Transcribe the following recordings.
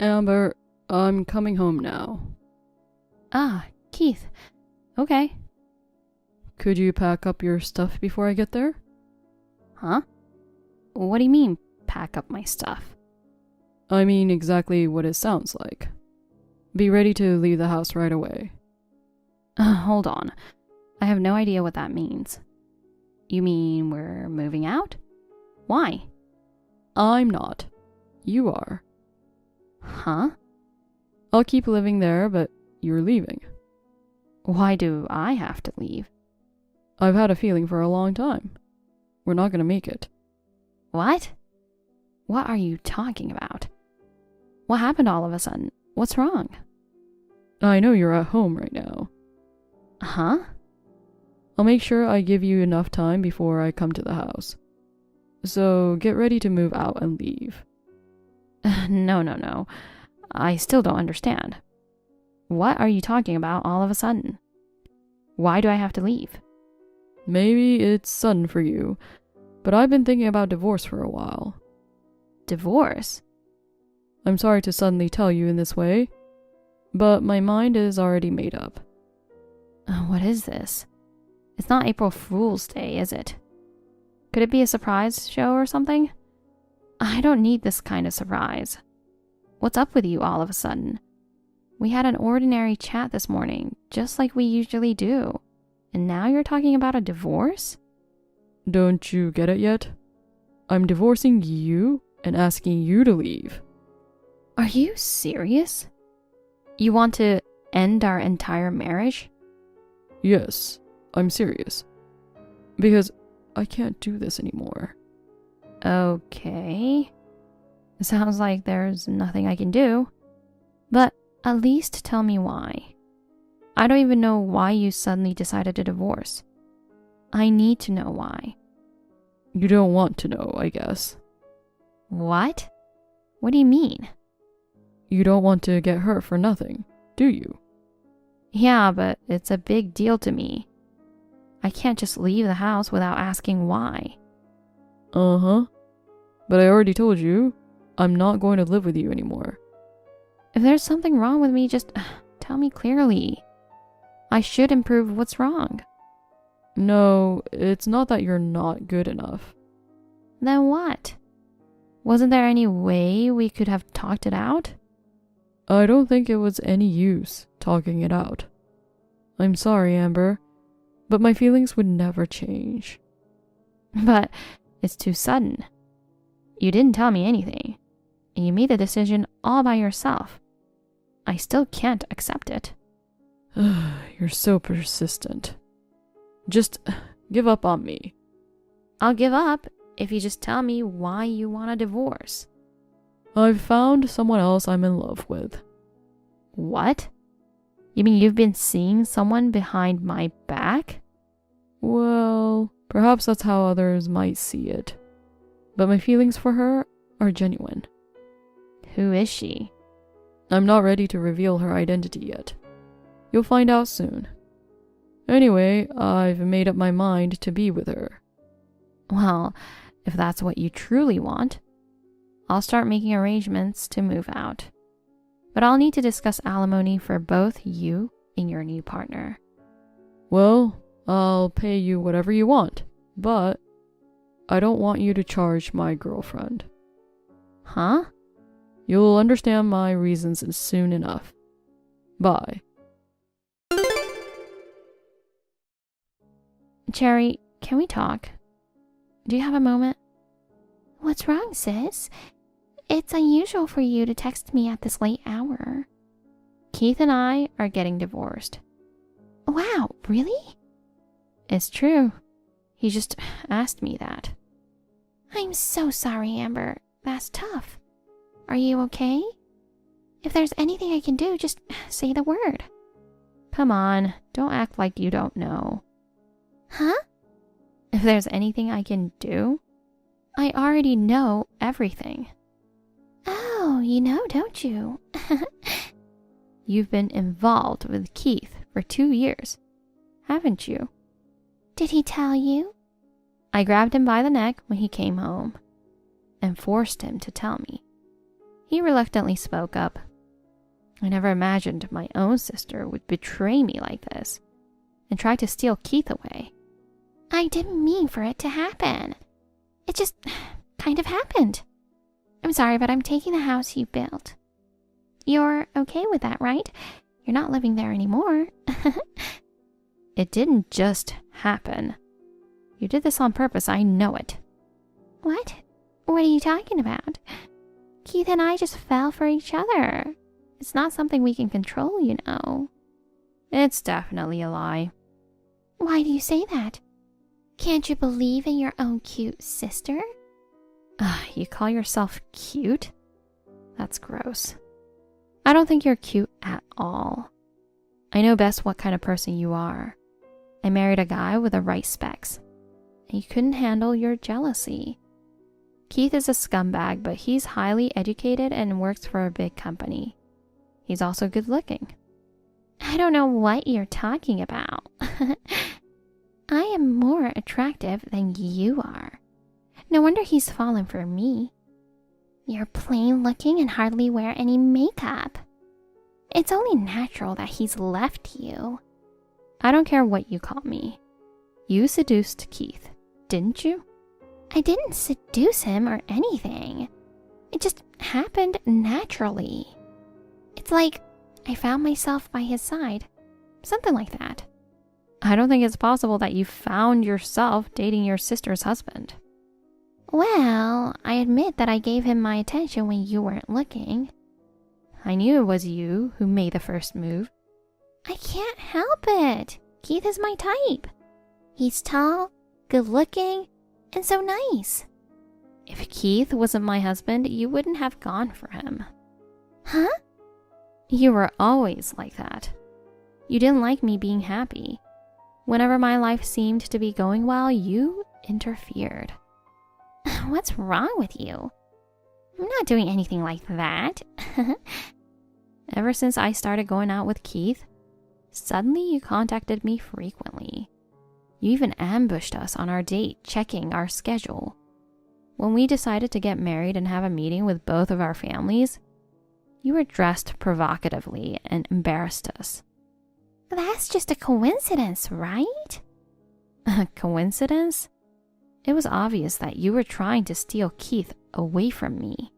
Amber, I'm coming home now. Ah, Keith. Okay. Could you pack up your stuff before I get there? Huh? What do you mean, pack up my stuff? I mean exactly what it sounds like. Be ready to leave the house right away. Hold on. I have no idea what that means. You mean we're moving out? Why? I'm not. You are. Huh? I'll keep living there, but you're leaving. Why do I have to leave? I've had a feeling for a long time. We're not gonna make it. What? What are you talking about? What happened all of a sudden? What's wrong? I know you're at home right now. Huh? I'll make sure I give you enough time before I come to the house. So get ready to move out and leave. No. I still don't understand. What are you talking about all of a sudden? Why do I have to leave? Maybe it's sudden for you, but I've been thinking about divorce for a while. Divorce? I'm sorry to suddenly tell you in this way, but my mind is already made up. What is this? It's not April Fool's Day, is it? Could it be a surprise show or something? I don't need this kind of surprise. What's up with you all of a sudden? We had an ordinary chat this morning, just like we usually do. And now you're talking about a divorce? Don't you get it yet? I'm divorcing you and asking you to leave. Are you serious? You want to end our entire marriage? Yes, I'm serious. Because I can't do this anymore. Okay. It sounds like there's nothing I can do. But at least tell me why. I don't even know why you suddenly decided to divorce. I need to know why. You don't want to know, I guess. What? What do you mean? You don't want to get hurt for nothing, do you? Yeah, but it's a big deal to me. I can't just leave the house without asking why. Uh-huh. But I already told you, I'm not going to live with you anymore. If there's something wrong with me, just tell me clearly. I should improve what's wrong. No, it's not that you're not good enough. Then what? Wasn't there any way we could have talked it out? I don't think it was any use talking it out. I'm sorry, Amber, but my feelings would never change. But it's too sudden. You didn't tell me anything. And you made the decision all by yourself. I still can't accept it. You're so persistent. Just give up on me. I'll give up if you just tell me why you want a divorce. I've found someone else I'm in love with. What? You mean you've been seeing someone behind my back? Well, perhaps that's how others might see it. But my feelings for her are genuine. Who is she? I'm not ready to reveal her identity yet. You'll find out soon. Anyway, I've made up my mind to be with her. Well, if that's what you truly want, I'll start making arrangements to move out. But I'll need to discuss alimony for both you and your new partner. Well, I'll pay you whatever you want, but I don't want you to charge my girlfriend. Huh? You'll understand my reasons soon enough. Bye. Cherry, can we talk? Do you have a moment? What's wrong, sis? It's unusual for you to text me at this late hour. Keith and I are getting divorced. Wow, really? It's true. He just asked me that. I'm so sorry, Amber. That's tough. Are you okay? If there's anything I can do, just say the word. Come on, don't act like you don't know. Huh? If there's anything I can do, I already know everything. Oh, you know, don't you? You've been involved with Keith for 2 years, haven't you? Did he tell you? I grabbed him by the neck when he came home and forced him to tell me. He reluctantly spoke up. I never imagined my own sister would betray me like this and try to steal Keith away. I didn't mean for it to happen. It just kind of happened. I'm sorry, but I'm taking the house you built. You're okay with that, right? You're not living there anymore. It didn't just happen. You did this on purpose, I know it. What? What are you talking about? Keith and I just fell for each other. It's not something we can control, you know. It's definitely a lie. Why do you say that? Can't you believe in your own cute sister? You call yourself cute? That's gross. I don't think you're cute at all. I know best what kind of person you are. I married a guy with the right specs, and you couldn't handle your jealousy. Keith is a scumbag, but he's highly educated and works for a big company. He's also good looking. I don't know what you're talking about. I am more attractive than you are. No wonder he's fallen for me. You're plain looking and hardly wear any makeup. It's only natural that he's left you. I don't care what you call me. You seduced Keith, didn't you? I didn't seduce him or anything. It just happened naturally. It's like I found myself by his side. Something like that. I don't think it's possible that you found yourself dating your sister's husband. Well, I admit that I gave him my attention when you weren't looking. I knew it was you who made the first move. I can't help it. Keith is my type. He's tall, good looking, and so nice. If Keith wasn't my husband, you wouldn't have gone for him. Huh? You were always like that. You didn't like me being happy. Whenever my life seemed to be going well, you interfered. What's wrong with you? I'm not doing anything like that. Ever since I started going out with Keith, suddenly you contacted me frequently. You even ambushed us on our date, checking our schedule. When we decided to get married and have a meeting with both of our families, you were dressed provocatively and embarrassed us. That's just a coincidence, right? A coincidence? It was obvious that you were trying to steal Keith away from me.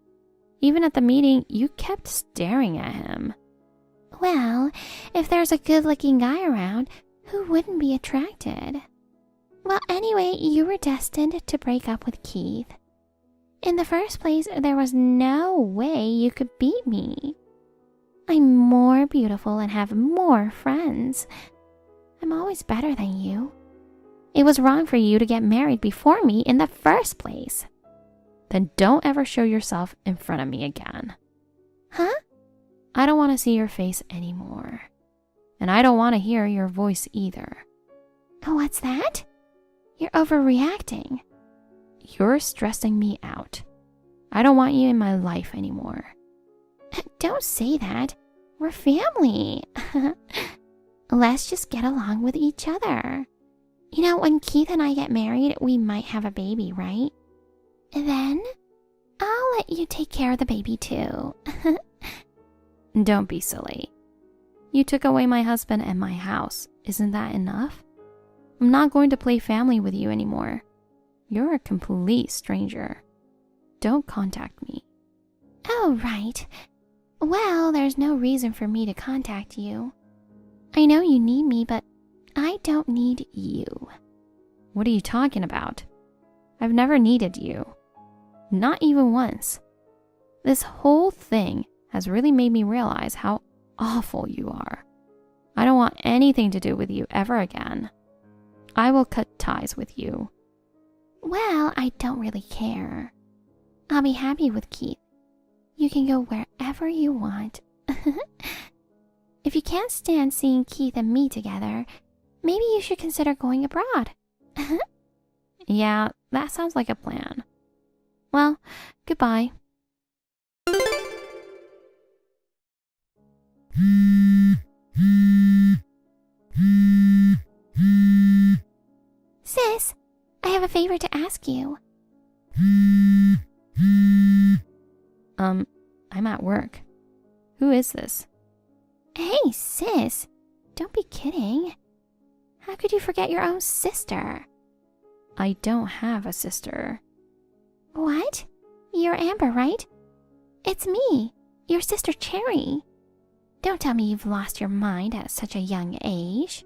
Even at the meeting, you kept staring at him. Well, if there's a good-looking guy around, who wouldn't be attracted? Well, anyway, you were destined to break up with Keith. In the first place, there was no way you could beat me. I'm more beautiful and have more friends. I'm always better than you. It was wrong for you to get married before me in the first place. Then don't ever show yourself in front of me again. Huh? I don't want to see your face anymore. And I don't want to hear your voice either. What's that? You're overreacting. You're stressing me out. I don't want you in my life anymore. Don't say that. We're family. Let's just get along with each other. You know, when Keith and I get married, we might have a baby, right? Then I'll let you take care of the baby too. Don't be silly. You took away my husband and my house. Isn't that enough? I'm not going to play family with you anymore. You're a complete stranger. Don't contact me. Oh, right. Well, there's no reason for me to contact you. I know you need me, but I don't need you. What are you talking about? I've never needed you. Not even once. This whole thing has really made me realize how awful you are. I don't want anything to do with you ever again. I will cut ties with you. Well, I don't really care. I'll be happy with Keith. You can go wherever you want. If you can't stand seeing Keith and me together, maybe you should consider going abroad. Yeah, that sounds like a plan. Well, goodbye. Sis, I have a favor to ask you. I'm at work. Who is this? Hey, sis. Don't be kidding. How could you forget your own sister? I don't have a sister. What? You're Amber, right? It's me, your sister Cherry. Don't tell me you've lost your mind at such a young age.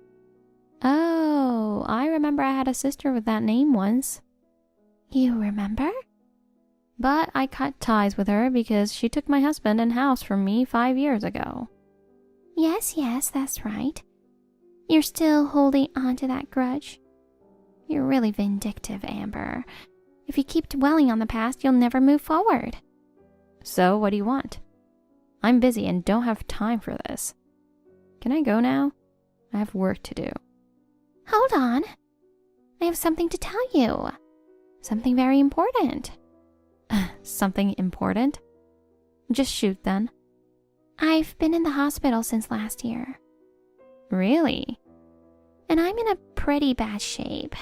Oh, I remember I had a sister with that name once. You remember? But I cut ties with her because she took my husband and house from me 5 years ago. Yes, that's right. You're still holding on to that grudge. You're really vindictive, Amber. If you keep dwelling on the past, you'll never move forward. So, what do you want? I'm busy and don't have time for this. Can I go now? I have work to do. Hold on. I have something to tell you. Something very important. Something important? Just shoot then. I've been in the hospital since last year. Really? And I'm in a pretty bad shape.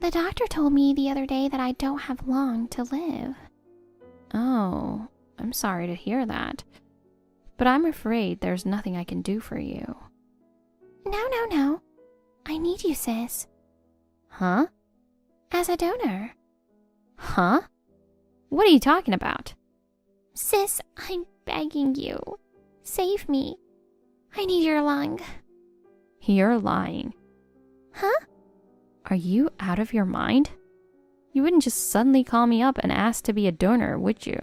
The doctor told me the other day that I don't have long to live. Oh, I'm sorry to hear that. But I'm afraid there's nothing I can do for you. No. I need you, sis. Huh? As a donor. Huh? What are you talking about? Sis, I'm begging you. Save me. I need your lung. You're lying. Huh? Are you out of your mind? You wouldn't just suddenly call me up and ask to be a donor, would you?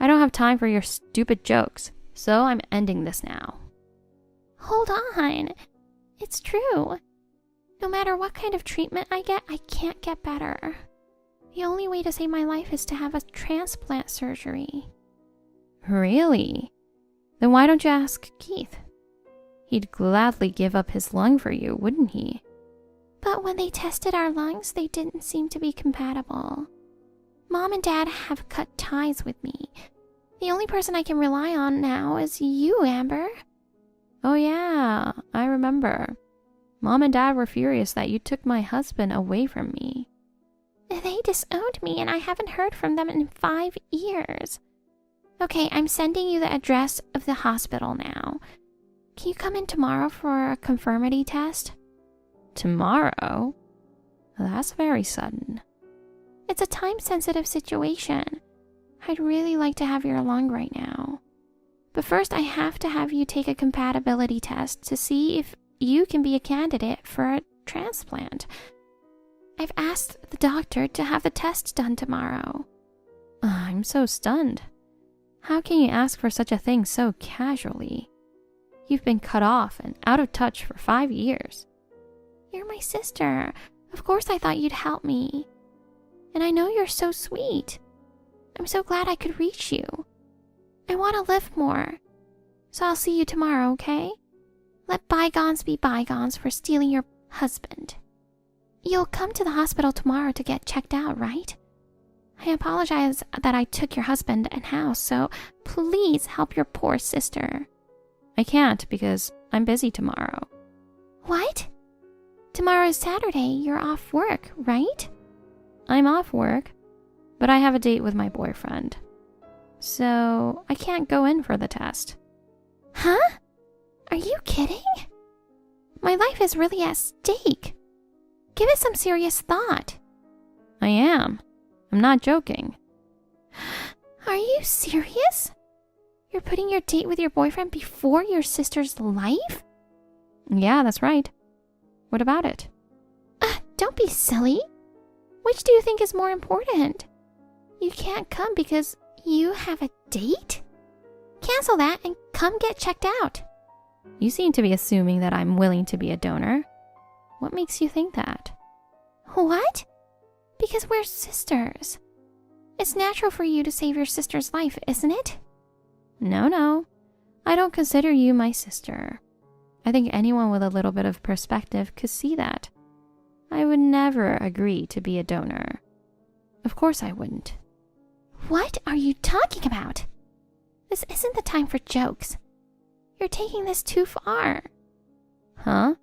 I don't have time for your stupid jokes, so I'm ending this now. Hold on. It's true. No matter what kind of treatment I get, I can't get better. The only way to save my life is to have a transplant surgery. Really? Then why don't you ask Keith? He'd gladly give up his lung for you, wouldn't he? But when they tested our lungs, they didn't seem to be compatible. Mom and Dad have cut ties with me. The only person I can rely on now is you, Amber. Oh yeah, I remember. Mom and Dad were furious that you took my husband away from me. They disowned me and I haven't heard from them in 5 years. Okay, I'm sending you the address of the hospital now. Can you come in tomorrow for a conformity test? Tomorrow? That's very sudden. It's a time-sensitive situation. I'd really like to have your lung right now. But first I have to have you take a compatibility test to see if you can be a candidate for a transplant. I've asked the doctor to have the test done tomorrow. I'm so stunned. How can you ask for such a thing so casually? You've been cut off and out of touch for 5 years. You're my sister. Of course I thought you'd help me. And I know you're so sweet. I'm so glad I could reach you. I want to live more. So I'll see you tomorrow, okay? Let bygones be bygones for stealing your husband. You'll come to the hospital tomorrow to get checked out, right? I apologize that I took your husband and house, so please help your poor sister. I can't because I'm busy tomorrow. What? Tomorrow is Saturday. You're off work, right? I'm off work, but I have a date with my boyfriend. So I can't go in for the test. Huh? Are you kidding? My life is really at stake. Give it some serious thought. I am. I'm not joking. Are you serious? You're putting your date with your boyfriend before your sister's life? Yeah, that's right. What about it? Don't be silly. Which do you think is more important? You can't come because you have a date? Cancel that and come get checked out. You seem to be assuming that I'm willing to be a donor. What makes you think that? What? Because we're sisters. It's natural for you to save your sister's life, isn't it? No. I don't consider you my sister. I think anyone with a little bit of perspective could see that. I would never agree to be a donor. Of course I wouldn't. What are you talking about? This isn't the time for jokes. You're taking this too far. Huh?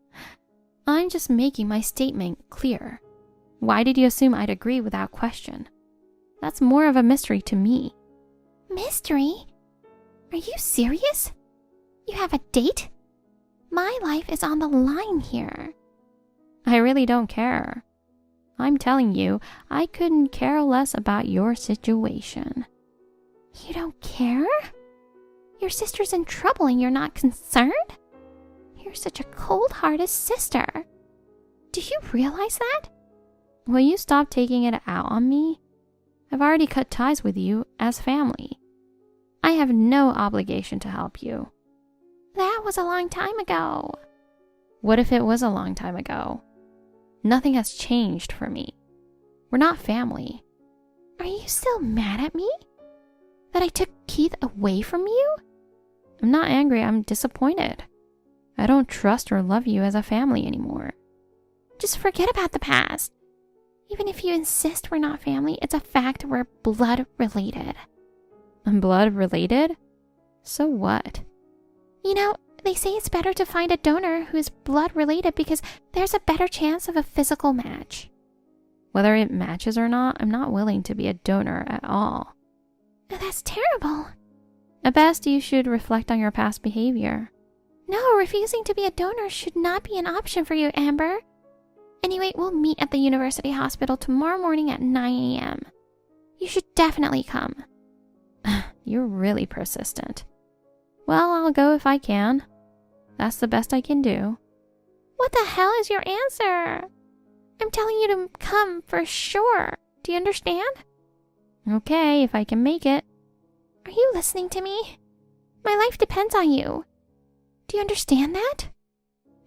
I'm just making my statement clear. Why did you assume I'd agree without question? That's more of a mystery to me. Mystery? Are you serious? You have a date? My life is on the line here. I really don't care. I'm telling you, I couldn't care less about your situation. You don't care? Your sister's in trouble and you're not concerned? You're such a cold-hearted sister. Do you realize that? Will you stop taking it out on me? I've already cut ties with you as family. I have no obligation to help you. That was a long time ago. What if it was a long time ago? Nothing has changed for me. We're not family. Are you still mad at me? That I took Keith away from you? I'm not angry, I'm disappointed. I don't trust or love you as a family anymore. Just forget about the past. Even if you insist we're not family, it's a fact we're blood related. I'm blood related? So what? You know, they say it's better to find a donor who is blood related because there's a better chance of a physical match. Whether it matches or not, I'm not willing to be a donor at all. That's terrible. At best, you should reflect on your past behavior. No, refusing to be a donor should not be an option for you, Amber. Anyway, we'll meet at the university hospital tomorrow morning at 9 a.m. You should definitely come. You're really persistent. Well, I'll go if I can. That's the best I can do. What the hell is your answer? I'm telling you to come for sure. Do you understand? Okay, if I can make it. Are you listening to me? My life depends on you. Do you understand that?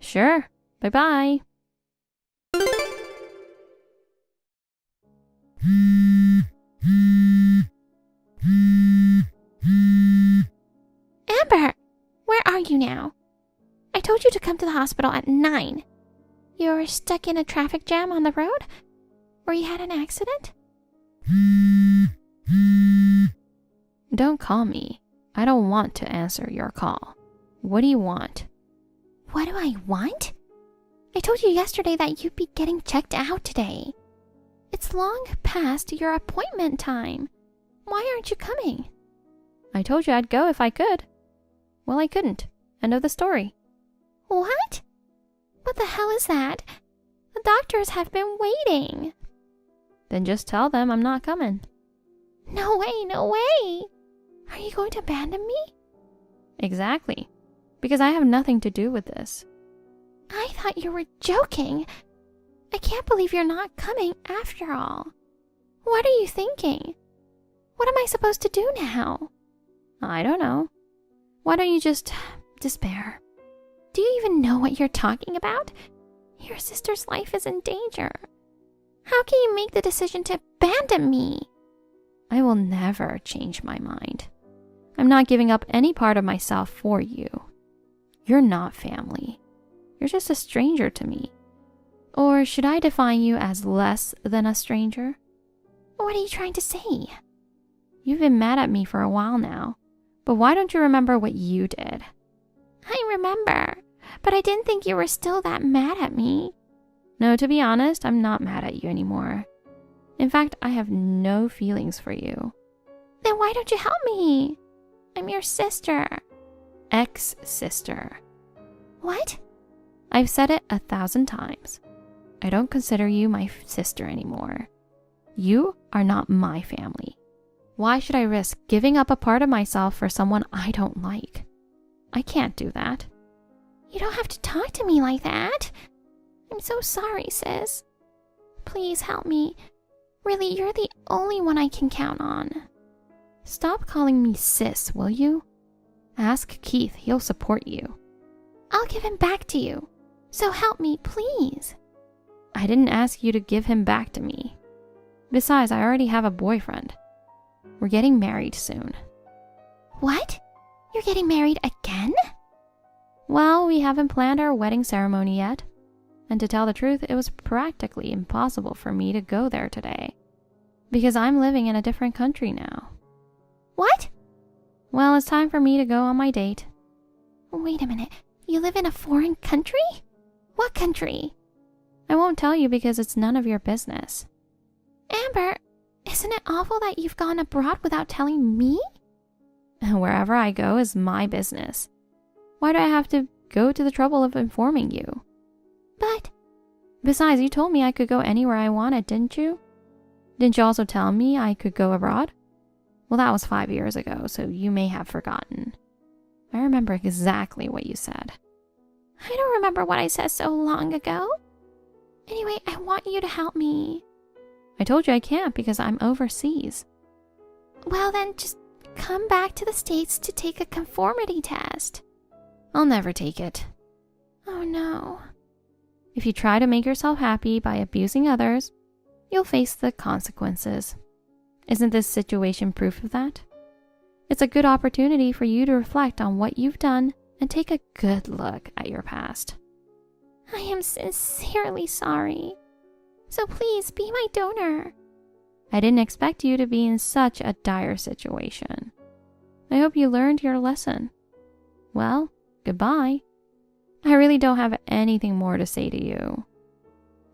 Sure. Bye-bye. Amber, where are you now? I told you to come to the hospital at 9. You're stuck in a traffic jam on the road? Or you had an accident? Don't call me. I don't want to answer your call. What do you want? What do I want? I told you yesterday that you'd be getting checked out today. It's long past your appointment time. Why aren't you coming? I told you I'd go if I could. Well, I couldn't. End of the story. What? What the hell is that? The doctors have been waiting. Then just tell them I'm not coming. No way, no way. Are you going to abandon me? Exactly. Because I have nothing to do with this. I thought you were joking. I can't believe you're not coming after all. What are you thinking? What am I supposed to do now? I don't know. Why don't you just despair? Do you even know what you're talking about? Your sister's life is in danger. How can you make the decision to abandon me? I will never change my mind. I'm not giving up any part of myself for you. You're not family. You're just a stranger to me. Or should I define you as less than a stranger? What are you trying to say? You've been mad at me for a while now, but why don't you remember what you did? I remember, but I didn't think you were still that mad at me. No, to be honest, I'm not mad at you anymore. In fact, I have no feelings for you. Then why don't you help me? I'm your sister. Ex-sister. What? I've said it 1,000 times. I don't consider you my sister anymore. You are not my family. Why should I risk giving up a part of myself for someone I don't like? I can't do that. You don't have to talk to me like that. I'm so sorry, sis. Please help me. Really, you're the only one I can count on. Stop calling me sis, will you? Ask Keith, he'll support you. I'll give him back to you. So help me, please. I didn't ask you to give him back to me. Besides, I already have a boyfriend. We're getting married soon. What? You're getting married again? Well, we haven't planned our wedding ceremony yet. And to tell the truth, it was practically impossible for me to go there today. Because I'm living in a different country now. What? Well, it's time for me to go on my date. Wait a minute. You live in a foreign country? What country? I won't tell you because it's none of your business. Amber, isn't it awful that you've gone abroad without telling me? Wherever I go is my business. Why do I have to go to the trouble of informing you? But Besides, you told me I could go anywhere I wanted, didn't you? Didn't you also tell me I could go abroad? Well, that was 5 years ago, so you may have forgotten. I remember exactly what you said. I don't remember what I said so long ago. Anyway, I want you to help me. I told you I can't because I'm overseas. Well, then just come back to the States to take a conformity test. I'll never take it. Oh no. If you try to make yourself happy by abusing others, you'll face the consequences. Isn't this situation proof of that? It's a good opportunity for you to reflect on what you've done and take a good look at your past. I am sincerely sorry. So please be my donor. I didn't expect you to be in such a dire situation. I hope you learned your lesson. Well, goodbye. I really don't have anything more to say to you.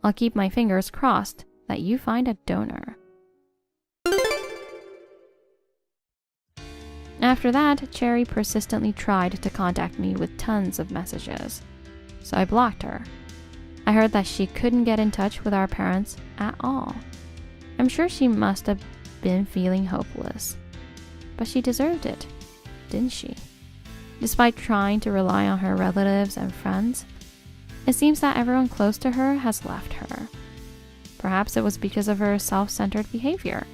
I'll keep my fingers crossed that you find a donor. After that, Cherry persistently tried to contact me with tons of messages, so I blocked her. I heard that she couldn't get in touch with our parents at all. I'm sure she must have been feeling hopeless, but she deserved it, didn't she? Despite trying to rely on her relatives and friends, it seems that everyone close to her has left her. Perhaps it was because of her self-centered behavior.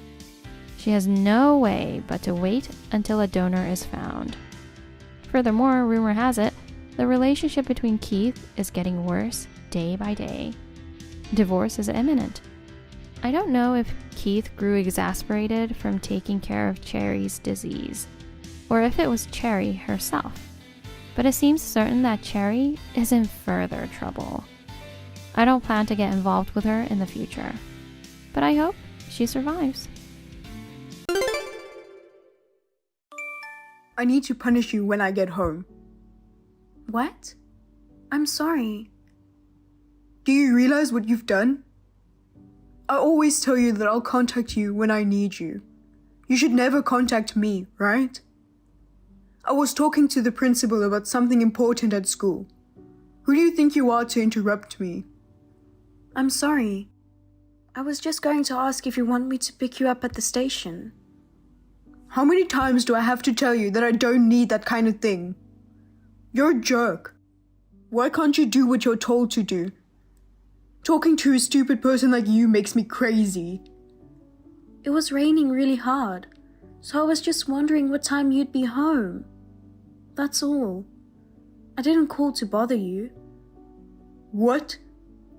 She has no way but to wait until a donor is found. Furthermore, rumor has it, the relationship between Keith is getting worse day by day. Divorce is imminent. I don't know if Keith grew exasperated from taking care of Cherry's disease, or if it was Cherry herself, but it seems certain that Cherry is in further trouble. I don't plan to get involved with her in the future, but I hope she survives. I need to punish you when I get home. What? I'm sorry. Do you realize what you've done? I always tell you that I'll contact you when I need you. You should never contact me, right? I was talking to the principal about something important at school. Who do you think you are to interrupt me? I'm sorry. I was just going to ask if you want me to pick you up at the station. How many times do I have to tell you that I don't need that kind of thing? You're a jerk. Why can't you do what you're told to do? Talking to a stupid person like you makes me crazy. It was raining really hard, so I was just wondering what time you'd be home. That's all. I didn't call to bother you. What?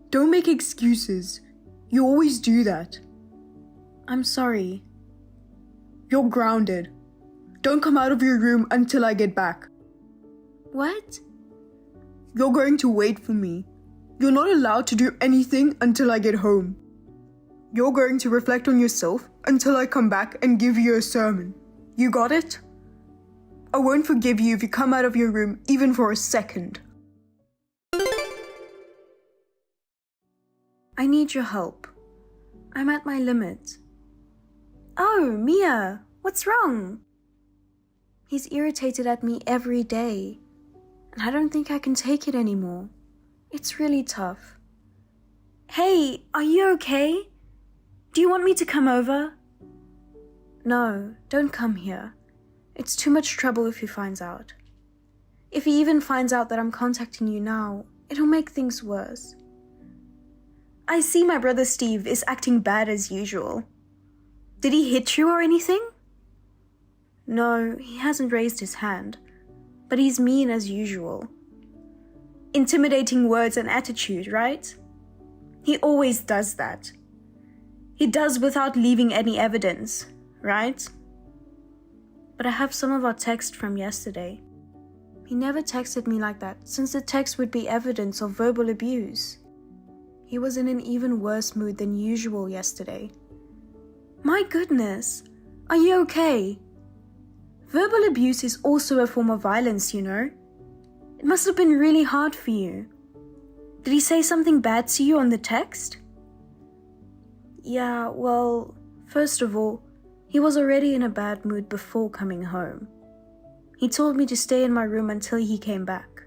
Don't make excuses. You always do that. I'm sorry. You're grounded. Don't come out of your room until I get back. What? You're going to wait for me. You're not allowed to do anything until I get home. You're going to reflect on yourself until I come back and give you a sermon. You got it? I won't forgive you if you come out of your room even for a second. I need your help. I'm at my limit. Oh, Mia, what's wrong? He's irritated at me every day, and I don't think I can take it anymore. It's really tough. Hey, are you okay? Do you want me to come over? No, don't come here. It's too much trouble if he finds out. If he even finds out that I'm contacting you now, it'll make things worse. I see my brother Steve is acting bad as usual. Did he hit you or anything? No, he hasn't raised his hand, but he's mean as usual. Intimidating words and attitude, right? He always does that. He does without leaving any evidence, right? But I have some of our text from yesterday. He never texted me like that, since the text would be evidence of verbal abuse. He was in an even worse mood than usual yesterday. My goodness, are you okay? Verbal abuse is also a form of violence, you know. It must have been really hard for you. Did he say something bad to you on the text? Yeah, well, first of all, he was already in a bad mood before coming home. He told me to stay in my room until he came back.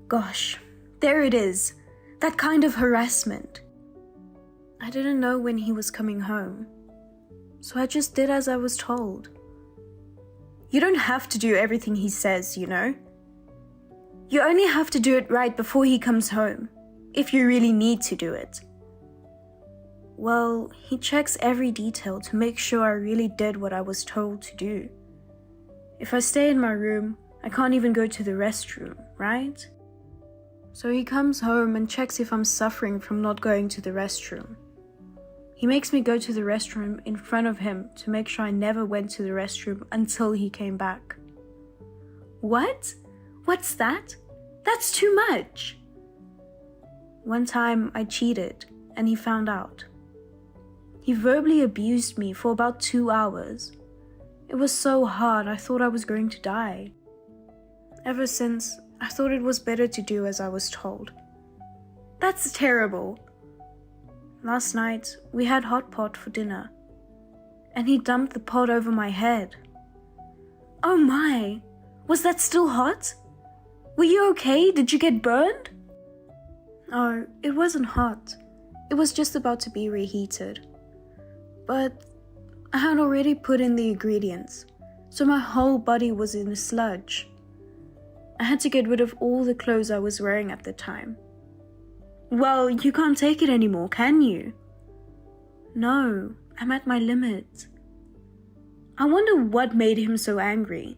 Gosh, there it is. That kind of harassment. I didn't know when he was coming home, so I just did as I was told. You don't have to do everything he says, you know. You only have to do it right before he comes home, if you really need to do it. Well, he checks every detail to make sure I really did what I was told to do. If I stay in my room, I can't even go to the restroom, right? So he comes home and checks if I'm suffering from not going to the restroom. He makes me go to the restroom in front of him to make sure I never went to the restroom until he came back. What? What's that? That's too much! One time I cheated and he found out. He verbally abused me for about 2 hours. It was so hard I thought I was going to die. Ever since, I thought it was better to do as I was told. That's terrible. Last night, we had hot pot for dinner, and he dumped the pot over my head. Oh my, was that still hot? Were you okay? Did you get burned? Oh, it wasn't hot. It was just about to be reheated. But I had already put in the ingredients, so my whole body was in a sludge. I had to get rid of all the clothes I was wearing at the time. Well, you can't take it anymore, can you? No, I'm at my limit. I wonder what made him so angry.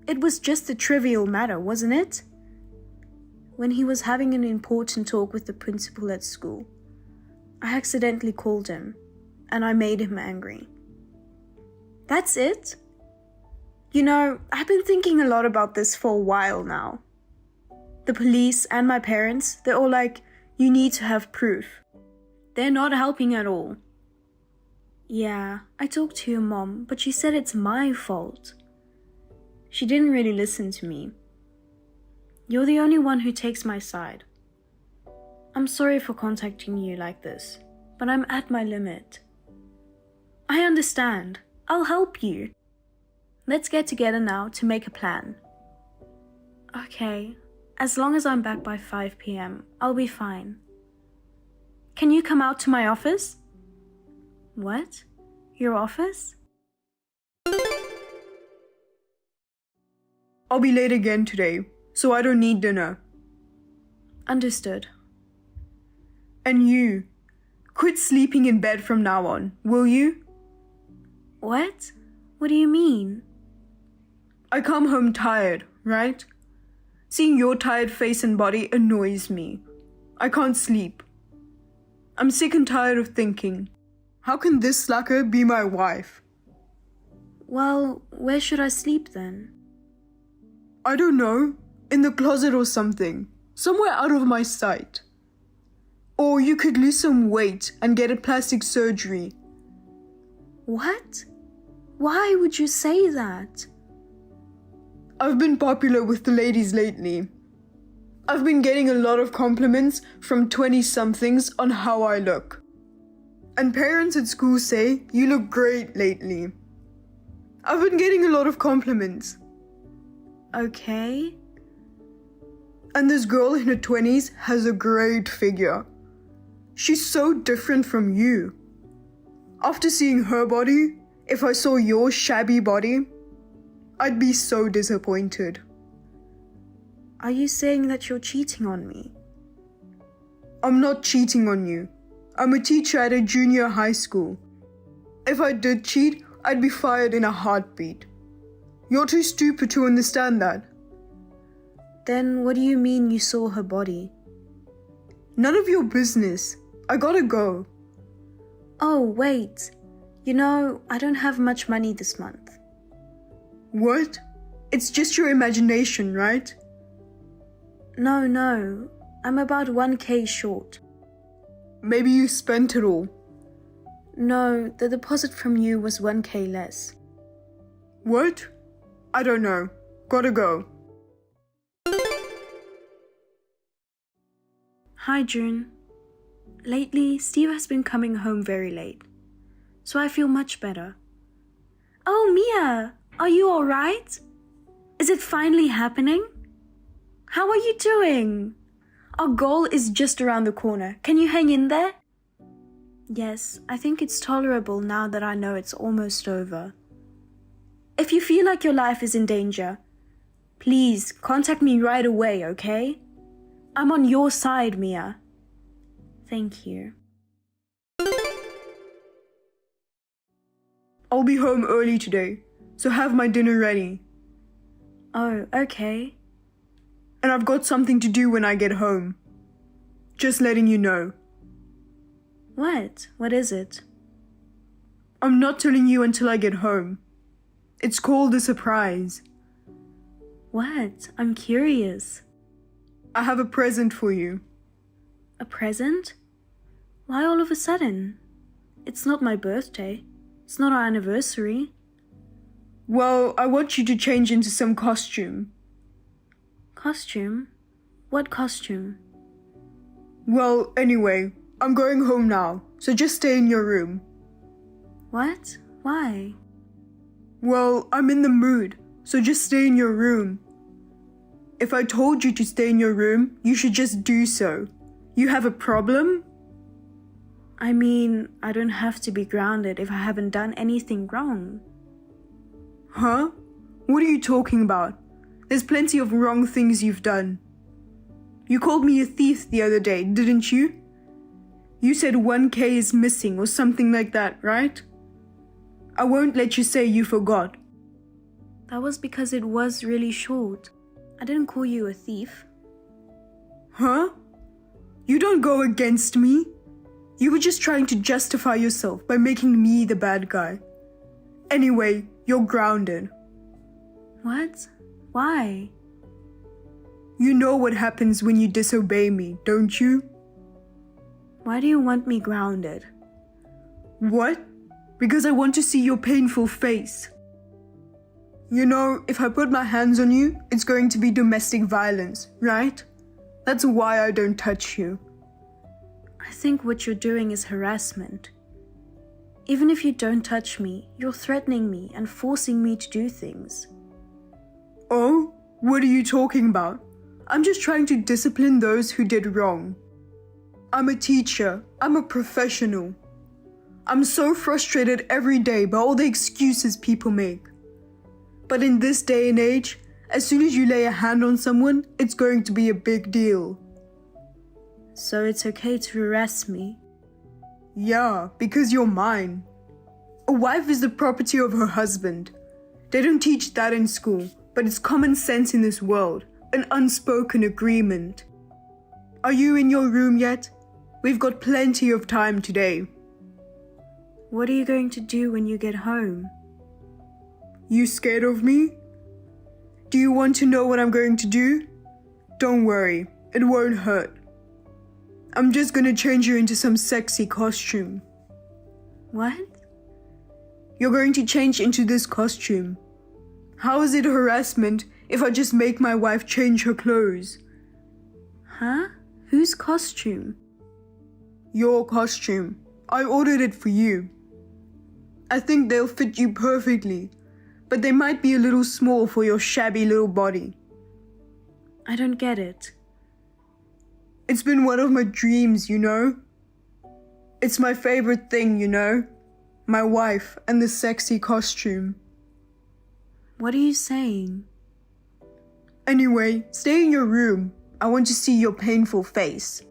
It was just a trivial matter, wasn't it? When he was having an important talk with the principal at school, I accidentally called him, and I made him angry. That's it? You know, I've been thinking a lot about this for a while now. The police and my parents, they're all like, you need to have proof. They're not helping at all. Yeah, I talked to your mom, but she said it's my fault. She didn't really listen to me. You're the only one who takes my side. I'm sorry for contacting you like this, but I'm at my limit. I understand. I'll help you. Let's get together now to make a plan. Okay, as long as I'm back by 5 p.m., I'll be fine. Can you come out to my office? What? Your office? I'll be late again today, so I don't need dinner. Understood. And you, quit sleeping in bed from now on, will you? What? What do you mean? I come home tired, right? Seeing your tired face and body annoys me. I can't sleep. I'm sick and tired of thinking, how can this slacker be my wife? Well, where should I sleep then? I don't know, in the closet or something, somewhere out of my sight. Or you could lose some weight and get a plastic surgery. What? Why would you say that? I've been popular with the ladies lately. I've been getting a lot of compliments from 20-somethings on how I look. And parents at school say you look great lately. I've been getting a lot of compliments. Okay. And this girl in her 20s has a great figure. She's so different from you. After seeing her body, if I saw your shabby body, I'd be so disappointed. Are you saying that you're cheating on me? I'm not cheating on you. I'm a teacher at a junior high school. If I did cheat, I'd be fired in a heartbeat. You're too stupid to understand that. Then what do you mean you saw her body? None of your business. I gotta go. Oh, wait. You know, I don't have much money this month. What? It's just your imagination, right? No. I'm about 1K short. Maybe you spent it all. No, the deposit from you was 1K less. What? I don't know. Gotta go. Hi, June. Lately, Steve has been coming home very late, so I feel much better. Oh, Mia, are you alright? Is it finally happening? How are you doing? Our goal is just around the corner. Can you hang in there? Yes, I think it's tolerable now that I know it's almost over. If you feel like your life is in danger, please contact me right away, okay? I'm on your side, Mia. Thank you. I'll be home early today, so have my dinner ready. Oh, okay. And I've got something to do when I get home. Just letting you know. What? What is it? I'm not telling you until I get home. It's called a surprise. What? I'm curious. I have a present for you. A present? Why all of a sudden? It's not my birthday. It's not our anniversary. Well, I want you to change into some costume. Costume? What costume? Well, anyway, I'm going home now, so just stay in your room. What? Why? Well, I'm in the mood, so just stay in your room. If I told you to stay in your room, you should just do so. You have a problem? I mean, I don't have to be grounded if I haven't done anything wrong. Huh? What are you talking about? There's plenty of wrong things you've done. You called me a thief the other day, didn't you? You said 1K is missing or something like that, right? I won't let you say you forgot. That was because it was really short. I didn't call you a thief. Huh? You don't go against me. You were just trying to justify yourself by making me the bad guy. Anyway, you're grounded. What? Why? You know what happens when you disobey me, don't you? Why do you want me grounded? What? Because I want to see your painful face. You know, if I put my hands on you, it's going to be domestic violence, right? That's why I don't touch you. I think what you're doing is harassment. Even if you don't touch me, you're threatening me and forcing me to do things. Oh? What are you talking about? I'm just trying to discipline those who did wrong. I'm a teacher. I'm a professional. I'm so frustrated every day by all the excuses people make. But in this day and age, as soon as you lay a hand on someone, it's going to be a big deal. So it's okay to harass me? Yeah, because you're mine. A wife is the property of her husband. They don't teach that in school, but it's common sense in this world, an unspoken agreement. Are you in your room yet? We've got plenty of time today. What are you going to do when you get home? You scared of me? Do you want to know what I'm going to do? Don't worry, it won't hurt. I'm just gonna change you into some sexy costume. What? You're going to change into this costume. How is it harassment if I just make my wife change her clothes? Huh? Whose costume? Your costume. I ordered it for you. I think they'll fit you perfectly, but they might be a little small for your shabby little body. I don't get it. It's been one of my dreams, you know? It's my favorite thing, you know? My wife and the sexy costume. What are you saying? Anyway, stay in your room. I want to see your painful face.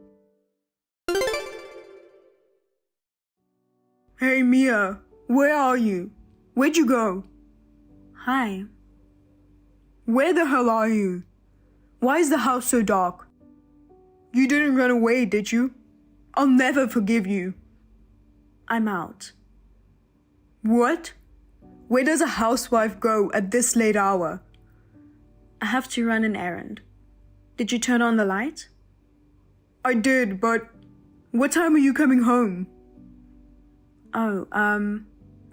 Hey Mia, where are you? Where'd you go? Hi. Where the hell are you? Why is the house so dark? You didn't run away, did you? I'll never forgive you. I'm out. What? Where does a housewife go at this late hour? I have to run an errand. Did you turn on the light? I did, but what time are you coming home? Oh, I'm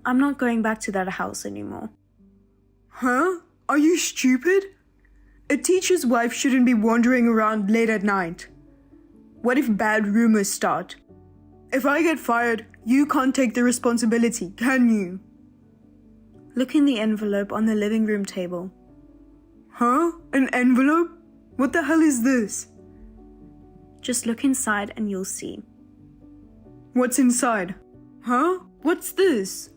not going back to that house anymore. Huh? Are you stupid? A teacher's wife shouldn't be wandering around late at night. What if bad rumors start? If I get fired, you can't take the responsibility, can you? Look in the envelope on the living room table. Huh? An envelope? What the hell is this? Just look inside and you'll see. What's inside? Huh? What's this?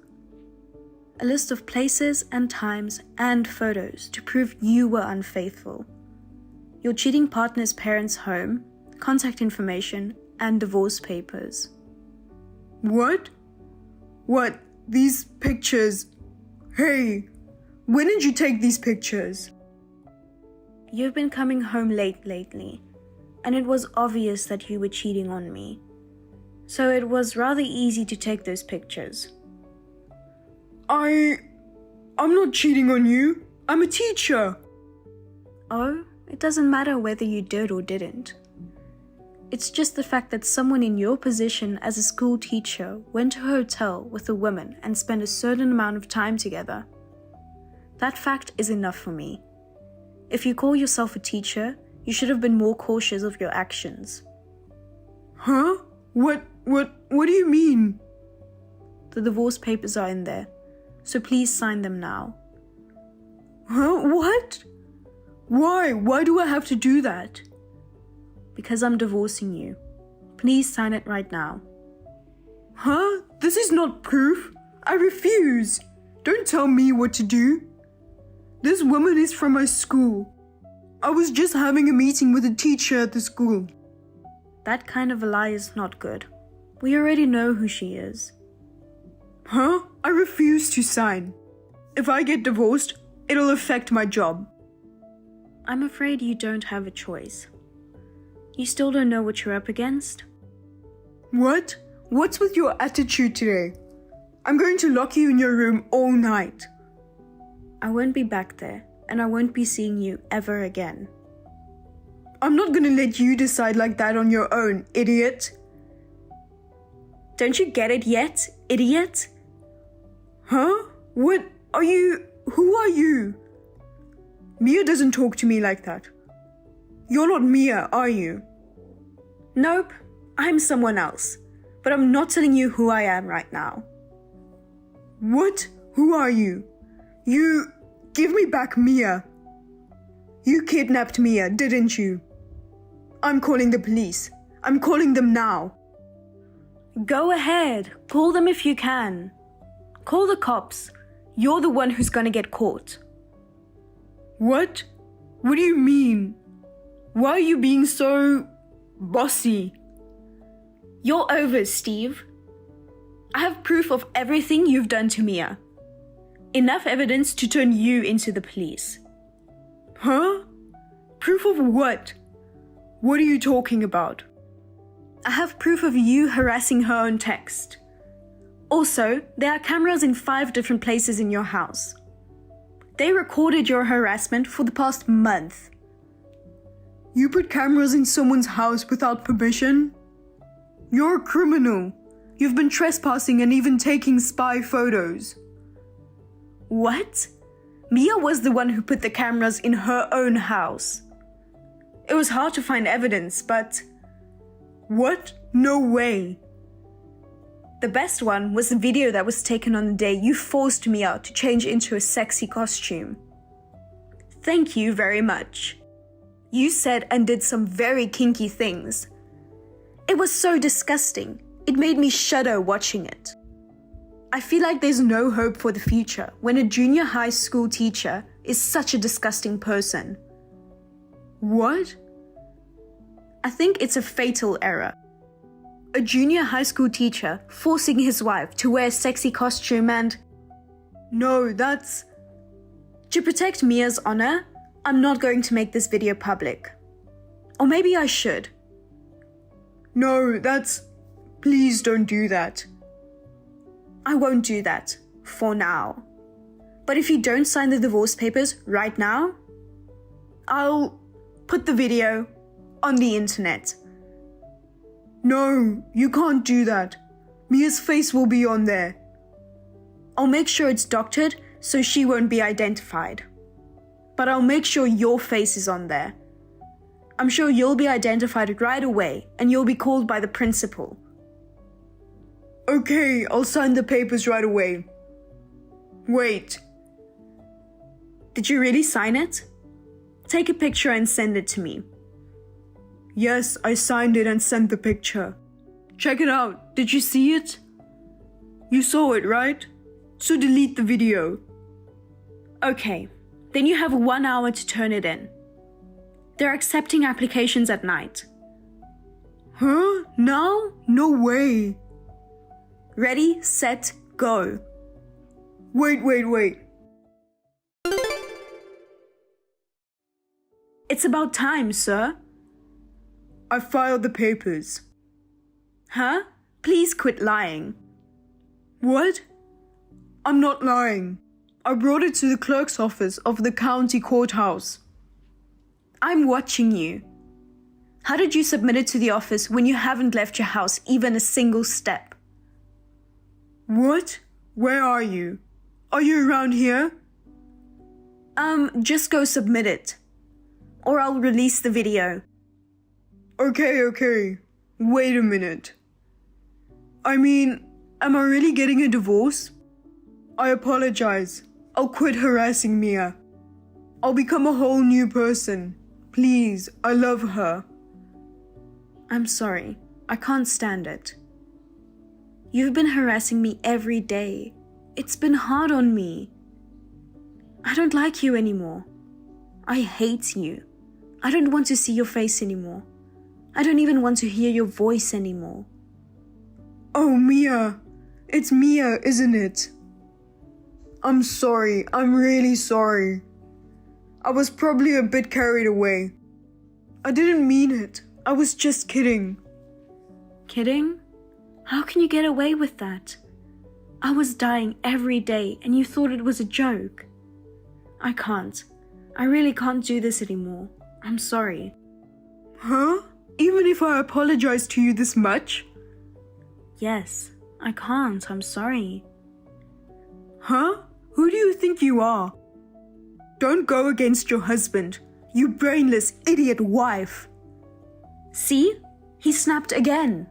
A list of places and times and photos to prove you were unfaithful. Your cheating partner's parents' home, contact information, and divorce papers. What? What? These pictures? Hey, when did you take these pictures? You've been coming home late lately, and it was obvious that you were cheating on me. So it was rather easy to take those pictures. I'm not cheating on you. I'm a teacher. Oh, it doesn't matter whether you did or didn't. It's just the fact that someone in your position as a school teacher went to a hotel with a woman and spent a certain amount of time together. That fact is enough for me. If you call yourself a teacher, you should have been more cautious of your actions. Huh? What do you mean? The divorce papers are in there, so please sign them now. Huh? What? Why? Why do I have to do that? Because I'm divorcing you. Please sign it right now. Huh? This is not proof. I refuse. Don't tell me what to do. This woman is from my school. I was just having a meeting with a teacher at the school. That kind of a lie is not good. We already know who she is. Huh? I refuse to sign. If I get divorced, it'll affect my job. I'm afraid you don't have a choice. You still don't know what you're up against? What? What's with your attitude today? I'm going to lock you in your room all night. I won't be back there, and I won't be seeing you ever again. I'm not gonna let you decide like that on your own, idiot. Don't you get it yet, idiot? Huh? What are you? Who are you? Mia doesn't talk to me like that. You're not Mia, are you? Nope, I'm someone else. But I'm not telling you who I am right now. What? Who are you? You... Give me back Mia. You kidnapped Mia, didn't you? I'm calling the police. I'm calling them now. Go ahead. Call them if you can. Call the cops. You're the one who's gonna get caught. What? What do you mean? Why are you being so... bossy? You're over, Steve. I have proof of everything you've done to Mia. Enough evidence to turn you into the police. Huh? Proof of what? What are you talking about? I have proof of you harassing her on text. Also, there are cameras in 5 different places in your house. They recorded your harassment for the past month. You put cameras in someone's house without permission? You're a criminal. You've been trespassing and even taking spy photos. What? Mia was the one who put the cameras in her own house. It was hard to find evidence, but... What? No way. The best one was the video that was taken on the day you forced Mia to change into a sexy costume. Thank you very much. You said and did some very kinky things. It was so disgusting. It made me shudder watching it. I feel like there's no hope for the future when a junior high school teacher is such a disgusting person. What? I think it's a fatal error. A junior high school teacher forcing his wife to wear a sexy costume and... No, that's... To protect Mia's honor, I'm not going to make this video public. Or maybe I should. No, that's... Please don't do that. I won't do that, for now. But if you don't sign the divorce papers right now, I'll put the video on the internet. No, you can't do that. Mia's face will be on there. I'll make sure it's doctored so she won't be identified. But I'll make sure your face is on there. I'm sure you'll be identified right away and you'll be called by the principal. Okay, I'll sign the papers right away. Wait. Did you really sign it? Take a picture and send it to me. Yes, I signed it and sent the picture. Check it out. Did you see it? You saw it, right? So delete the video. Okay, then you have 1 hour to turn it in. They're accepting applications at night. Huh? Now? No way. Ready, set, go. Wait. It's about time, sir. I filed the papers. Huh? Please quit lying. What? I'm not lying. I brought it to the clerk's office of the county courthouse. I'm watching you. How did you submit it to the office when you haven't left your house even a single step? What? Where are you? Are you around here? Just go submit it. Or I'll release the video. Okay. Wait a minute. I mean, am I really getting a divorce? I apologize. I'll quit harassing Mia. I'll become a whole new person. Please, I love her. I'm sorry. I can't stand it. You've been harassing me every day. It's been hard on me. I don't like you anymore. I hate you. I don't want to see your face anymore. I don't even want to hear your voice anymore. Oh, Mia. It's Mia, isn't it? I'm sorry. I'm really sorry. I was probably a bit carried away. I didn't mean it. I was just kidding. Kidding? How can you get away with that? I was dying every day and you thought it was a joke. I can't. I really can't do this anymore. I'm sorry. Huh? Even if I apologize to you this much? Yes, I can't. I'm sorry. Huh? Who do you think you are? Don't go against your husband, you brainless idiot wife. See? He snapped again.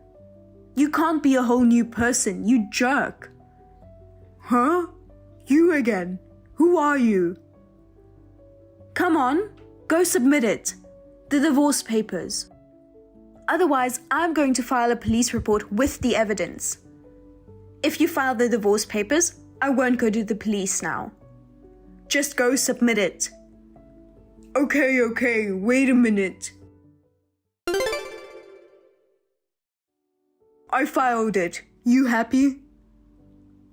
You can't be a whole new person, you jerk. Huh? You again? Who are you? Come on, go submit it. The divorce papers. Otherwise, I'm going to file a police report with the evidence. If you file the divorce papers, I won't go to the police now. Just go submit it. Okay, wait a minute. I filed it. You happy?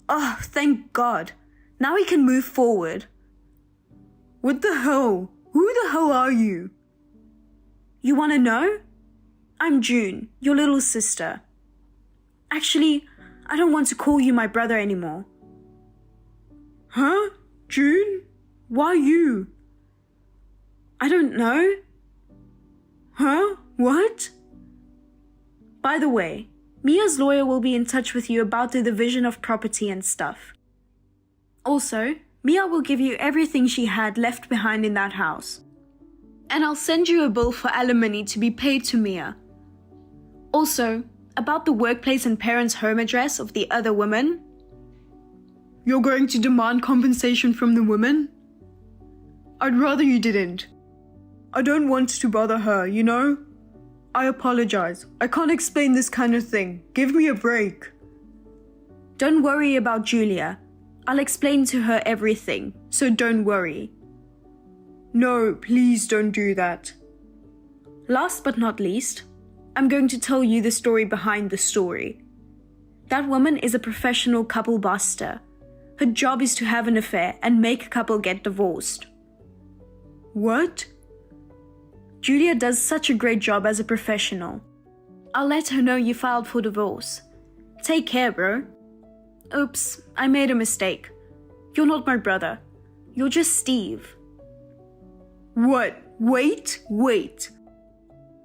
Oh, thank God. Now we can move forward. What the hell? Who the hell are you? You want to know? I'm June, your little sister. Actually, I don't want to call you my brother anymore. Huh? June? Why you? I don't know. Huh? What? By the way, Mia's lawyer will be in touch with you about the division of property and stuff. Also, Mia will give you everything she had left behind in that house. And I'll send you a bill for alimony to be paid to Mia. Also, about the workplace and parents' home address of the other woman. You're going to demand compensation from the woman? I'd rather you didn't. I don't want to bother her, you know? I apologize. I can't explain this kind of thing. Give me a break. Don't worry about Julia. I'll explain to her everything, so don't worry. No, please don't do that. Last but not least, I'm going to tell you the story behind the story. That woman is a professional couple buster. Her job is to have an affair and make a couple get divorced. What? Julia does such a great job as a professional. I'll let her know you filed for divorce. Take care, bro. Oops, I made a mistake. You're not my brother. You're just Steve. What? Wait.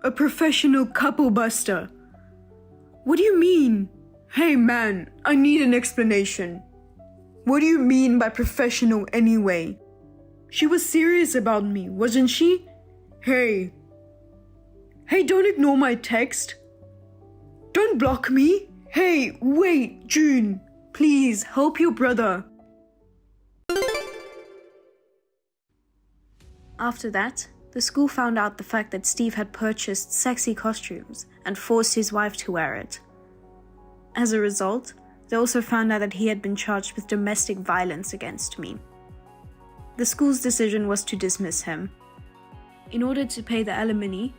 A professional couple buster. What do you mean? Hey man, I need an explanation. What do you mean by professional anyway? She was serious about me, wasn't she? Hey, don't ignore my text. Don't block me. Hey, wait, June. Please, help your brother. After that, the school found out the fact that Steve had purchased sexy costumes and forced his wife to wear it. As a result, they also found out that he had been charged with domestic violence against me. The school's decision was to dismiss him. In order to pay the alimony,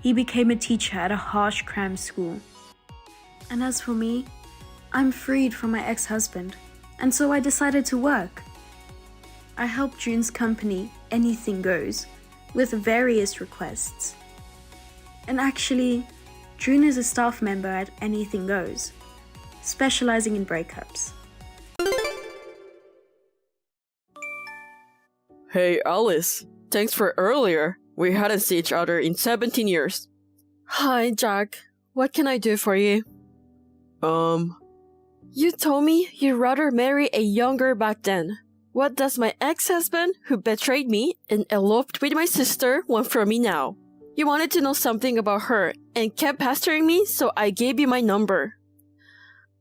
he became a teacher at a harsh cram school. And as for me, I'm freed from my ex-husband, and so I decided to work. I helped June's company, Anything Goes, with various requests. And actually, June is a staff member at Anything Goes, specializing in breakups. Hey Alice, thanks for earlier. We hadn't seen each other in 17 years. Hi Jack, what can I do for you? You told me you'd rather marry a younger back then. What does my ex-husband, who betrayed me and eloped with my sister, want from me now? You wanted to know something about her and kept pestering me, so I gave you my number.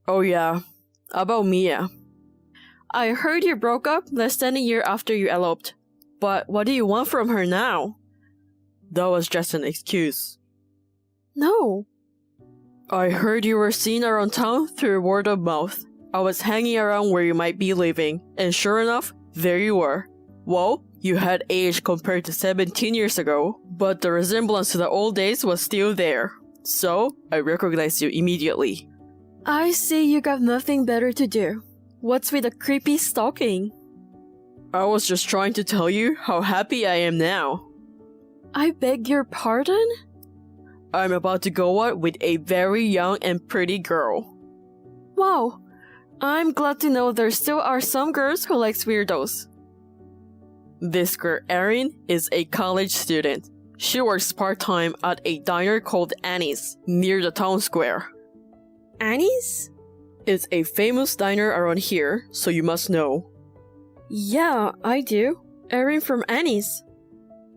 Oh yeah, about Mia. I heard you broke up less than a year after you eloped. But what do you want from her now? That was just an excuse. No. I heard you were seen around town through word of mouth. I was hanging around where you might be living, and sure enough, there you were. Well, you had aged compared to 17 years ago, but the resemblance to the old days was still there. So, I recognized you immediately. I see you got nothing better to do. What's with the creepy stalking? I was just trying to tell you how happy I am now. I beg your pardon? I'm about to go out with a very young and pretty girl. Wow, I'm glad to know there still are some girls who like weirdos. This girl, Erin, is a college student. She works part-time at a diner called Annie's, near the town square. Annie's? It's a famous diner around here, so you must know. Yeah, I do. Erin from Annie's.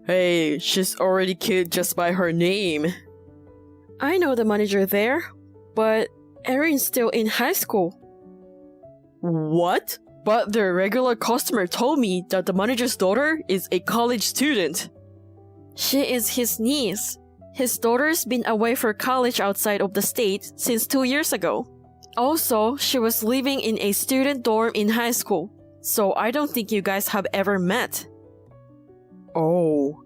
Hey, she's already cute just by her name. I know the manager there, but Erin's still in high school. What? But the regular customer told me that the manager's daughter is a college student. She is his niece. His daughter's been away for college outside of the state since 2 years ago. Also, she was living in a student dorm in high school, so I don't think you guys have ever met. Oh.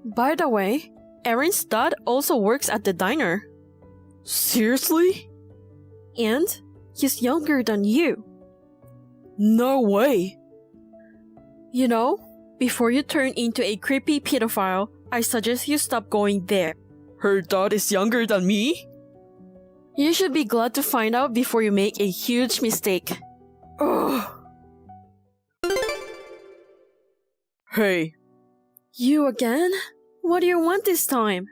By the way, Erin's dad also works at the diner. Seriously? And he's younger than you. No way. You know, before you turn into a creepy pedophile, I suggest you stop going there. Her dad is younger than me? You should be glad to find out before you make a huge mistake. Ugh. Hey. You again? What do you want this time?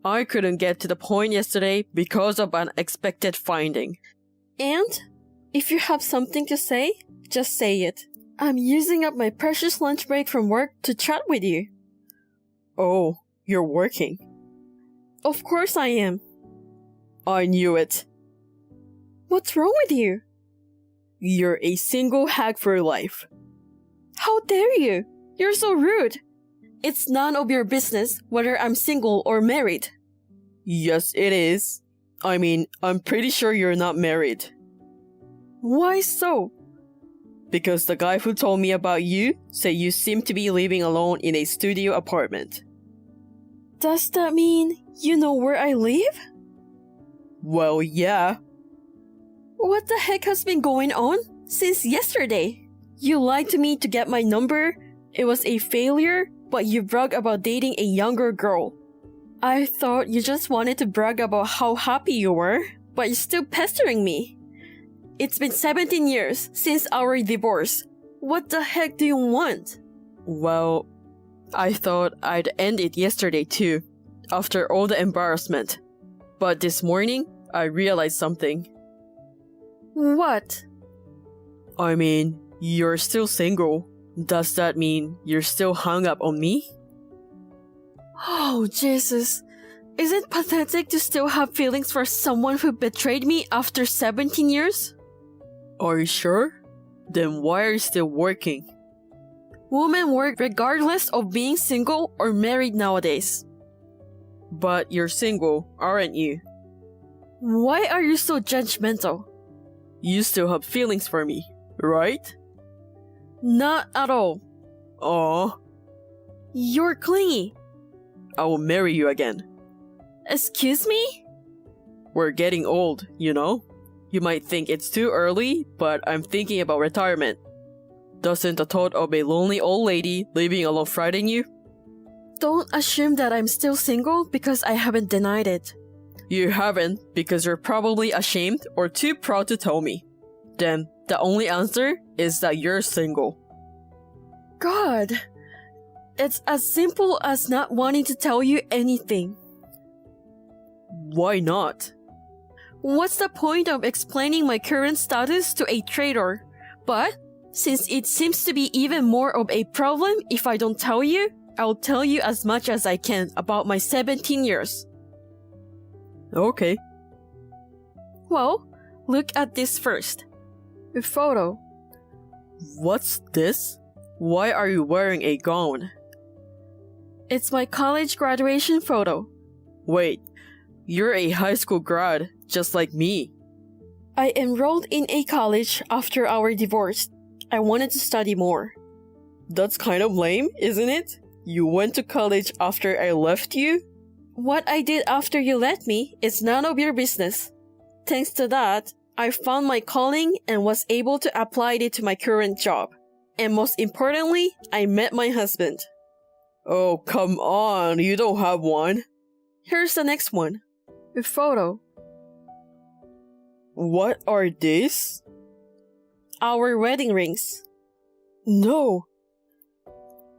I couldn't get to the point yesterday because of an unexpected finding. And? If you have something to say, just say it. I'm using up my precious lunch break from work to chat with you. Oh, you're working. Of course I am. I knew it. What's wrong with you? You're a single hag for life. How dare you? You're so rude. It's none of your business whether I'm single or married. Yes, it is. I mean, I'm pretty sure you're not married. Why so? Because the guy who told me about you said you seem to be living alone in a studio apartment. Does that mean you know where I live? Well, yeah. What the heck has been going on since yesterday? You lied to me to get my number. It was a failure, but you brag about dating a younger girl. I thought you just wanted to brag about how happy you were, but you're still pestering me. It's been 17 years since our divorce. What the heck do you want? Well, I thought I'd end it yesterday too, after all the embarrassment. But this morning, I realized something. What? I mean, you're still single. Does that mean you're still hung up on me? Oh, Jesus. Is it pathetic to still have feelings for someone who betrayed me after 17 years? Are you sure? Then why are you still working? Women work regardless of being single or married nowadays. But you're single, aren't you? Why are you so judgmental? You still have feelings for me, right? Not at all. Aw. You're clingy. I will marry you again. Excuse me? We're getting old, you know? You might think it's too early, but I'm thinking about retirement. Doesn't the thought of a lonely old lady living alone frighten you? Don't assume that I'm still single because I haven't denied it. You haven't because you're probably ashamed or too proud to tell me. Then, the only answer is that you're single. God, it's as simple as not wanting to tell you anything. Why not? What's the point of explaining my current status to a traitor? But, since it seems to be even more of a problem if I don't tell you, I'll tell you as much as I can about my 17 years. Okay. Well, look at this first. A photo. What's this? Why are you wearing a gown? It's my college graduation photo. Wait, you're a high school grad, just like me. I enrolled in a college after our divorce. I wanted to study more. That's kind of lame, isn't it? You went to college after I left you? What I did after you left me is none of your business. Thanks to that, I found my calling and was able to apply it to my current job. And most importantly, I met my husband. Oh, come on, you don't have one. Here's the next one. A photo. What are these? Our wedding rings. No.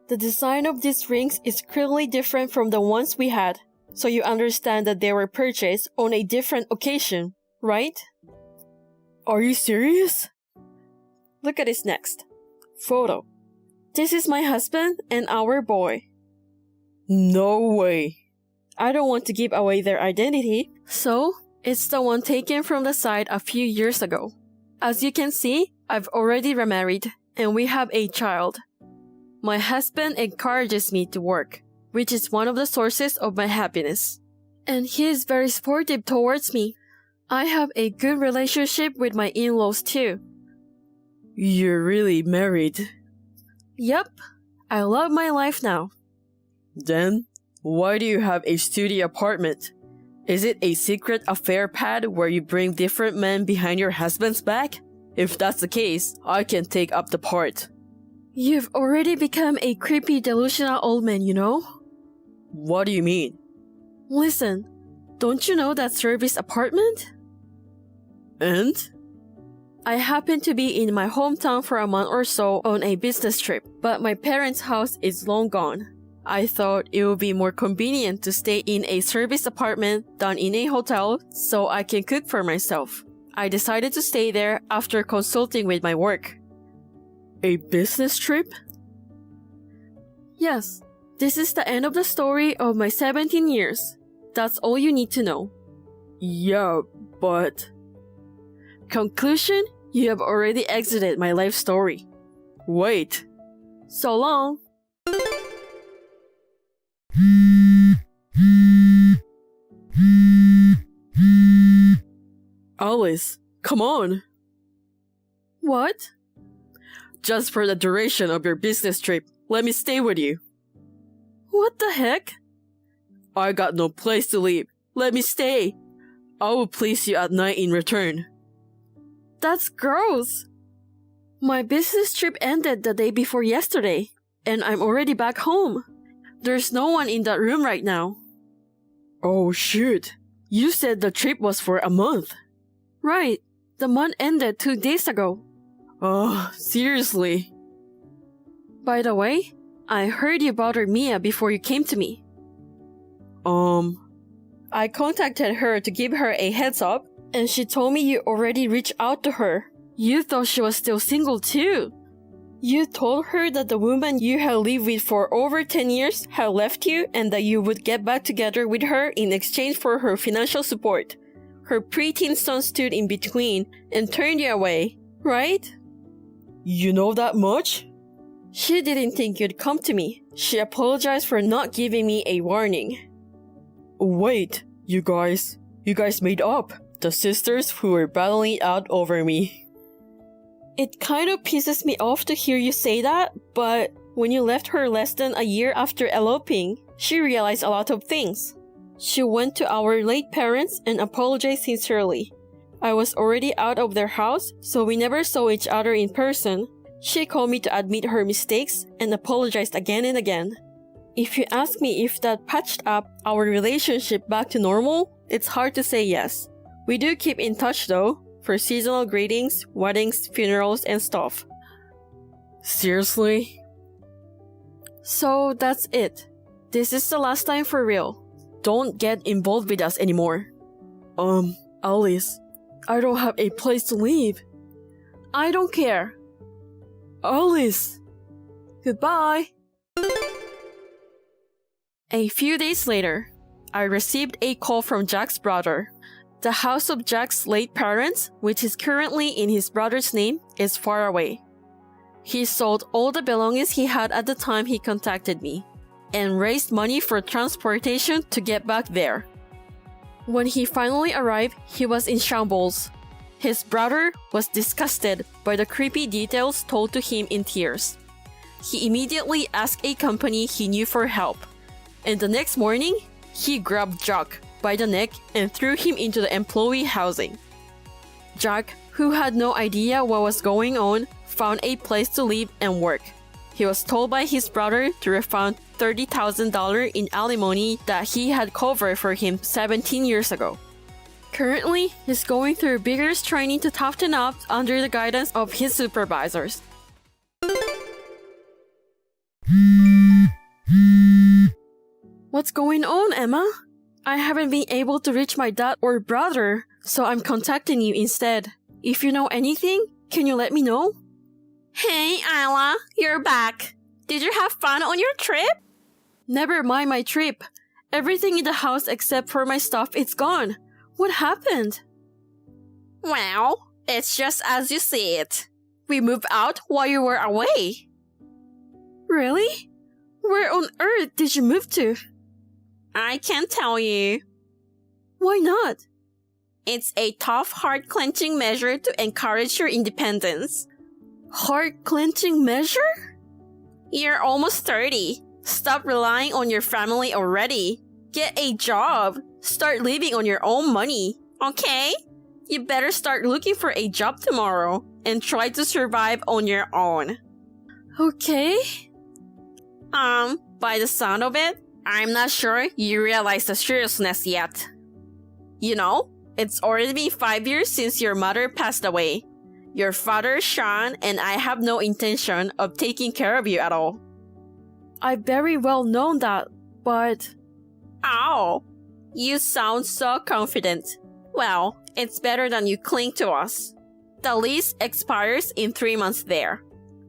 The design of these rings is clearly different from the ones we had, so you understand that they were purchased on a different occasion, right? Are you serious? Look at this next. Photo. This is my husband and our boy. No way. I don't want to give away their identity, so it's the one taken from the site a few years ago. As you can see, I've already remarried, and we have a child. My husband encourages me to work, which is one of the sources of my happiness. And he is very supportive towards me. I have a good relationship with my in-laws too. You're really married? Yep, I love my life now. Then, why do you have a studio apartment? Is it a secret affair pad where you bring different men behind your husband's back? If that's the case, I can take up the part. You've already become a creepy, delusional old man, you know? What do you mean? Listen, don't you know that service apartment? And? I happened to be in my hometown for a month or so on a business trip, but my parents' house is long gone. I thought it would be more convenient to stay in a service apartment than in a hotel so I can cook for myself. I decided to stay there after consulting with my work. A business trip? Yes, this is the end of the story of my 17 years. That's all you need to know. Yeah, but... Conclusion, you have already exited my life story. Wait. So long. Alice, come on. What? Just for the duration of your business trip, let me stay with you. What the heck? I got no place to live. Let me stay. I will please you at night in return. That's gross. My business trip ended the day before yesterday, and I'm already back home. There's no one in that room right now. Oh shoot. You said the trip was for a month. Right. The month ended 2 days ago. Oh, seriously? By the way, I heard you bothered Mia before you came to me. I contacted her to give her a heads up, and she told me you already reached out to her. You thought she was still single too. You told her that the woman you had lived with for over 10 years had left you and that you would get back together with her in exchange for her financial support. Her preteen son stood in between and turned you away, right? You know that much? She didn't think you'd come to me. She apologized for not giving me a warning. Wait, you guys made up. The sisters who were battling it out over me. It kind of pisses me off to hear you say that, but when you left her less than a year after eloping, she realized a lot of things. She went to our late parents and apologized sincerely. I was already out of their house, so we never saw each other in person. She called me to admit her mistakes and apologized again and again. If you ask me if that patched up our relationship back to normal, it's hard to say yes. We do keep in touch though, for seasonal greetings, weddings, funerals, and stuff. Seriously? So that's it. This is the last time for real. Don't get involved with us anymore. Alice, I don't have a place to live. I don't care. Alice! Goodbye. A few days later, I received a call from Jack's brother. The house of Jack's late parents, which is currently in his brother's name, is far away. He sold all the belongings he had at the time he contacted me, and raised money for transportation to get back there. When he finally arrived, he was in shambles. His brother was disgusted by the creepy details told to him in tears. He immediately asked a company he knew for help, and the next morning, he grabbed Jack by the neck and threw him into the employee housing. Jack, who had no idea what was going on, found a place to live and work. He was told by his brother to refund $30,000 in alimony that he had covered for him 17 years ago. Currently, he's going through vigorous training to toughen up under the guidance of his supervisors. What's going on, Emma? I haven't been able to reach my dad or brother, so I'm contacting you instead. If you know anything, can you let me know? Hey, Isla, you're back. Did you have fun on your trip? Never mind my trip. Everything in the house except for my stuff is gone. What happened? Well, it's just as you see it. We moved out while you were away. Really? Where on earth did you move to? I can't tell you. Why not? It's a tough, heart-clenching measure to encourage your independence. Heart-clenching measure? You're almost 30. Stop relying on your family already. Get a job. Start living on your own money, okay? You better start looking for a job tomorrow and try to survive on your own. Okay. By the sound of it, I'm not sure you realize the seriousness yet. You know, it's already been 5 years since your mother passed away. Your father, Sean, and I have no intention of taking care of you at all. I very well know that, but... Oh, you sound so confident. Well, it's better than you cling to us. The lease expires in 3 months there.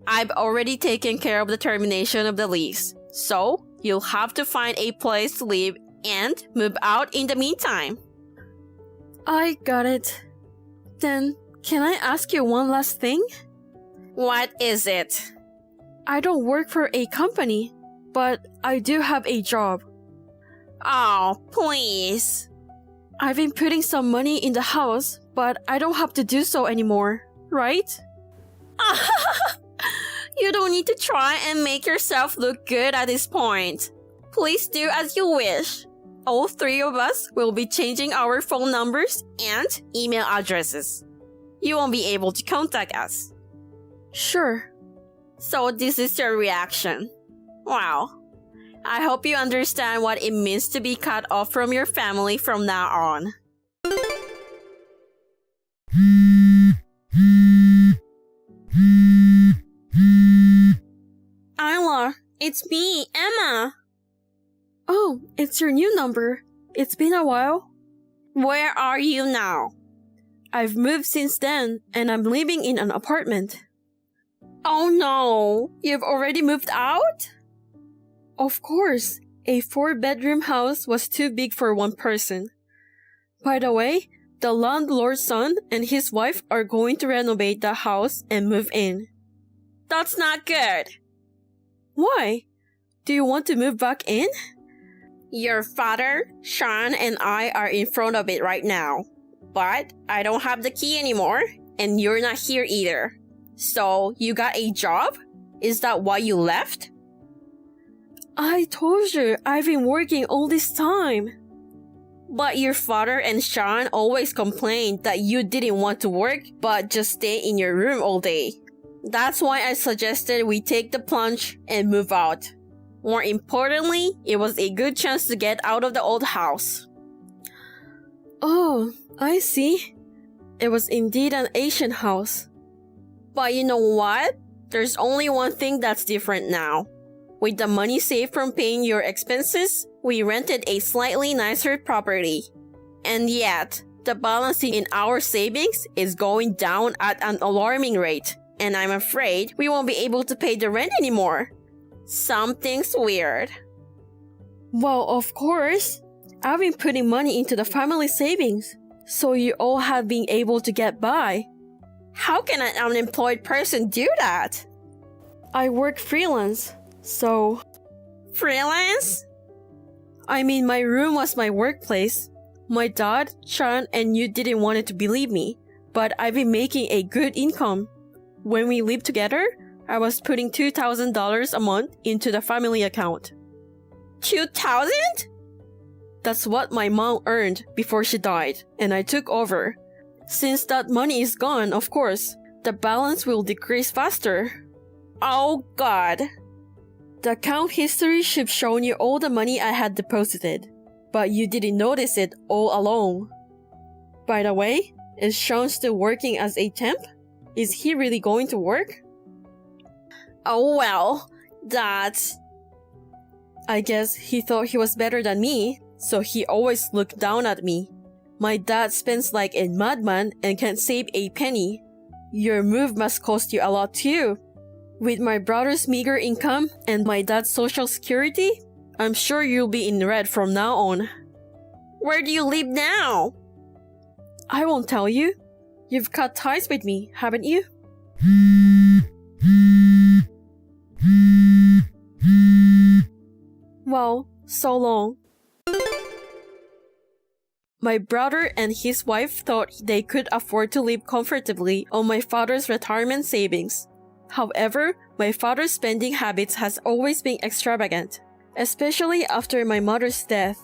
I've already taken care of the termination of the lease, so you'll have to find a place to live and move out in the meantime. I got it. Then, can I ask you one last thing? What is it? I don't work for a company, but I do have a job. Oh, please. I've been putting some money in the house, but I don't have to do so anymore, right? You don't need to try and make yourself look good at this point. Please do as you wish. All 3 of us will be changing our phone numbers and email addresses. You won't be able to contact us. Sure. So this is your reaction. Wow. I hope you understand what it means to be cut off from your family from now on. Isla, It's me, Emma. oh, it's your new number. It's been a while. Where are you now? I've moved since then, and I'm living in an apartment. Oh no, you've already moved out? Of course, a 4-bedroom house was too big for one person. By the way, the landlord's son and his wife are going to renovate the house and move in. That's not good. Why? Do you want to move back in? Your father, Sean, and I are in front of it right now. But I don't have the key anymore, and you're not here either. So, you got a job? Is that why you left? I told you, I've been working all this time. But your father and Sean always complained that you didn't want to work, but just stay in your room all day. That's why I suggested we take the plunge and move out. More importantly, it was a good chance to get out of the old house. Oh, I see. It was indeed an Asian house. But you know what? There's only one thing that's different now. With the money saved from paying your expenses, we rented a slightly nicer property. And yet, the balance in our savings is going down at an alarming rate, and I'm afraid we won't be able to pay the rent anymore. Something's weird. Well, of course. I've been putting money into the family savings, so you all have been able to get by. How can an unemployed person do that? I work freelance, so... Freelance? I mean, my room was my workplace. My dad, Sean, and you didn't want to believe me, but I've been making a good income. When we lived together, I was putting $2,000 a month into the family account. 2,000? That's what my mom earned before she died, and I took over. Since that money is gone, of course, the balance will decrease faster. Oh God. The account history should have shown you all the money I had deposited, but you didn't notice it all along. By the way, is Sean still working as a temp? Is he really going to work? Oh well, that's... I guess he thought he was better than me, so he always looked down at me. My dad spends like a madman and can't save a penny. Your move must cost you a lot too. With my brother's meager income and my dad's social security, I'm sure you'll be in red from now on. Where do you live now? I won't tell you. You've cut ties with me, haven't you? Well, so long. My brother and his wife thought they could afford to live comfortably on my father's retirement savings. However, my father's spending habits has always been extravagant, especially after my mother's death.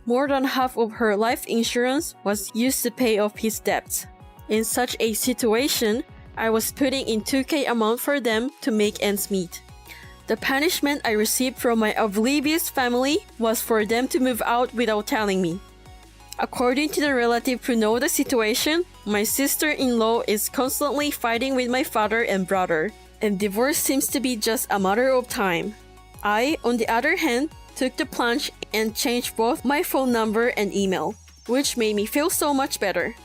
More than half of her life insurance was used to pay off his debts. In such a situation, I was putting in $2,000 a month for them to make ends meet. The punishment I received from my oblivious family was for them to move out without telling me. According to the relative who know the situation, my sister-in-law is constantly fighting with my father and brother, and divorce seems to be just a matter of time. I, on the other hand, took the plunge and changed both my phone number and email, which made me feel so much better.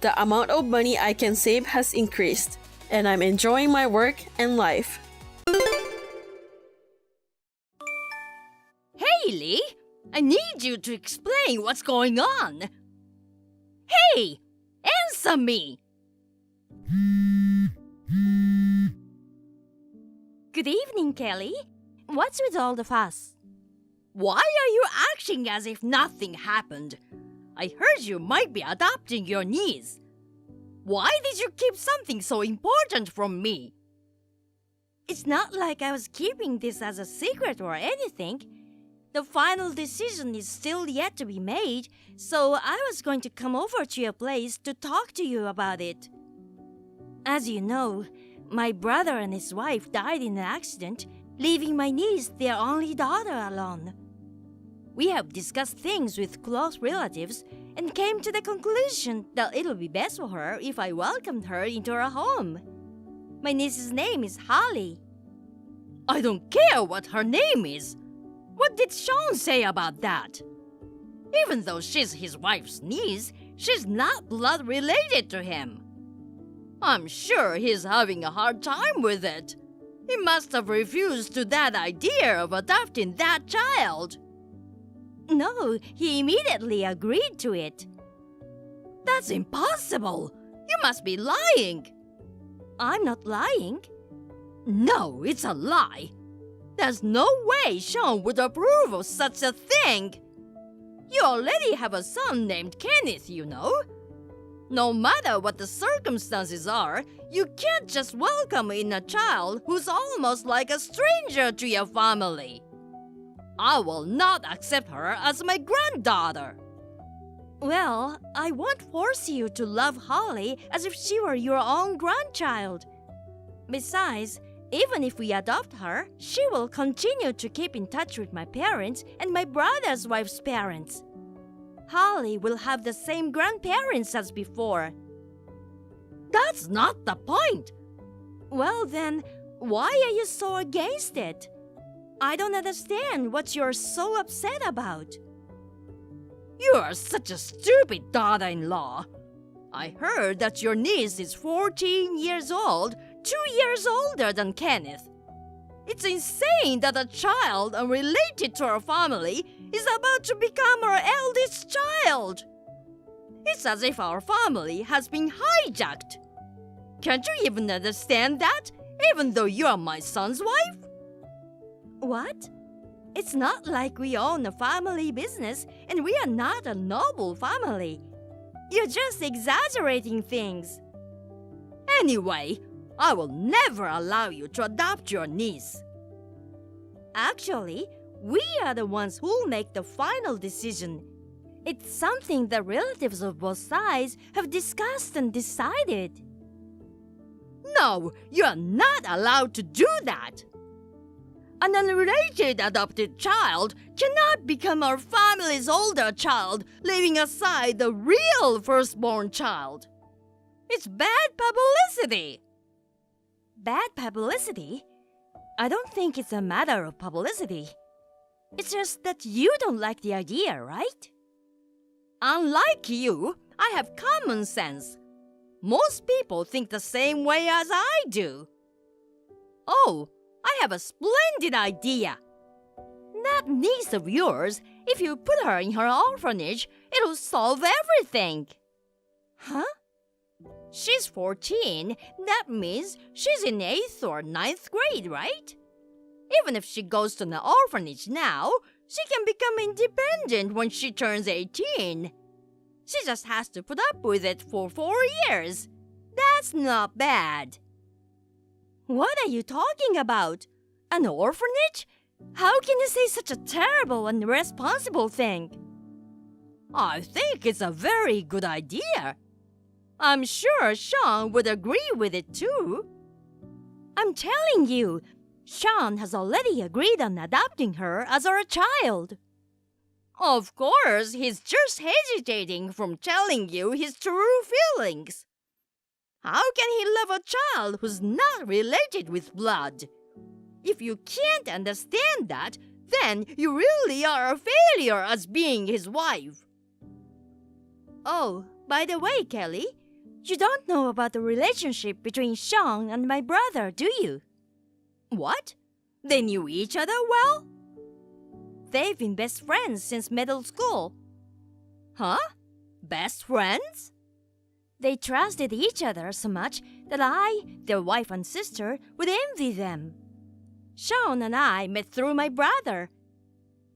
The amount of money I can save has increased, and I'm enjoying my work and life. Hailey, I need you to explain what's going on. Hey, answer me. Good evening, Kelly. What's with all the fuss? Why are you acting as if nothing happened? I heard you might be adopting your niece. Why did you keep something so important from me? It's not like I was keeping this as a secret or anything. The final decision is still yet to be made, so I was going to come over to your place to talk to you about it. As you know, my brother and his wife died in an accident, leaving my niece, their only daughter, alone. We have discussed things with close relatives and came to the conclusion that it'll be best for her if I welcomed her into our home. My niece's name is Holly. I don't care what her name is. What did Sean say about that? Even though she's his wife's niece, she's not blood related to him. I'm sure he's having a hard time with it. He must have refused to that idea of adopting that child. No, he immediately agreed to it. That's impossible. You must be lying. I'm not lying. No, it's a lie. There's no way Sean would approve of such a thing. You already have a son named Kenneth, you know. No matter what the circumstances are, you can't just welcome in a child who's almost like a stranger to your family. I will not accept her as my granddaughter. Well, I won't force you to love Holly as if she were your own grandchild. Besides, even if we adopt her, she will continue to keep in touch with my parents and my brother's wife's parents. Holly will have the same grandparents as before. That's not the point. Well then, why are you so against it? I don't understand what you're so upset about. You are such a stupid daughter-in-law. I heard that your niece is 14 years old, 2 years older than Kenneth. It's insane that a child unrelated to our family is about to become our eldest child. It's as if our family has been hijacked. Can't you even understand that, even though you're my son's wife? What? It's not like we own a family business and we are not a noble family. You're just exaggerating things. Anyway, I will never allow you to adopt your niece. Actually, we are the ones who'll make the final decision. It's something the relatives of both sides have discussed and decided. No, you're not allowed to do that. An unrelated adopted child cannot become our family's older child, leaving aside the real firstborn child. It's bad publicity. Bad publicity? I don't think it's a matter of publicity. It's just that you don't like the idea, right? Unlike you, I have common sense. Most people think the same way as I do. Oh, I have a splendid idea. That niece of yours, if you put her in her orphanage, it'll solve everything. Huh? She's 14. That means she's in 8th or 9th grade, right? Even if she goes to an orphanage now, she can become independent when she turns 18. She just has to put up with it for 4 years. That's not bad. What are you talking about? An orphanage? How can you say such a terrible and irresponsible thing? I think it's a very good idea. I'm sure Sean would agree with it too. I'm telling you, Sean has already agreed on adopting her as our child. Of course, he's just hesitating from telling you his true feelings. How can he love a child who's not related with blood? If you can't understand that, then you really are a failure as being his wife. Oh, by the way, Kelly, you don't know about the relationship between Sean and my brother, do you? What? They knew each other well? They've been best friends since middle school. Huh? Best friends? They trusted each other so much that I, their wife and sister, would envy them. Sean and I met through my brother.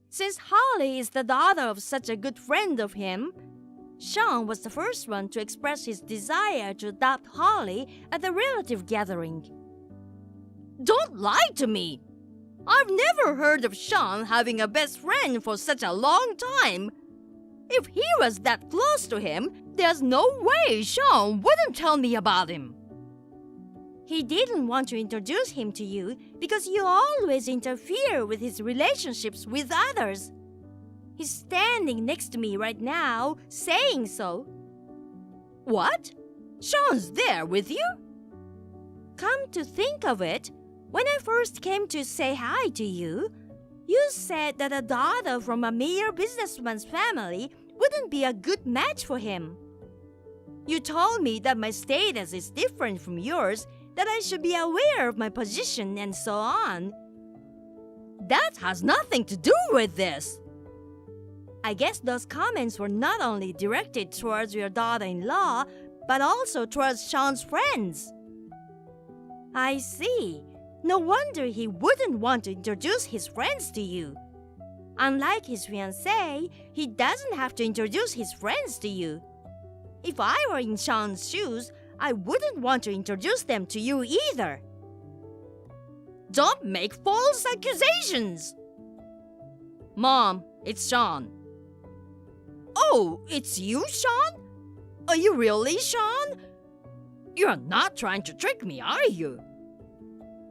Since Holly is the daughter of such a good friend of him, Sean was the first one to express his desire to adopt Holly at the relative gathering. Don't lie to me! I've never heard of Sean having a best friend for such a long time. If he was that close to him, there's no way Sean wouldn't tell me about him. He didn't want to introduce him to you because you always interfere with his relationships with others. He's standing next to me right now, saying so. What? Sean's there with you? Come to think of it, when I first came to say hi to you, you said that a daughter from a mere businessman's family wouldn't be a good match for him. You told me that my status is different from yours, that I should be aware of my position and so on. That has nothing to do with this. I guess those comments were not only directed towards your daughter-in-law, but also towards Sean's friends. I see. No wonder he wouldn't want to introduce his friends to you. Unlike his fiancée, he doesn't have to introduce his friends to you. If I were in Sean's shoes, I wouldn't want to introduce them to you either. Don't make false accusations! Mom, it's Sean. Oh, it's you, Sean? Are you really Sean? You're not trying to trick me, are you?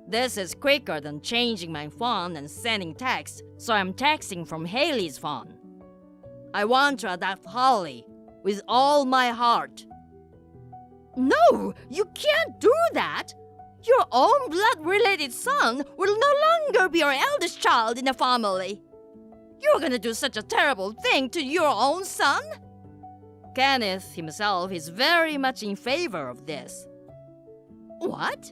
This is quicker than changing my phone and sending texts, so I'm texting from Haley's phone. I want to adopt Holly with all my heart. No, you can't do that! Your own blood-related son will no longer be your eldest child in the family. You're gonna do such a terrible thing to your own son? Kenneth himself is very much in favor of this. What?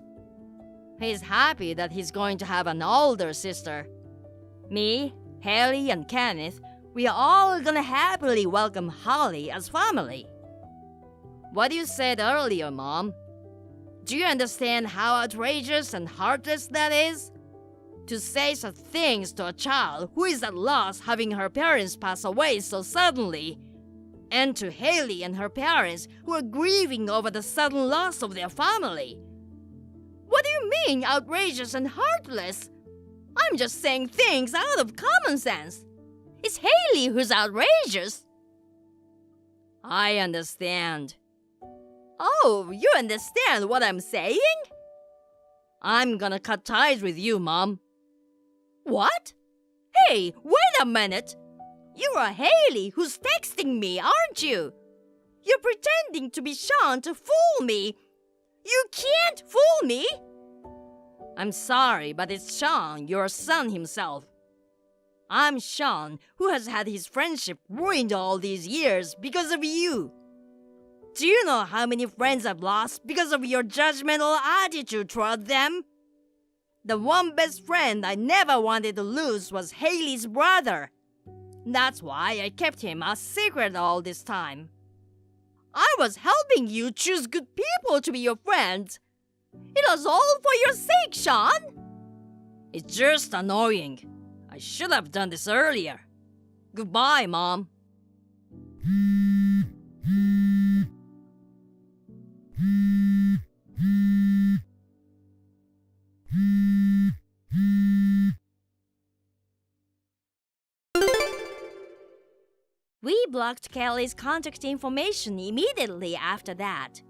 He's happy that he's going to have an older sister. Me, Haley, and Kenneth, we are all gonna happily welcome Holly as family. What you said earlier, Mom. Do you understand how outrageous and heartless that is? To say such things to a child who is at loss having her parents pass away so suddenly, and to Haley and her parents who are grieving over the sudden loss of their family. What do you mean, outrageous and heartless? I'm just saying things out of common sense. It's Haley who's outrageous. I understand. Oh, you understand what I'm saying? I'm gonna cut ties with you, Mom. What? Hey, wait a minute! You are Haley who's texting me, aren't you? You're pretending to be Sean to fool me. You can't fool me! I'm sorry, but it's Sean, your son himself. I'm Sean, who has had his friendship ruined all these years because of you. Do you know how many friends I've lost because of your judgmental attitude toward them? The one best friend I never wanted to lose was Haley's brother. That's why I kept him a secret all this time. I was helping you choose good people to be your friends. It was all for your sake, Sean. It's just annoying. I should have done this earlier. Goodbye, Mom. We blocked Kelly's contact information immediately after that.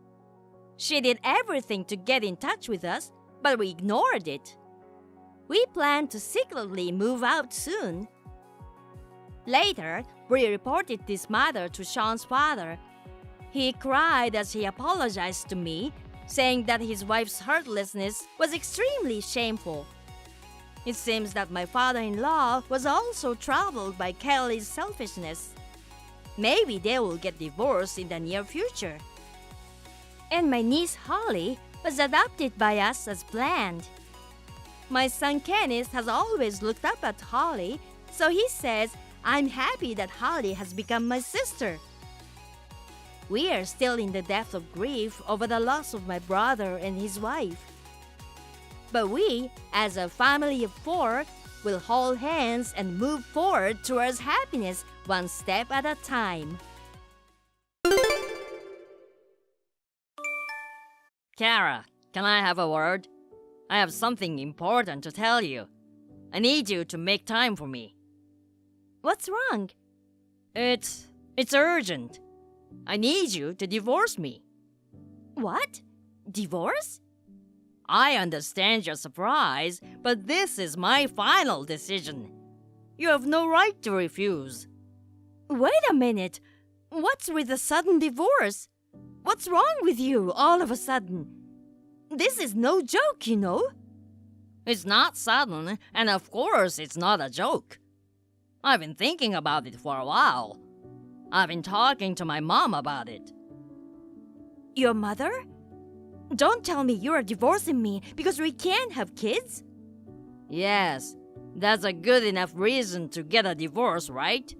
She did everything to get in touch with us, but we ignored it. We planned to secretly move out soon. Later, we reported this matter to Sean's father. He cried as he apologized to me, saying that his wife's heartlessness was extremely shameful. It seems that my father-in-law was also troubled by Kelly's selfishness. Maybe they will get divorced in the near future. And my niece Holly was adopted by us as planned. My son Kenneth has always looked up at Holly, so he says I'm happy that Holly has become my sister. We are still in the depth of grief over the loss of my brother and his wife. But we, as a family of 4, will hold hands and move forward towards happiness one step at a time. Kara, can I have a word? I have something important to tell you. I need you to make time for me. What's wrong? It's urgent. I need you to divorce me. What? Divorce? I understand your surprise, but this is my final decision. You have no right to refuse. Wait a minute. What's with the sudden divorce? What's wrong with you all of a sudden? This is no joke, you know. It's not sudden, and of course it's not a joke. I've been thinking about it for a while. I've been talking to my mom about it. Your mother? Don't tell me you are divorcing me because we can't have kids? Yes, that's a good enough reason to get a divorce, right?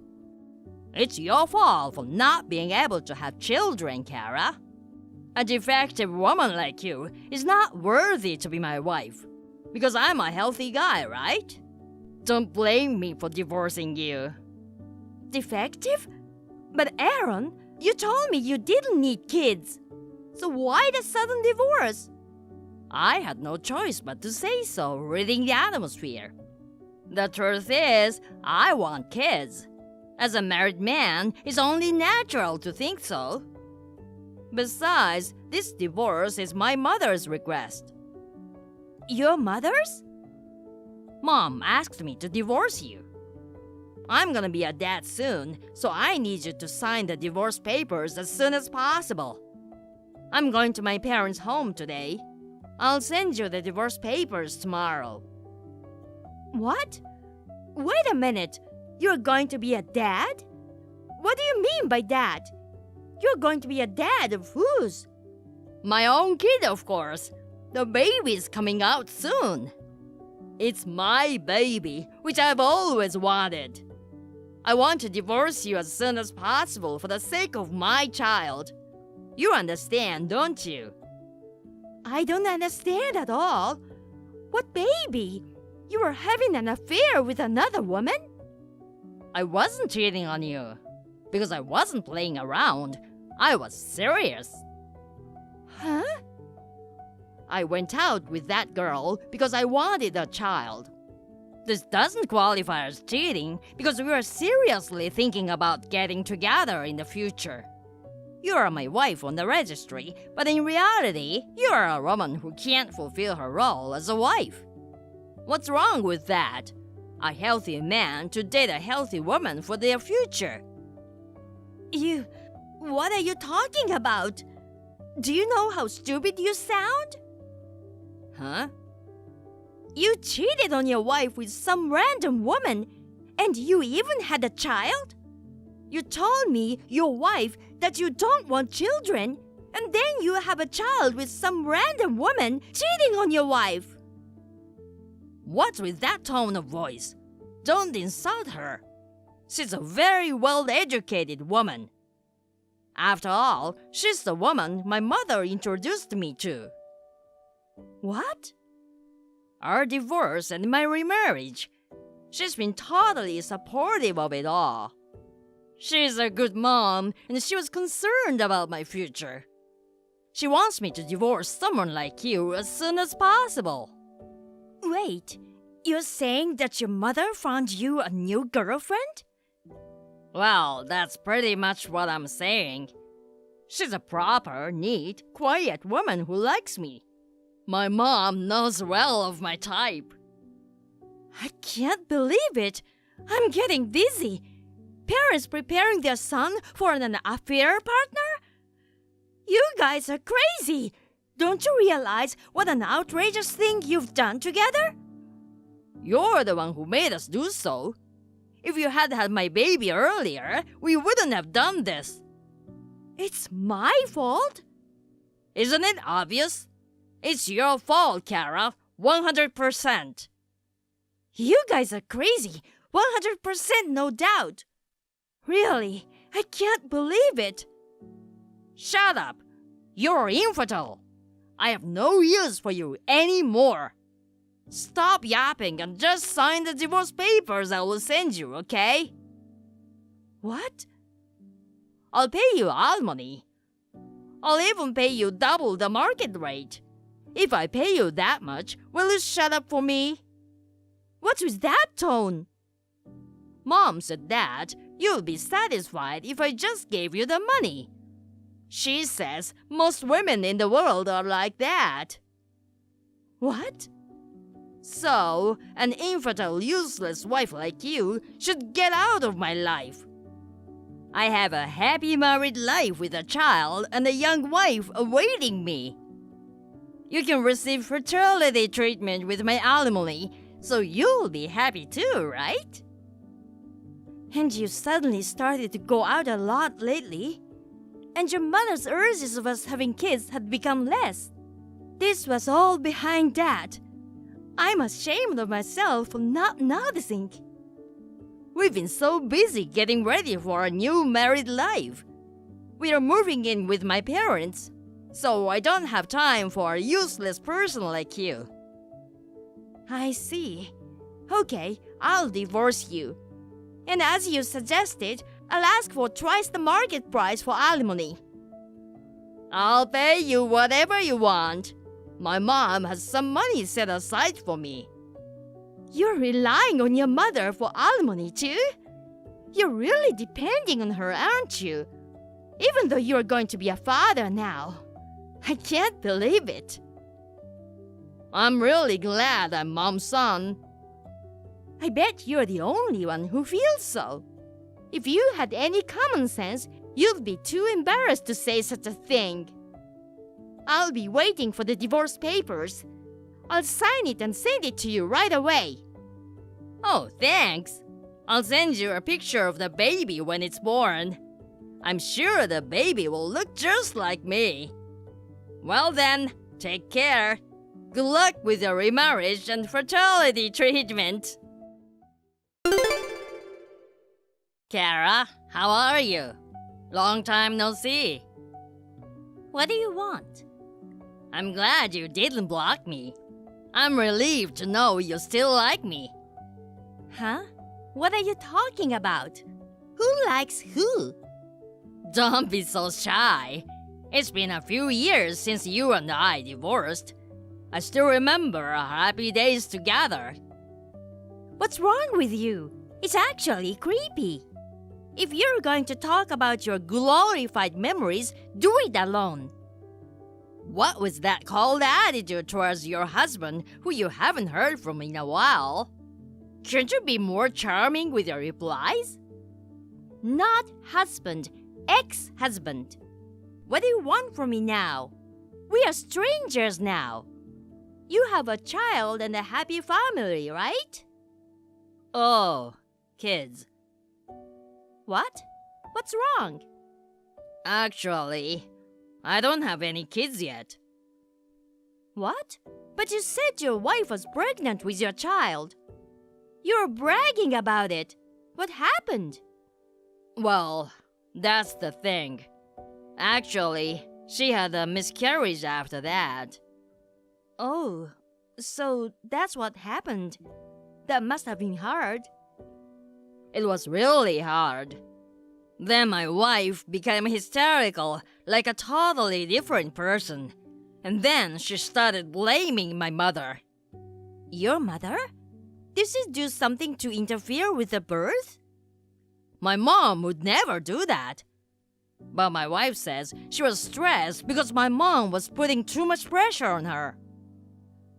It's your fault for not being able to have children, Kara. A defective woman like you is not worthy to be my wife. Because I'm a healthy guy, right? Don't blame me for divorcing you. Defective? But Aaron, you told me you didn't need kids. So why the sudden divorce? I had no choice but to say so, reading the atmosphere. The truth is, I want kids. As a married man, it's only natural to think so. Besides, this divorce is my mother's request. Your mother's? Mom asked me to divorce you. I'm gonna be a dad soon, so I need you to sign the divorce papers as soon as possible. I'm going to my parents' home today. I'll send you the divorce papers tomorrow. What? Wait a minute. You're going to be a dad? What do you mean by that? You're going to be a dad of whose? My own kid, of course. The baby's coming out soon. It's my baby, which I've always wanted. I want to divorce you as soon as possible for the sake of my child. You understand, don't you? I don't understand at all. What baby? You were having an affair with another woman? I wasn't cheating on you. Because I wasn't playing around. I was serious. Huh? I went out with that girl because I wanted a child. This doesn't qualify as cheating because we are seriously thinking about getting together in the future. You are my wife on the registry, but in reality, you are a woman who can't fulfill her role as a wife. What's wrong with that? A healthy man to date a healthy woman for their future. What are you talking about? Do you know how stupid you sound? Huh? You cheated on your wife with some random woman, and you even had a child? You told me, your wife, that you don't want children, and then you have a child with some random woman cheating on your wife. What's with that tone of voice? Don't insult her. She's a very well-educated woman. After all, she's the woman my mother introduced me to. What? Our divorce and my remarriage. She's been totally supportive of it all. She's a good mom, and she was concerned about my future. She wants me to divorce someone like you as soon as possible. Wait, you're saying that your mother found you a new girlfriend? Well, that's pretty much what I'm saying. She's a proper, neat, quiet woman who likes me. My mom knows well of my type. I can't believe it. I'm getting dizzy. Parents preparing their son for an affair partner? You guys are crazy. Don't you realize what an outrageous thing you've done together? You're the one who made us do so. If you had had my baby earlier, we wouldn't have done this. It's my fault? Isn't it obvious? It's your fault, Kara. 100%. You guys are crazy. 100% no doubt. Really, I can't believe it. Shut up. You're infertile. I have no use for you anymore. Stop yapping and just sign the divorce papers I will send you, okay? What? I'll pay you alimony. I'll even pay you double the market rate. If I pay you that much, will you shut up for me? What's with that tone? Mom said that you'll be satisfied if I just gave you the money. She says most women in the world are like that. What? So, an infertile, useless wife like you should get out of my life. I have a happy married life with a child and a young wife awaiting me. You can receive fertility treatment with my alimony, so you'll be happy too, right? And you suddenly started to go out a lot lately, and your mother's urges of us having kids had become less. This was all behind that. I'm ashamed of myself for not noticing. We've been so busy getting ready for a new married life. We are moving in with my parents, so I don't have time for a useless person like you. I see. Okay, I'll divorce you. And as you suggested, I'll ask for twice the market price for alimony. I'll pay you whatever you want. My mom has some money set aside for me. You're relying on your mother for alimony too? You're really depending on her, aren't you? Even though you're going to be a father now. I can't believe it. I'm really glad I'm mom's son. I bet you're the only one who feels so. If you had any common sense, you'd be too embarrassed to say such a thing. I'll be waiting for the divorce papers. I'll sign it and send it to you right away. Oh, thanks. I'll send you a picture of the baby when it's born. I'm sure the baby will look just like me. Well then, take care. Good luck with your remarriage and fertility treatment. Kara, how are you? Long time no see. What do you want? I'm glad you didn't block me. I'm relieved to know you still like me. Huh? What are you talking about? Who likes who? Don't be so shy. It's been a few years since you and I divorced. I still remember our happy days together. What's wrong with you? It's actually creepy. If you're going to talk about your glorified memories, do it alone. What was that cold attitude towards your husband who you haven't heard from in a while? Can't you be more charming with your replies? Not husband, ex-husband. What do you want from me now? We are strangers now. You have a child and a happy family, right? Oh, kids. What? What's wrong? Actually, I don't have any kids yet. What? But you said your wife was pregnant with your child. You're bragging about it. What happened? Well, that's the thing. Actually, she had a miscarriage after that. Oh, so that's what happened. That must have been hard. It was really hard. Then my wife became hysterical, like a totally different person. And then she started blaming my mother. Your mother? Did she do something to interfere with the birth? My mom would never do that. But my wife says she was stressed because my mom was putting too much pressure on her.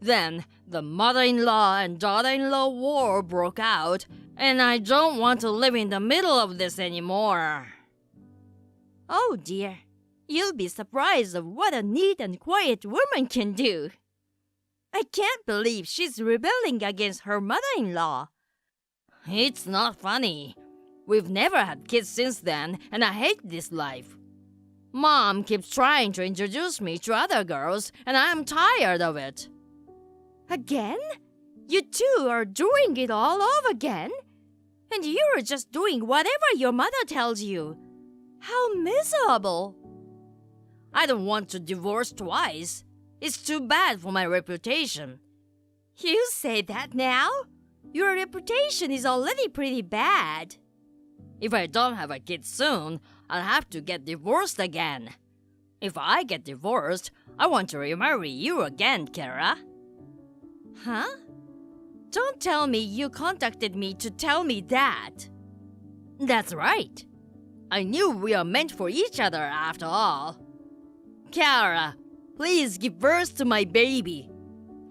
Then the mother-in-law and daughter-in-law war broke out, and I don't want to live in the middle of this anymore. Oh dear, you'll be surprised of what a neat and quiet woman can do. I can't believe she's rebelling against her mother-in-law. It's not funny. We've never had kids since then, and I hate this life. Mom keeps trying to introduce me to other girls, and I'm tired of it. Again? You two are doing it all over again? And you're just doing whatever your mother tells you. How miserable. I don't want to divorce twice. It's too bad for my reputation. You say that now? Your reputation is already pretty bad. If I don't have a kid soon, I'll have to get divorced again. If I get divorced, I want to remarry you again, Kara. Huh? Don't tell me you contacted me to tell me that. That's right. I knew we are meant for each other after all. Kara, please give birth to my baby.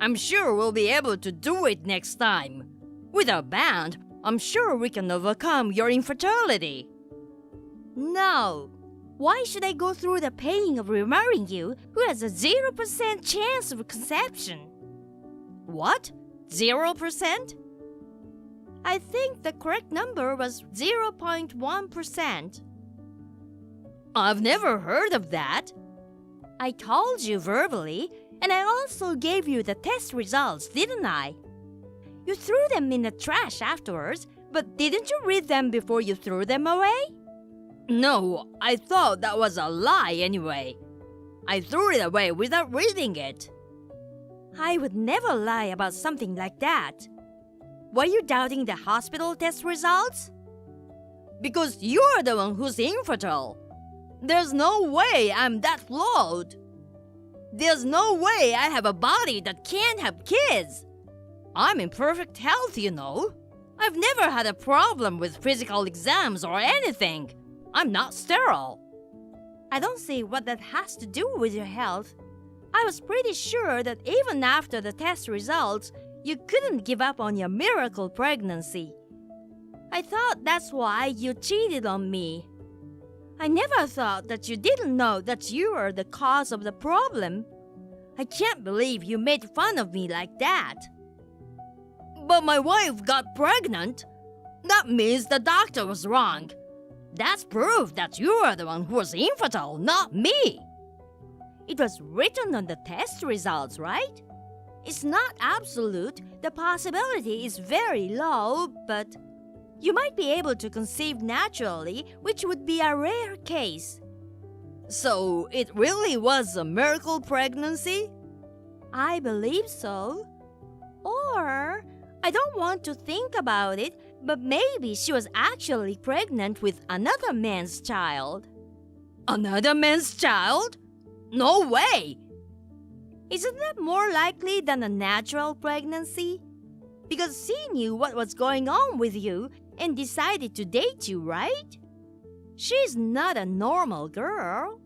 I'm sure we'll be able to do it next time. With our band, I'm sure we can overcome your infertility. No. Why should I go through the pain of remarrying you who has a 0% chance of conception? What? 0%? I think the correct number was 0.1%. I've never heard of that. I told you verbally, and I also gave you the test results, didn't I? You threw them in the trash afterwards, but didn't you read them before you threw them away? No, I thought that was a lie anyway. I threw it away without reading it. I would never lie about something like that. Were you doubting the hospital test results? Because you're the one who's infertile. There's no way I'm that flawed. There's no way I have a body that can't have kids. I'm in perfect health, you know. I've never had a problem with physical exams or anything. I'm not sterile. I don't see what that has to do with your health. I was pretty sure that even after the test results, you couldn't give up on your miracle pregnancy. I thought that's why you cheated on me. I never thought that you didn't know that you were the cause of the problem. I can't believe you made fun of me like that. But my wife got pregnant. That means the doctor was wrong. That's proof that you are the one who was infertile, not me. It was written on the test results, right? It's not absolute. The possibility is very low, but you might be able to conceive naturally, which would be a rare case. So it really was a miracle pregnancy? I believe so. Or, I don't want to think about it, but maybe she was actually pregnant with another man's child. Another man's child? No way! Isn't that more likely than a natural pregnancy? Because she knew what was going on with you and decided to date you, right? She's not a normal girl.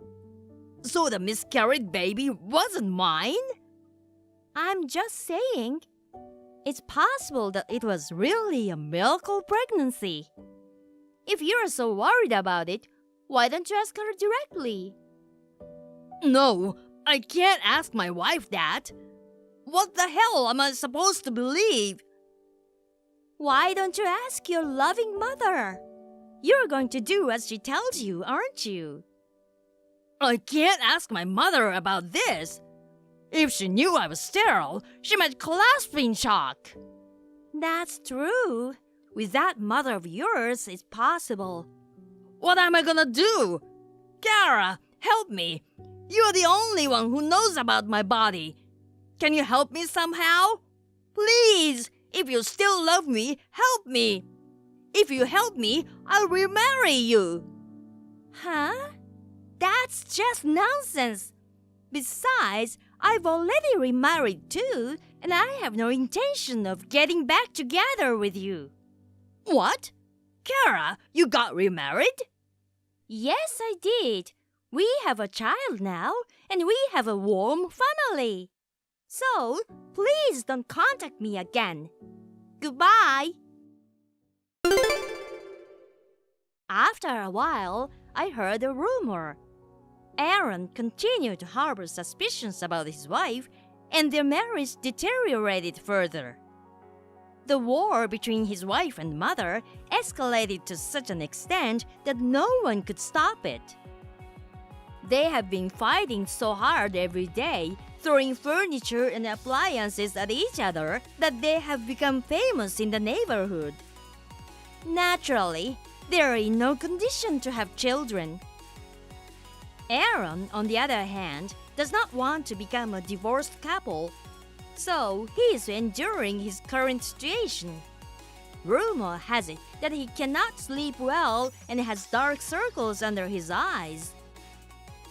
So the miscarried baby wasn't mine? I'm just saying, it's possible that it was really a miracle pregnancy. If you're so worried about it, why don't you ask her directly? No, I can't ask my wife that. What the hell am I supposed to believe? Why don't you ask your loving mother? You're going to do as she tells you, aren't you? I can't ask my mother about this. If she knew I was sterile, she might collapse in shock. That's true. With that mother of yours, it's possible. What am I gonna do? Kara, help me. You're the only one who knows about my body. Can you help me somehow? Please, if you still love me, help me. If you help me, I'll remarry you. Huh? That's just nonsense. Besides, I've already remarried too, and I have no intention of getting back together with you. What? Kara, you got remarried? Yes, I did. We have a child now, and we have a warm family. So, please don't contact me again. Goodbye. After a while, I heard a rumor. Aaron continued to harbor suspicions about his wife, and their marriage deteriorated further. The war between his wife and mother escalated to such an extent that no one could stop it. They have been fighting so hard every day, throwing furniture and appliances at each other, that they have become famous in the neighborhood. Naturally, they are in no condition to have children. Aaron, on the other hand, does not want to become a divorced couple, so he is enduring his current situation. Rumor has it that he cannot sleep well and has dark circles under his eyes.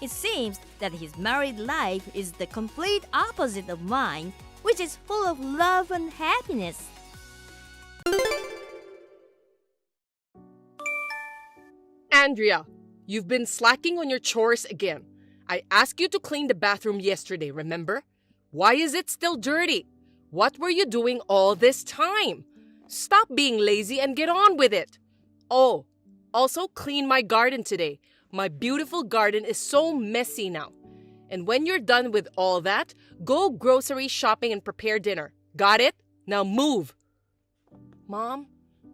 It seems that his married life is the complete opposite of mine, which is full of love and happiness. Andrea, you've been slacking on your chores again. I asked you to clean the bathroom yesterday, remember? Why is it still dirty? What were you doing all this time? Stop being lazy and get on with it. Oh, also clean my garden today. My beautiful garden is so messy now. And when you're done with all that, go grocery shopping and prepare dinner. Got it? Now move. Mom,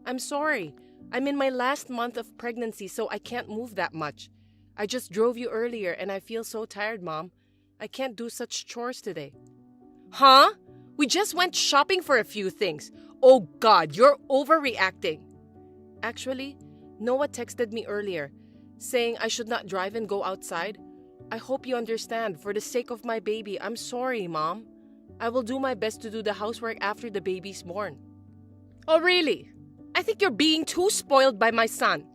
I'm sorry. I'm in my last month of pregnancy, so I can't move that much. I just drove you earlier and I feel so tired, Mom. I can't do such chores today. Huh? We just went shopping for a few things. Oh God, you're overreacting. Actually, Noah texted me earlier, saying I should not drive and go outside. I hope you understand. For the sake of my baby, I'm sorry, Mom. I will do my best to do the housework after the baby's born. Oh, really? I think you're being too spoiled by my son.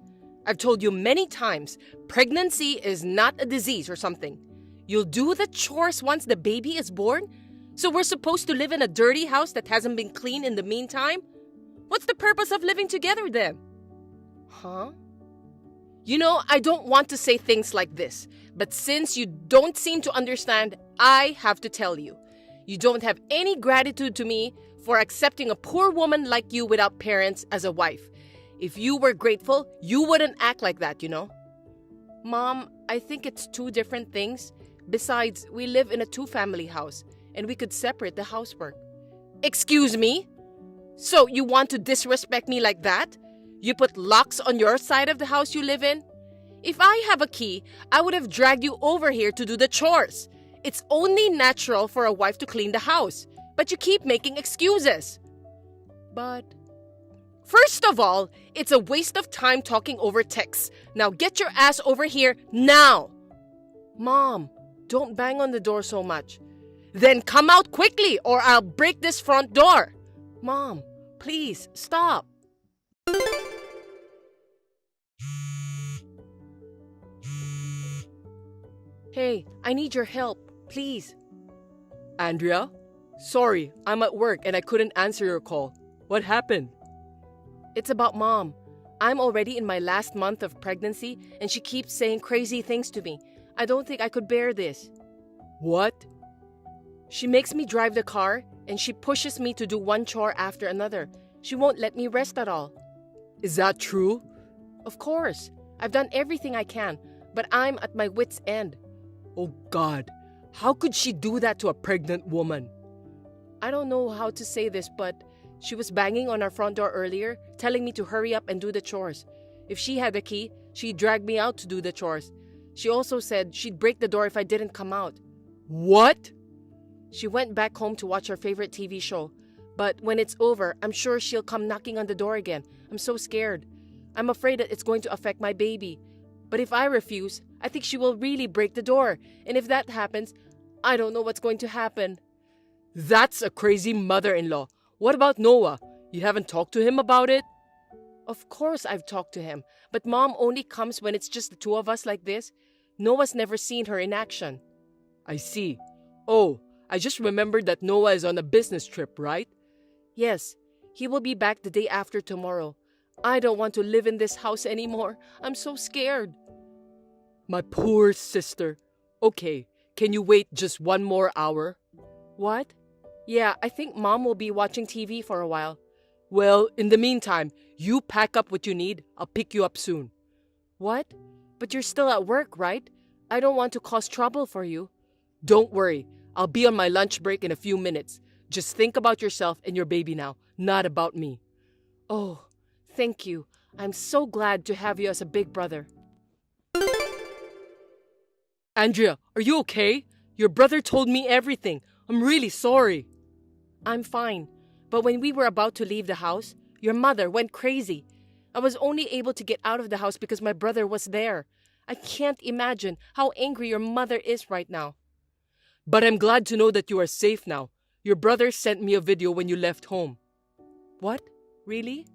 I've told you many times, pregnancy is not a disease or something. You'll do the chores once the baby is born? So we're supposed to live in a dirty house that hasn't been cleaned in the meantime? What's the purpose of living together then? Huh? You know, I don't want to say things like this, but since you don't seem to understand, I have to tell you. You don't have any gratitude to me for accepting a poor woman like you without parents as a wife. If you were grateful, you wouldn't act like that, you know? Mom, I think it's two different things. Besides, we live in a two-family house, and we could separate the housework. Excuse me? So you want to disrespect me like that? You put locks on your side of the house you live in? If I have a key, I would have dragged you over here to do the chores. It's only natural for a wife to clean the house, but you keep making excuses. But first of all, it's a waste of time talking over text. Now get your ass over here now. Mom, don't bang on the door so much. Then come out quickly or I'll break this front door. Mom, please stop. Hey, I need your help, please. Andrea? Sorry, I'm at work and I couldn't answer your call. What happened? It's about Mom. I'm already in my last month of pregnancy and she keeps saying crazy things to me. I don't think I could bear this. What? She makes me drive the car and she pushes me to do one chore after another. She won't let me rest at all. Is that true? Of course. I've done everything I can, but I'm at my wit's end. Oh God, how could she do that to a pregnant woman? I don't know how to say this, but she was banging on our front door earlier, telling me to hurry up and do the chores. If she had the key, she'd drag me out to do the chores. She also said she'd break the door if I didn't come out. What? She went back home to watch her favorite TV show. But when it's over, I'm sure she'll come knocking on the door again. I'm so scared. I'm afraid that it's going to affect my baby. But if I refuse, I think she will really break the door. And if that happens, I don't know what's going to happen. That's a crazy mother-in-law. What about Noah? You haven't talked to him about it? Of course I've talked to him. But Mom only comes when it's just the two of us like this. Noah's never seen her in action. I see. Oh, I just remembered that Noah is on a business trip, right? Yes, he will be back the day after tomorrow. I don't want to live in this house anymore. I'm so scared. My poor sister. Okay, can you wait just one more hour? What? Yeah, I think Mom will be watching TV for a while. Well, in the meantime, you pack up what you need. I'll pick you up soon. What? But you're still at work, right? I don't want to cause trouble for you. Don't worry. I'll be on my lunch break in a few minutes. Just think about yourself and your baby now, not about me. Oh, thank you. I'm so glad to have you as a big brother. Andrea, are you okay? Your brother told me everything. I'm really sorry. I'm fine. But when we were about to leave the house, your mother went crazy. I was only able to get out of the house because my brother was there. I can't imagine how angry your mother is right now. But I'm glad to know that you are safe now. Your brother sent me a video when you left home. What? Really?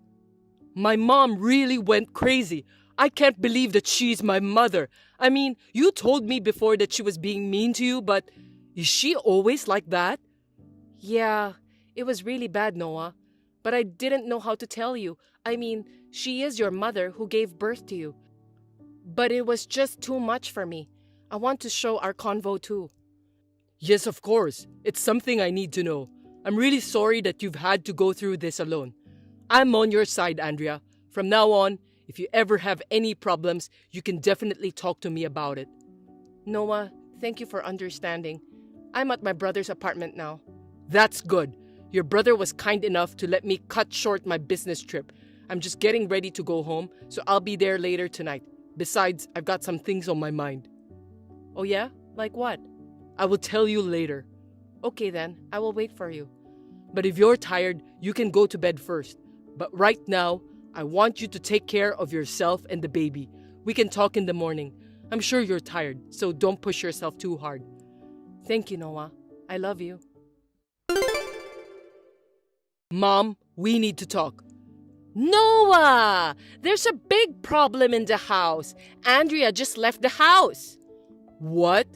My mom really went crazy. I can't believe that she's my mother. I mean, you told me before that she was being mean to you, but is she always like that? Yeah, it was really bad, Noah. But I didn't know how to tell you. I mean, she is your mother who gave birth to you. But it was just too much for me. I want to show our convo too. Yes, of course. It's something I need to know. I'm really sorry that you've had to go through this alone. I'm on your side, Andrea. From now on, if you ever have any problems, you can definitely talk to me about it. Noah, thank you for understanding. I'm at my brother's apartment now. That's good. Your brother was kind enough to let me cut short my business trip. I'm just getting ready to go home, so I'll be there later tonight. Besides, I've got some things on my mind. Oh yeah? Like what? I will tell you later. Okay then, I will wait for you. But if you're tired, you can go to bed first. But right now, I want you to take care of yourself and the baby. We can talk in the morning. I'm sure you're tired, so don't push yourself too hard. Thank you, Noah. I love you. Mom, we need to talk. Noah! There's a big problem in the house. Andrea just left the house. What?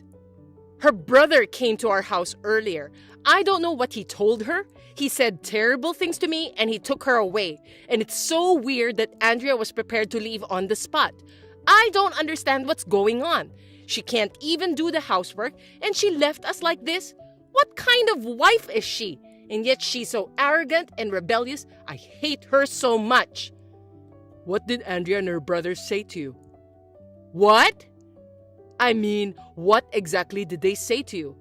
Her brother came to our house earlier. I don't know what he told her. He said terrible things to me and he took her away. And it's so weird that Andrea was prepared to leave on the spot. I don't understand what's going on. She can't even do the housework and she left us like this. What kind of wife is she? And yet she's so arrogant and rebellious. I hate her so much. What did Andrea and her brothers say to you? What? I mean, what exactly did they say to you?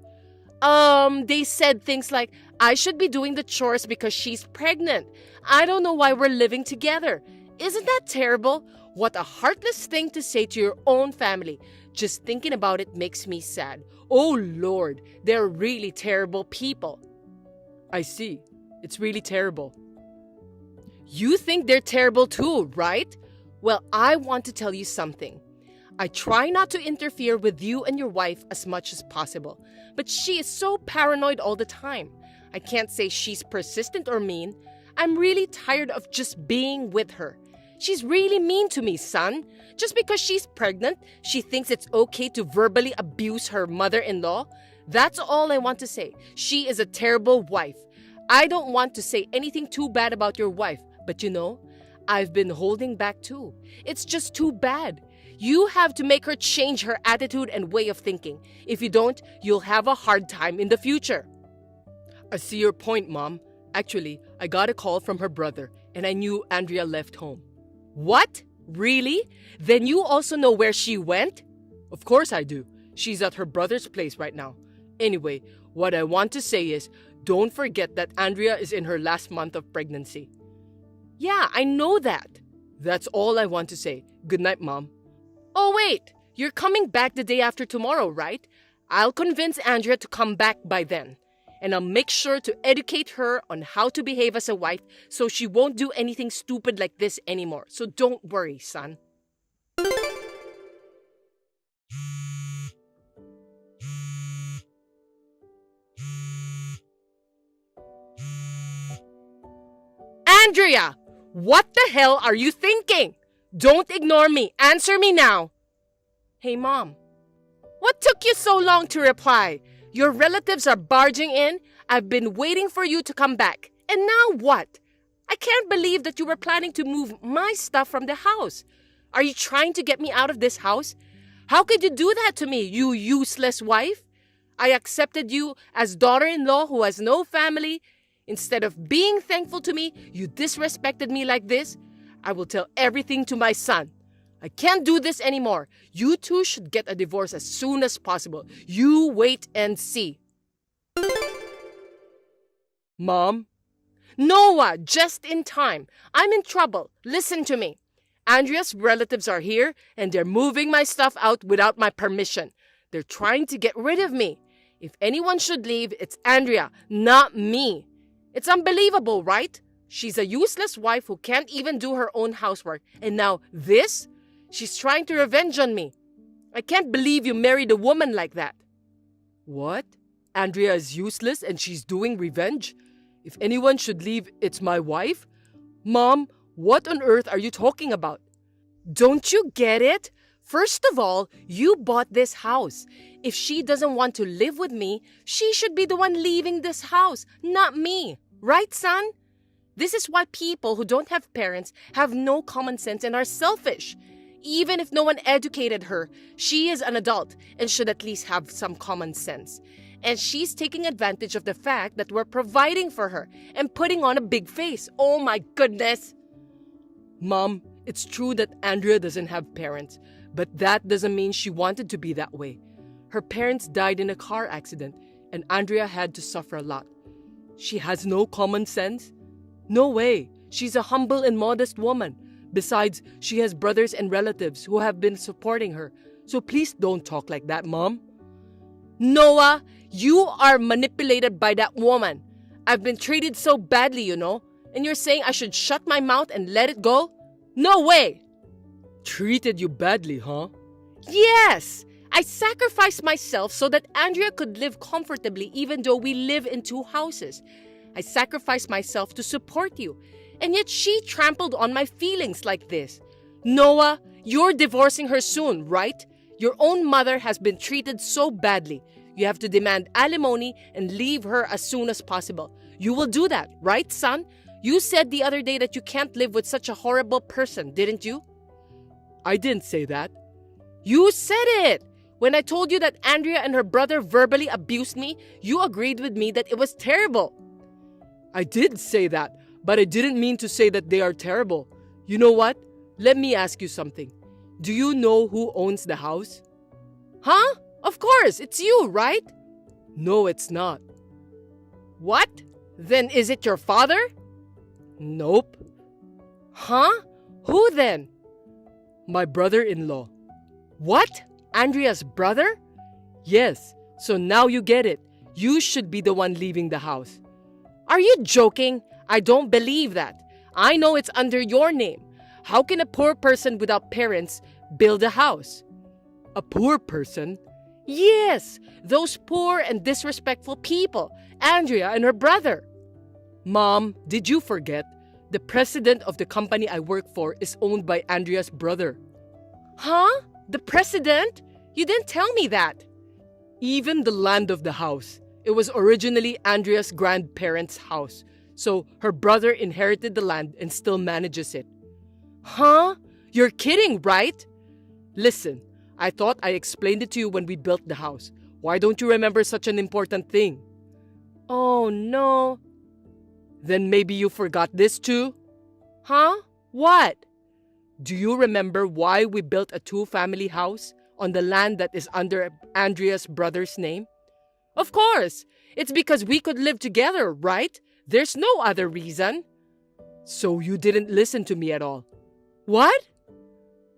They said things like, I should be doing the chores because she's pregnant. I don't know why we're living together. Isn't that terrible? What a heartless thing to say to your own family. Just thinking about it makes me sad. Oh Lord, they're really terrible people. I see. It's really terrible. You think they're terrible too, right? Well, I want to tell you something. I try not to interfere with you and your wife as much as possible, but she is so paranoid all the time. I can't say she's persistent or mean. I'm really tired of just being with her. She's really mean to me, son. Just because she's pregnant, she thinks it's okay to verbally abuse her mother-in-law. That's all I want to say. She is a terrible wife. I don't want to say anything too bad about your wife, but you know, I've been holding back too. It's just too bad. You have to make her change her attitude and way of thinking. If you don't, you'll have a hard time in the future. I see your point, Mom. Actually, I got a call from her brother and I knew Andrea left home. What? Really? Then you also know where she went? Of course I do. She's at her brother's place right now. Anyway, what I want to say is, don't forget that Andrea is in her last month of pregnancy. Yeah, I know that. That's all I want to say. Good night, Mom. Oh wait, you're coming back the day after tomorrow, right? I'll convince Andrea to come back by then. And I'll make sure to educate her on how to behave as a wife so she won't do anything stupid like this anymore. So don't worry, son. Andrea! What the hell are you thinking? Don't ignore me. Answer me now. Hey, Mom. What took you so long to reply? Your relatives are barging in. I've been waiting for you to come back. And now what? I can't believe that you were planning to move my stuff from the house. Are you trying to get me out of this house? How could you do that to me, you useless wife? I accepted you as daughter-in-law who has no family. Instead of being thankful to me, you disrespected me like this. I will tell everything to my son. I can't do this anymore. You two should get a divorce as soon as possible. You wait and see. Mom? Noah, just in time. I'm in trouble. Listen to me. Andrea's relatives are here and they're moving my stuff out without my permission. They're trying to get rid of me. If anyone should leave, it's Andrea, not me. It's unbelievable, right? She's a useless wife who can't even do her own housework. And now this? She's trying to revenge on me. I can't believe you married a woman like that. What? Andrea is useless and she's doing revenge? If anyone should leave, it's my wife? Mom, what on earth are you talking about? Don't you get it? First of all, you bought this house. If she doesn't want to live with me, she should be the one leaving this house, not me. Right, son? This is why people who don't have parents have no common sense and are selfish. Even if no one educated her, she is an adult and should at least have some common sense. And she's taking advantage of the fact that we're providing for her and putting on a big face. Oh my goodness. Mom, it's true that Andrea doesn't have parents, but that doesn't mean she wanted to be that way. Her parents died in a car accident and Andrea had to suffer a lot. She has no common sense? No way. She's a humble and modest woman. Besides, she has brothers and relatives who have been supporting her. So please don't talk like that, Mom. Noah, you are manipulated by that woman. I've been treated so badly, you know. And you're saying I should shut my mouth and let it go? No way! Treated you badly, huh? Yes! I sacrificed myself so that Andrea could live comfortably even though we live in two houses. I sacrificed myself to support you. And yet she trampled on my feelings like this. Noah, you're divorcing her soon, right? Your own mother has been treated so badly. You have to demand alimony and leave her as soon as possible. You will do that, right, son? You said the other day that you can't live with such a horrible person, didn't you? I didn't say that. You said it! When I told you that Andrea and her brother verbally abused me, you agreed with me that it was terrible. I did say that, but I didn't mean to say that they are terrible. You know what? Let me ask you something. Do you know who owns the house? Huh? Of course, it's you, right? No, it's not. What? Then is it your father? Nope. Huh? Who then? My brother-in-law. What? Andrea's brother? Yes, so now you get it. You should be the one leaving the house. Are you joking? I don't believe that. I know it's under your name. How can a poor person without parents build a house? A poor person? Yes, those poor and disrespectful people, Andrea and her brother. Mom, did you forget? The president of the company I work for is owned by Andrea's brother. Huh? The president? You didn't tell me that. Even the land of the house. It was originally Andrea's grandparents' house, so her brother inherited the land and still manages it. Huh? You're kidding, right? Listen, I thought I explained it to you when we built the house. Why don't you remember such an important thing? Oh, no. Then maybe you forgot this too? Huh? What? Do you remember why we built a two-family house on the land that is under Andrea's brother's name? Of course! It's because we could live together, right? There's no other reason. So you didn't listen to me at all. What?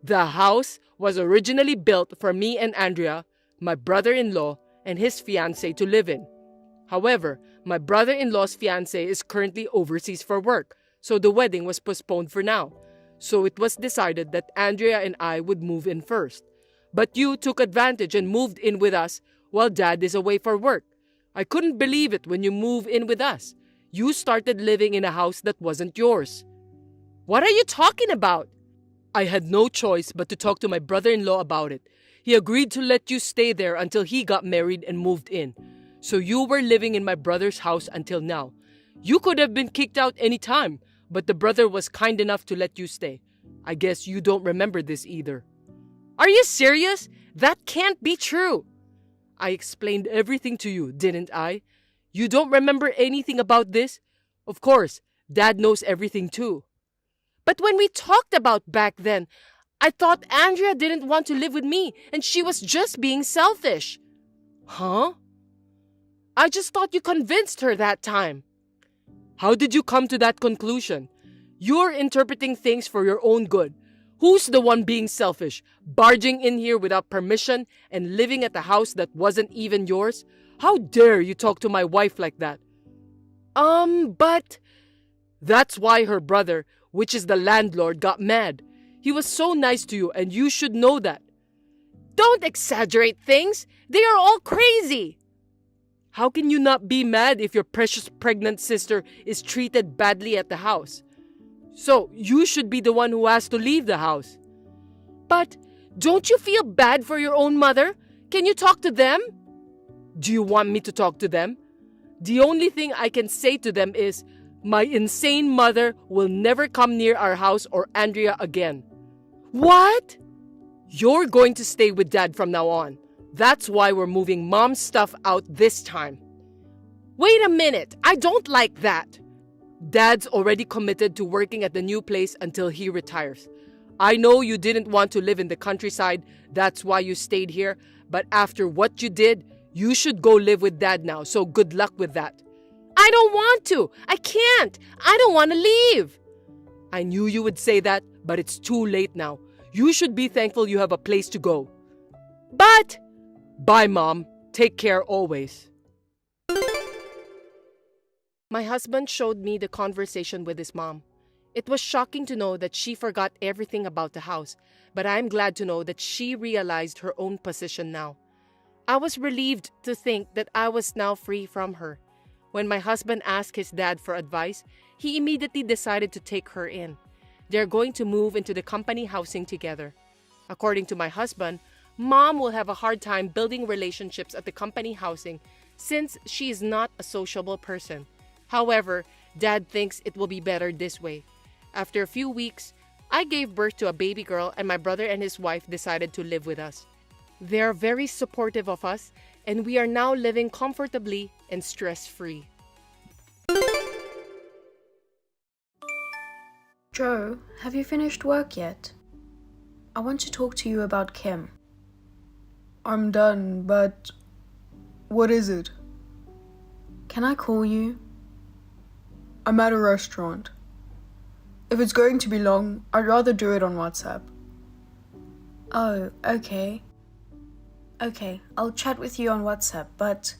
The house was originally built for me and Andrea, my brother-in-law, and his fiancée to live in. However, my brother-in-law's fiancée is currently overseas for work, so the wedding was postponed for now. So it was decided that Andrea and I would move in first. But you took advantage and moved in with us while Dad is away for work. I couldn't believe it when you moved in with us. You started living in a house that wasn't yours. What are you talking about? I had no choice but to talk to my brother-in-law about it. He agreed to let you stay there until he got married and moved in. So you were living in my brother's house until now. You could have been kicked out any time, but the brother was kind enough to let you stay. I guess you don't remember this either. Are you serious? That can't be true. I explained everything to you, didn't I? You don't remember anything about this? Of course, Dad knows everything too. But when we talked about back then, I thought Andrea didn't want to live with me and she was just being selfish. Huh? I just thought you convinced her that time. How did you come to that conclusion? You're interpreting things for your own good. Who's the one being selfish, barging in here without permission and living at a house that wasn't even yours? How dare you talk to my wife like that? But... That's why her brother, which is the landlord, got mad. He was so nice to you and you should know that. Don't exaggerate things. They are all crazy. How can you not be mad if your precious pregnant sister is treated badly at the house? So, you should be the one who has to leave the house. But, don't you feel bad for your own mother? Can you talk to them? Do you want me to talk to them? The only thing I can say to them is, my insane mother will never come near our house or Andrea again. What? You're going to stay with Dad from now on. That's why we're moving Mom's stuff out this time. Wait a minute, I don't like that. Dad's already committed to working at the new place until he retires. I know you didn't want to live in the countryside, that's why you stayed here, but after what you did, you should go live with Dad now, so good luck with that. I don't want to! I can't! I don't want to leave! I knew you would say that, but it's too late now. You should be thankful you have a place to go. But... Bye, Mom. Take care always. My husband showed me the conversation with his mom. It was shocking to know that she forgot everything about the house, but I'm glad to know that she realized her own position now. I was relieved to think that I was now free from her. When my husband asked his dad for advice, he immediately decided to take her in. They're going to move into the company housing together. According to my husband, Mom will have a hard time building relationships at the company housing since she is not a sociable person. However, Dad thinks it will be better this way. After a few weeks, I gave birth to a baby girl and my brother and his wife decided to live with us. They are very supportive of us and we are now living comfortably and stress-free. Joe, have you finished work yet? I want to talk to you about Kim. I'm done, but what is it? Can I call you? I'm at a restaurant. If it's going to be long, I'd rather do it on WhatsApp. Oh, okay. Okay, I'll chat with you on WhatsApp, but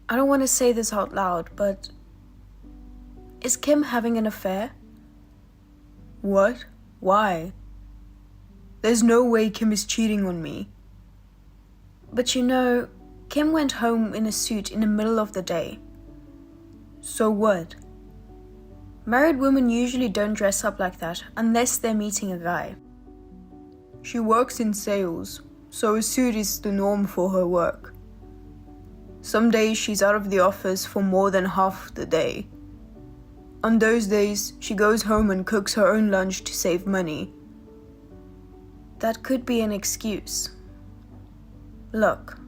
I don't want to say this out loud, but is Kim having an affair? What? Why? There's no way Kim is cheating on me. But you know, Kim went home in a suit in the middle of the day. So what? Married women usually don't dress up like that unless they're meeting a guy. She works in sales, so a suit is the norm for her work. Some days she's out of the office for more than half the day. On those days, she goes home and cooks her own lunch to save money. That could be an excuse. Look,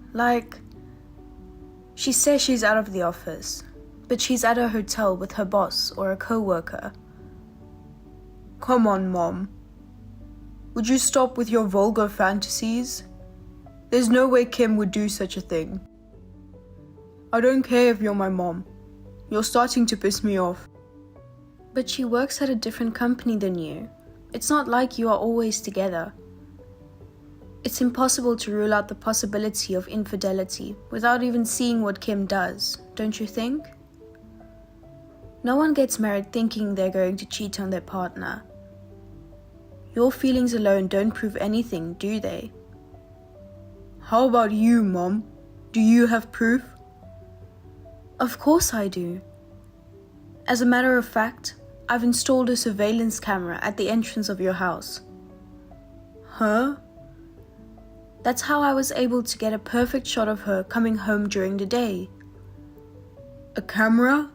she says she's out of the office, but she's at a hotel with her boss or a co-worker. Come on, Mom. Would you stop with your vulgar fantasies? There's no way Kim would do such a thing. I don't care if you're my mom. You're starting to piss me off. But she works at a different company than you. It's not like you are always together. It's impossible to rule out the possibility of infidelity without even seeing what Kim does, don't you think? No one gets married thinking they're going to cheat on their partner. Your feelings alone don't prove anything, do they? How about you, Mom? Do you have proof? Of course I do. As a matter of fact, I've installed a surveillance camera at the entrance of your house. Huh? That's how I was able to get a perfect shot of her coming home during the day. A camera?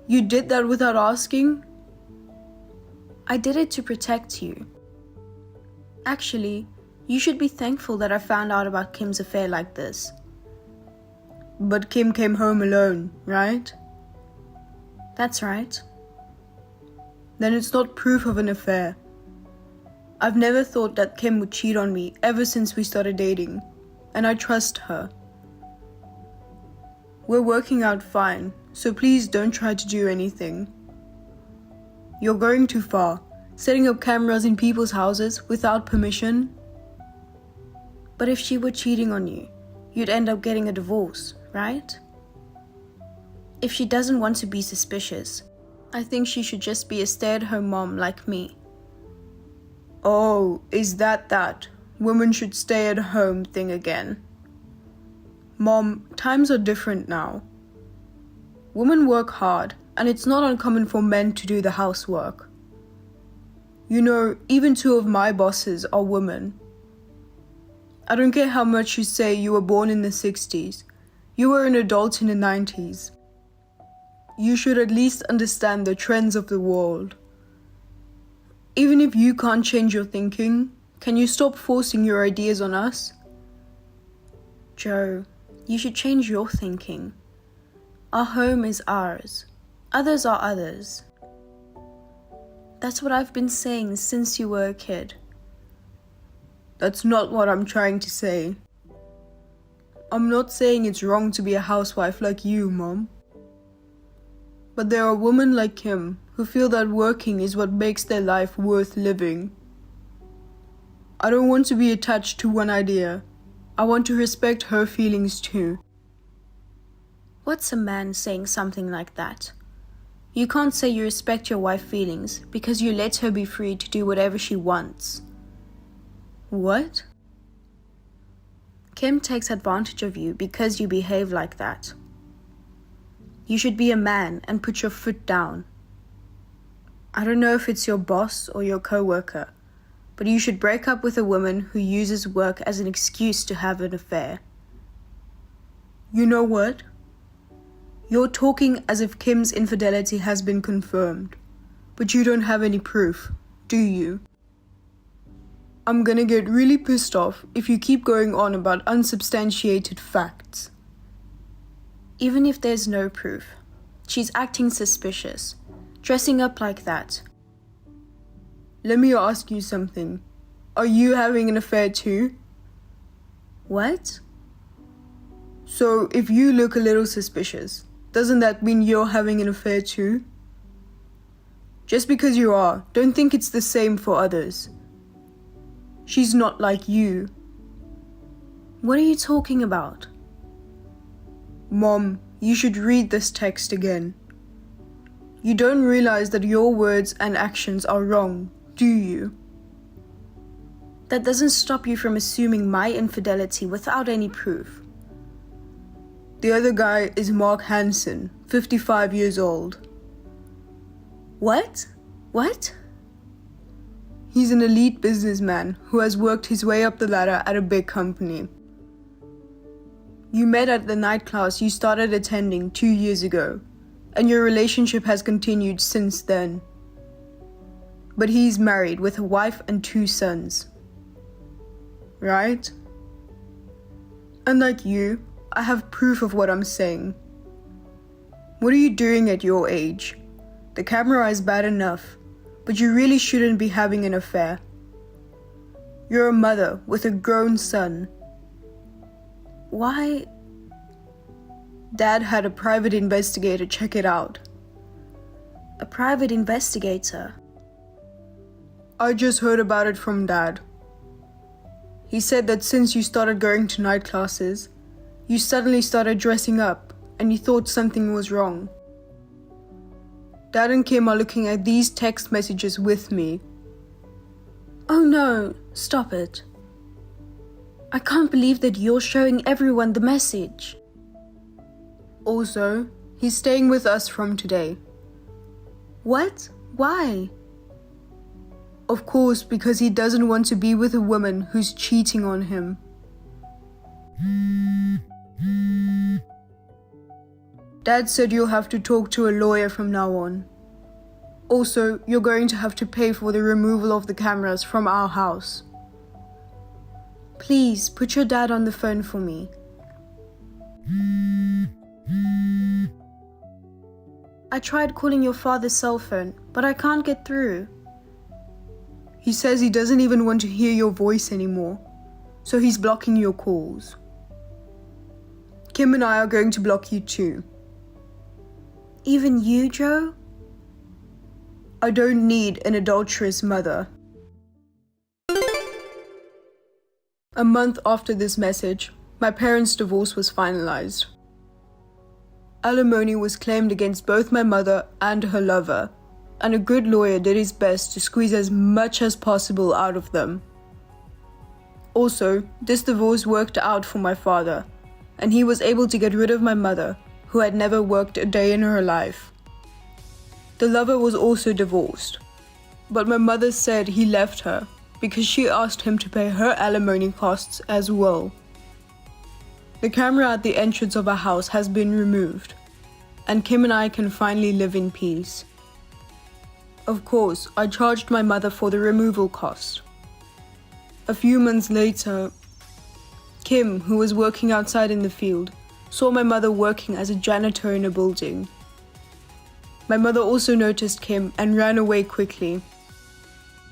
You did that without asking? I did it to protect you. Actually, you should be thankful that I found out about Kim's affair like this. But Kim came home alone, right? That's right. Then it's not proof of an affair. I've never thought that Kim would cheat on me ever since we started dating, and I trust her. We're working out fine, so please don't try to do anything. You're going too far, setting up cameras in people's houses without permission. But if she were cheating on you, you'd end up getting a divorce, right? If she doesn't want to be suspicious, I think she should just be a stay-at-home mom like me. Oh, is that women should stay at home thing again? Mom, times are different now. Women work hard, and it's not uncommon for men to do the housework. You know, even 2 of my bosses are women. I don't care how much you say you were born in the 60s. You were an adult in the 90s. You should at least understand the trends of the world. Even if you can't change your thinking, can you stop forcing your ideas on us? Joe, you should change your thinking. Our home is ours. Others are others. That's what I've been saying since you were a kid. That's not what I'm trying to say. I'm not saying it's wrong to be a housewife like you, Mom. But there are women like Kim who feel that working is what makes their life worth living. I don't want to be attached to one idea. I want to respect her feelings too. What's a man saying something like that? You can't say you respect your wife's feelings because you let her be free to do whatever she wants. What? Kim takes advantage of you because you behave like that. You should be a man and put your foot down. I don't know if it's your boss or your co-worker, but you should break up with a woman who uses work as an excuse to have an affair. You know what? You're talking as if Kim's infidelity has been confirmed, but you don't have any proof, do you? I'm gonna get really pissed off if you keep going on about unsubstantiated facts. Even if there's no proof, she's acting suspicious, dressing up like that. Let me ask you something. Are you having an affair too? What? So, if you look a little suspicious, doesn't that mean you're having an affair too? Just because you are, don't think it's the same for others. She's not like you. What are you talking about? Mom, you should read this text again. You don't realize that your words and actions are wrong, do you? That doesn't stop you from assuming my infidelity without any proof. The other guy is Mark Hansen, 55 years old. What? What? He's an elite businessman who has worked his way up the ladder at a big company. You met at the night class you started attending 2 years ago, and your relationship has continued since then. But he's married with a wife and 2 sons. Right? Unlike you, I have proof of what I'm saying. What are you doing at your age? The camera is bad enough, but you really shouldn't be having an affair. You're a mother with a grown son. Why? Dad had a private investigator check it out. A private investigator? I just heard about it from Dad. He said that since you started going to night classes, you suddenly started dressing up and you thought something was wrong. Dad and Kim are looking at these text messages with me. Oh no, stop it. I can't believe that you're showing everyone the message. Also, he's staying with us from today. What? Why? Of course, because he doesn't want to be with a woman who's cheating on him. Dad said you'll have to talk to a lawyer from now on. Also, you're going to have to pay for the removal of the cameras from our house. Please, put your dad on the phone for me. I tried calling your father's cell phone, but I can't get through. He says he doesn't even want to hear your voice anymore, so he's blocking your calls. Kim and I are going to block you too. Even you, Joe? I don't need an adulterous mother. A month after this message, my parents' divorce was finalized. Alimony was claimed against both my mother and her lover, and a good lawyer did his best to squeeze as much as possible out of them. Also, this divorce worked out for my father, and he was able to get rid of my mother, who had never worked a day in her life. The lover was also divorced, but my mother said he left her because she asked him to pay her alimony costs as well. The camera at the entrance of our house has been removed, and Kim and I can finally live in peace. Of course, I charged my mother for the removal cost. A few months later, Kim, who was working outside in the field, saw my mother working as a janitor in a building. My mother also noticed Kim and ran away quickly.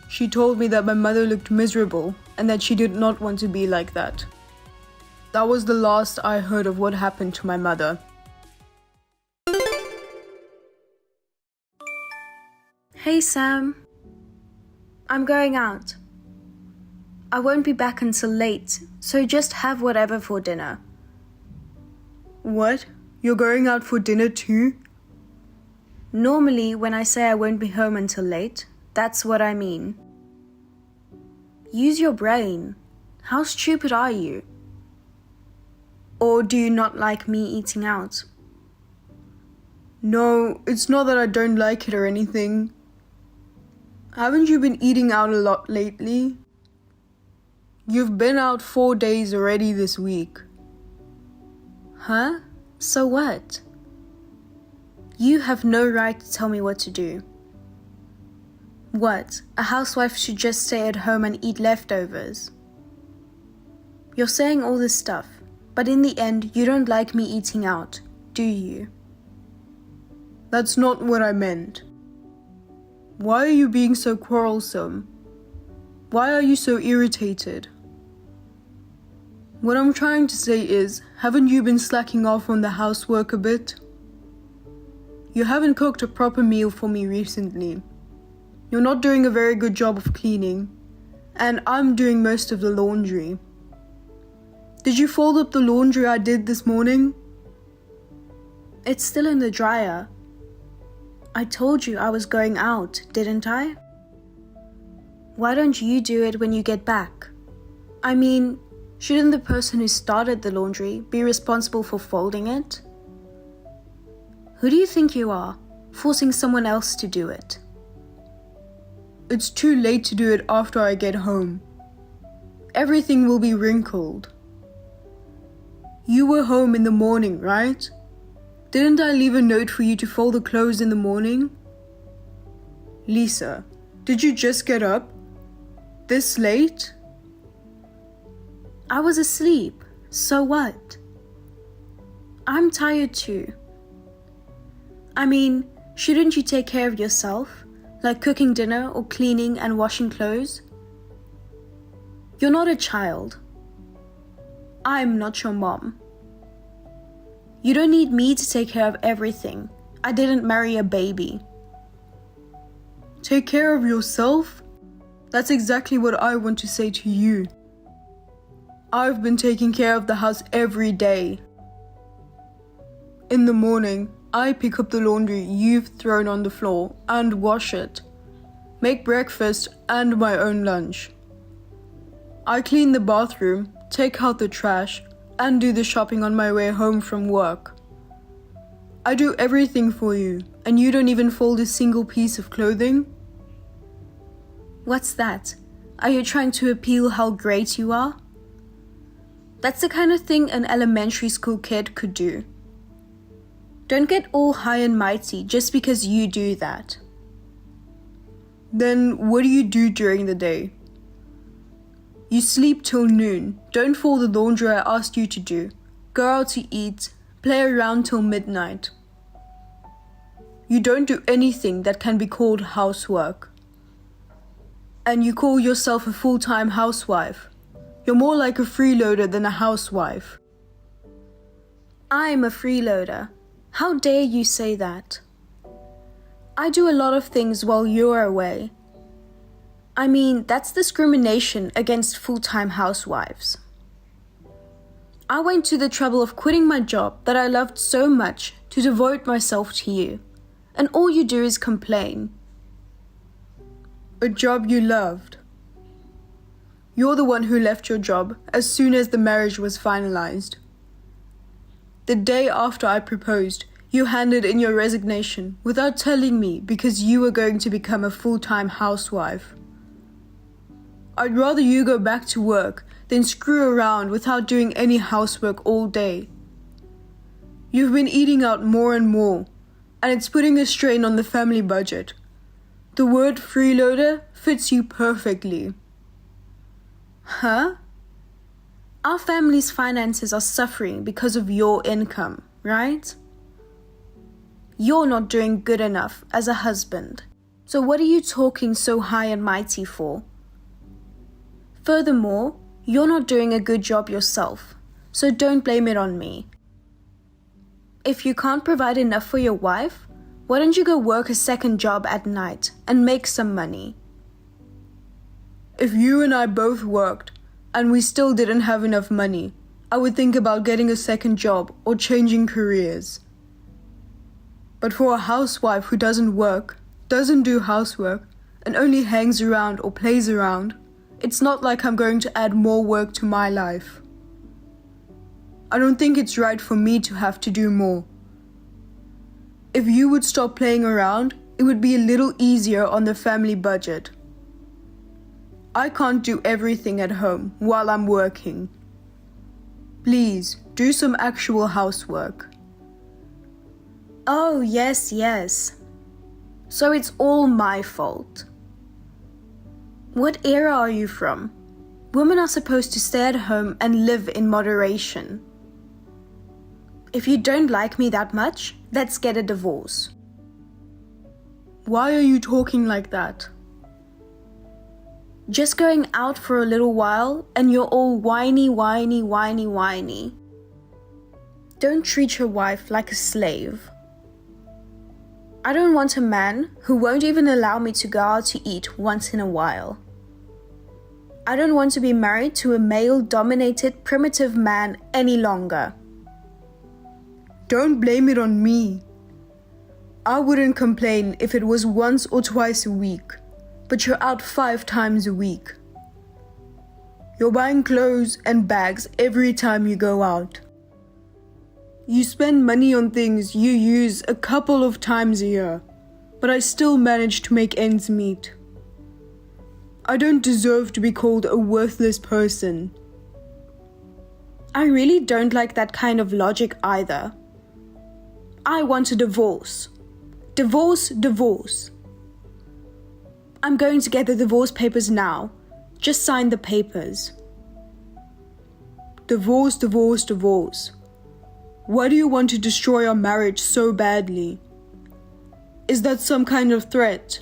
She told me that my mother looked miserable and that she did not want to be like that. That was the last I heard of what happened to my mother. Hey Sam. I'm going out. I won't be back until late, so just have whatever for dinner. What? You're going out for dinner too? Normally, when I say I won't be home until late, that's what I mean. Use your brain. How stupid are you? Or do you not like me eating out? No, it's not that I don't like it or anything. Haven't you been eating out a lot lately? You've been out 4 days already this week. Huh? So what? You have no right to tell me what to do. What? A housewife should just stay at home and eat leftovers? You're saying all this stuff, but in the end, you don't like me eating out, do you? That's not what I meant. Why are you being so quarrelsome? Why are you so irritated? What I'm trying to say is, haven't you been slacking off on the housework a bit? You haven't cooked a proper meal for me recently. You're not doing a very good job of cleaning, and I'm doing most of the laundry. Did you fold up the laundry I did this morning? It's still in the dryer. I told you I was going out, didn't I? Why don't you do it when you get back? I mean, shouldn't the person who started the laundry be responsible for folding it? Who do you think you are, forcing someone else to do it? It's too late to do it after I get home. Everything will be wrinkled. You were home in the morning, right? Didn't I leave a note for you to fold the clothes in the morning? Lisa, did you just get up? This late? I was asleep, so what? I'm tired too. I mean, shouldn't you take care of yourself, like cooking dinner or cleaning and washing clothes? You're not a child. I'm not your mom. You don't need me to take care of everything. I didn't marry a baby. Take care of yourself? That's exactly what I want to say to you. I've been taking care of the house every day. In the morning, I pick up the laundry you've thrown on the floor and wash it. Make breakfast and my own lunch. I clean the bathroom, take out the trash, and do the shopping on my way home from work. I do everything for you, and you don't even fold a single piece of clothing? What's that? Are you trying to appeal how great you are? That's the kind of thing an elementary school kid could do. Don't get all high and mighty just because you do that. Then what do you do during the day? You sleep till noon, don't fold the laundry I asked you to do, go out to eat, play around till midnight. You don't do anything that can be called housework. And you call yourself a full-time housewife. You're more like a freeloader than a housewife. I'm a freeloader. How dare you say that? I do a lot of things while you're away. I mean, that's discrimination against full-time housewives. I went to the trouble of quitting my job that I loved so much to devote myself to you, and all you do is complain. A job you loved. You're the one who left your job as soon as the marriage was finalized. The day after I proposed, you handed in your resignation without telling me because you were going to become a full-time housewife. I'd rather you go back to work than screw around without doing any housework all day. You've been eating out more and more, and it's putting a strain on the family budget. The word freeloader fits you perfectly. Huh? Our family's finances are suffering because of your income, right? You're not doing good enough as a husband. So what are you talking so high and mighty for? Furthermore, you're not doing a good job yourself, so don't blame it on me. If you can't provide enough for your wife, why don't you go work a second job at night and make some money? If you and I both worked and we still didn't have enough money, I would think about getting a second job or changing careers. But for a housewife who doesn't work, doesn't do housework, and only hangs around or plays around, it's not like I'm going to add more work to my life. I don't think it's right for me to have to do more. If you would stop playing around, it would be a little easier on the family budget. I can't do everything at home while I'm working. Please, do some actual housework. Oh, yes. So it's all my fault. What era are you from? Women are supposed to stay at home and live in moderation. If you don't like me that much, let's get a divorce. Why are you talking like that? Just going out for a little while and you're all whiny. Don't treat your wife like a slave. I don't want a man who won't even allow me to go out to eat once in a while. I don't want to be married to a male-dominated primitive man any longer. Don't blame it on me. I wouldn't complain if it was once or twice a week, but you're out 5 times a week. You're buying clothes and bags every time you go out. You spend money on things you use a couple of times a year, but I still manage to make ends meet. I don't deserve to be called a worthless person. I really don't like that kind of logic either. I want a divorce. Divorce. I'm going to get the divorce papers now. Just sign the papers. Divorce. Why do you want to destroy our marriage so badly? Is that some kind of threat?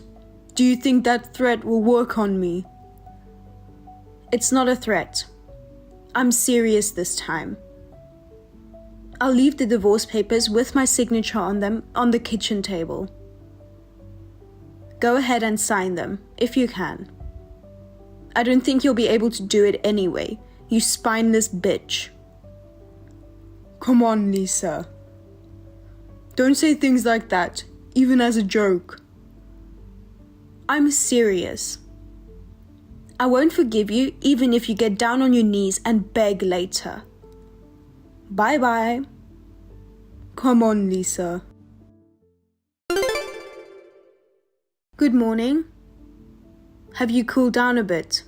Do you think that threat will work on me? It's not a threat. I'm serious this time. I'll leave the divorce papers with my signature on them on the kitchen table. Go ahead and sign them, if you can. I don't think you'll be able to do it anyway, you spineless bitch. Come on, Lisa. Don't say things like that, even as a joke. I'm serious. I won't forgive you even if you get down on your knees and beg later. Bye-bye. Come on, Lisa. Good morning. Have you cooled down a bit?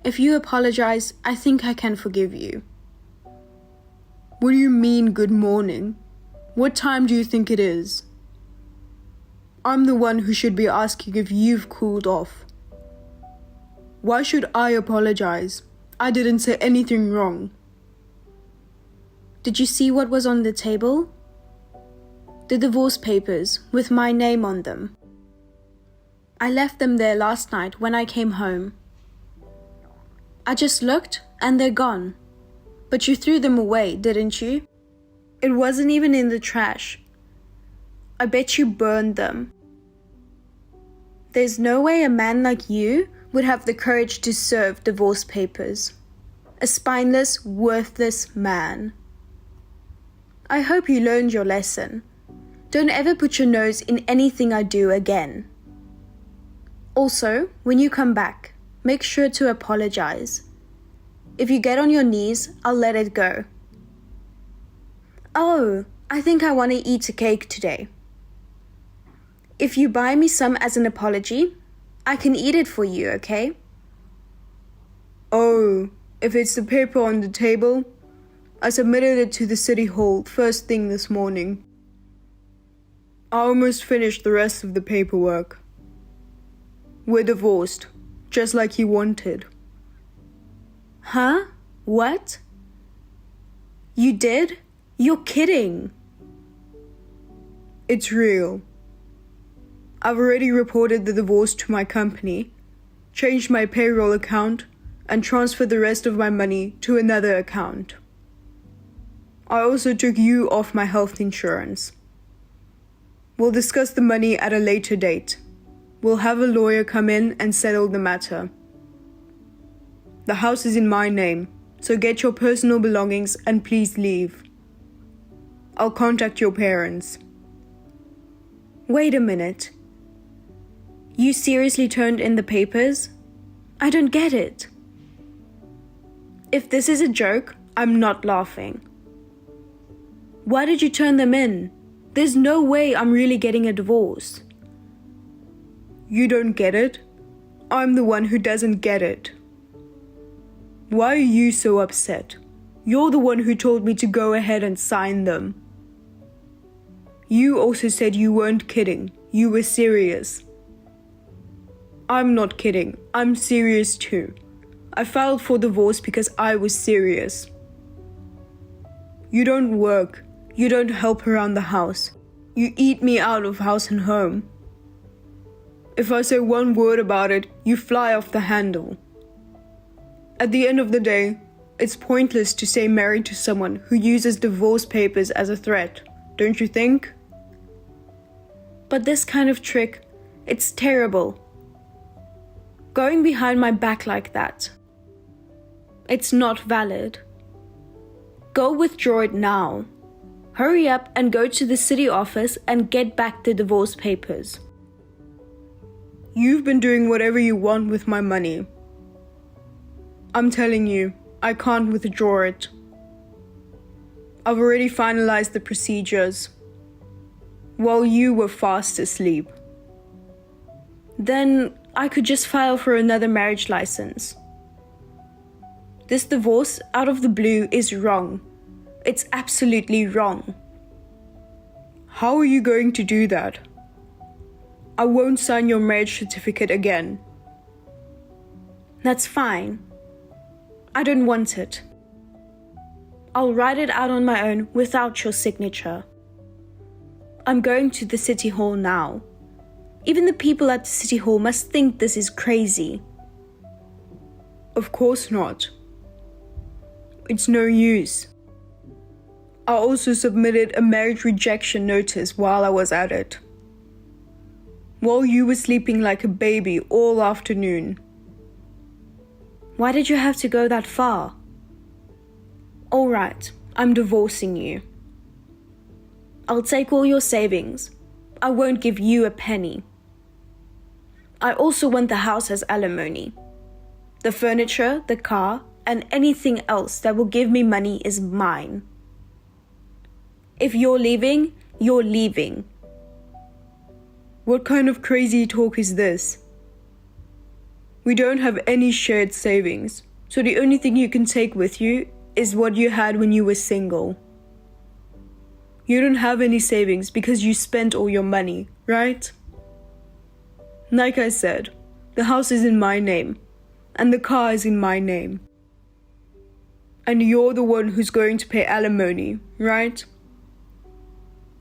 If you apologize, I think I can forgive you. What do you mean, good morning? What time do you think it is? I'm the one who should be asking if you've cooled off. Why should I apologize? I didn't say anything wrong. Did you see what was on the table? The divorce papers with my name on them. I left them there last night when I came home. I just looked and they're gone. But you threw them away, didn't you? It wasn't even in the trash. I bet you burned them. There's no way a man like you would have the courage to serve divorce papers. A spineless, worthless man. I hope you learned your lesson. Don't ever put your nose in anything I do again. Also, when you come back, make sure to apologize. If you get on your knees, I'll let it go. Oh, I think I want to eat a cake today. If you buy me some as an apology, I can eat it for you, okay? Oh, if it's the paper on the table, I submitted it to the city hall first thing this morning. I almost finished the rest of the paperwork. We're divorced, just like you wanted. Huh? What? You did? You're kidding. It's real. I've already reported the divorce to my company, changed my payroll account, and transferred the rest of my money to another account. I also took you off my health insurance. We'll discuss the money at a later date. We'll have a lawyer come in and settle the matter. The house is in my name, so get your personal belongings and please leave. I'll contact your parents. Wait a minute. You seriously turned in the papers? I don't get it. If this is a joke, I'm not laughing. Why did you turn them in? There's no way I'm really getting a divorce. You don't get it? I'm the one who doesn't get it. Why are you so upset? You're the one who told me to go ahead and sign them. You also said you weren't kidding. You were serious. I'm not kidding. I'm serious too. I filed for divorce because I was serious. You don't work. You don't help around the house. You eat me out of house and home. If I say one word about it, you fly off the handle. At the end of the day, it's pointless to say married to someone who uses divorce papers as a threat, don't you think? But this kind of trick, it's terrible. Going behind my back like that. It's not valid. Go withdraw it now. Hurry up and go to the city office and get back the divorce papers. You've been doing whatever you want with my money. I'm telling you, I can't withdraw it. I've already finalized the procedures while you were fast asleep. Then I could just file for another marriage license. This divorce out of the blue is wrong. It's absolutely wrong. How are you going to do that? I won't sign your marriage certificate again. That's fine. I don't want it. I'll write it out on my own without your signature. I'm going to the city hall now. Even the people at the city hall must think this is crazy. Of course not. It's no use. I also submitted a marriage rejection notice while I was at it. While you were sleeping like a baby all afternoon. Why did you have to go that far? All right, I'm divorcing you. I'll take all your savings. I won't give you a penny. I also want the house as alimony. The furniture, the car, and anything else that will give me money is mine. If you're leaving, you're leaving. What kind of crazy talk is this? We don't have any shared savings, so the only thing you can take with you is what you had when you were single. You don't have any savings because you spent all your money, right? Like I said, the house is in my name, and the car is in my name. And you're the one who's going to pay alimony, right?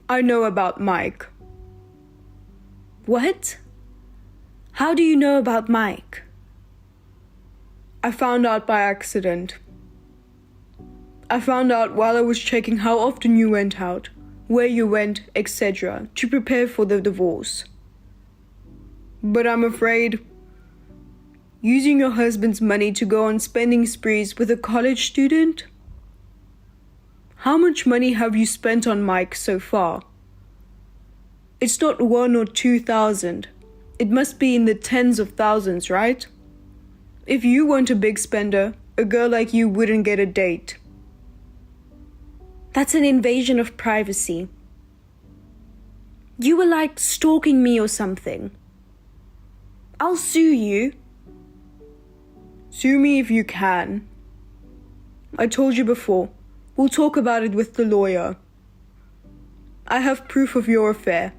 I know about Mike. What? How do you know about Mike? I found out by accident. I found out while I was checking how often you went out, where you went, etc., to prepare for the divorce. But I'm afraid using your husband's money to go on spending sprees with a college student? How much money have you spent on Mike so far? It's not 1,000 or 2,000. It must be in the tens of thousands, right? If you weren't a big spender, a girl like you wouldn't get a date. That's an invasion of privacy. You were like stalking me or something. I'll sue you. Sue me if you can. I told you before, we'll talk about it with the lawyer. I have proof of your affair,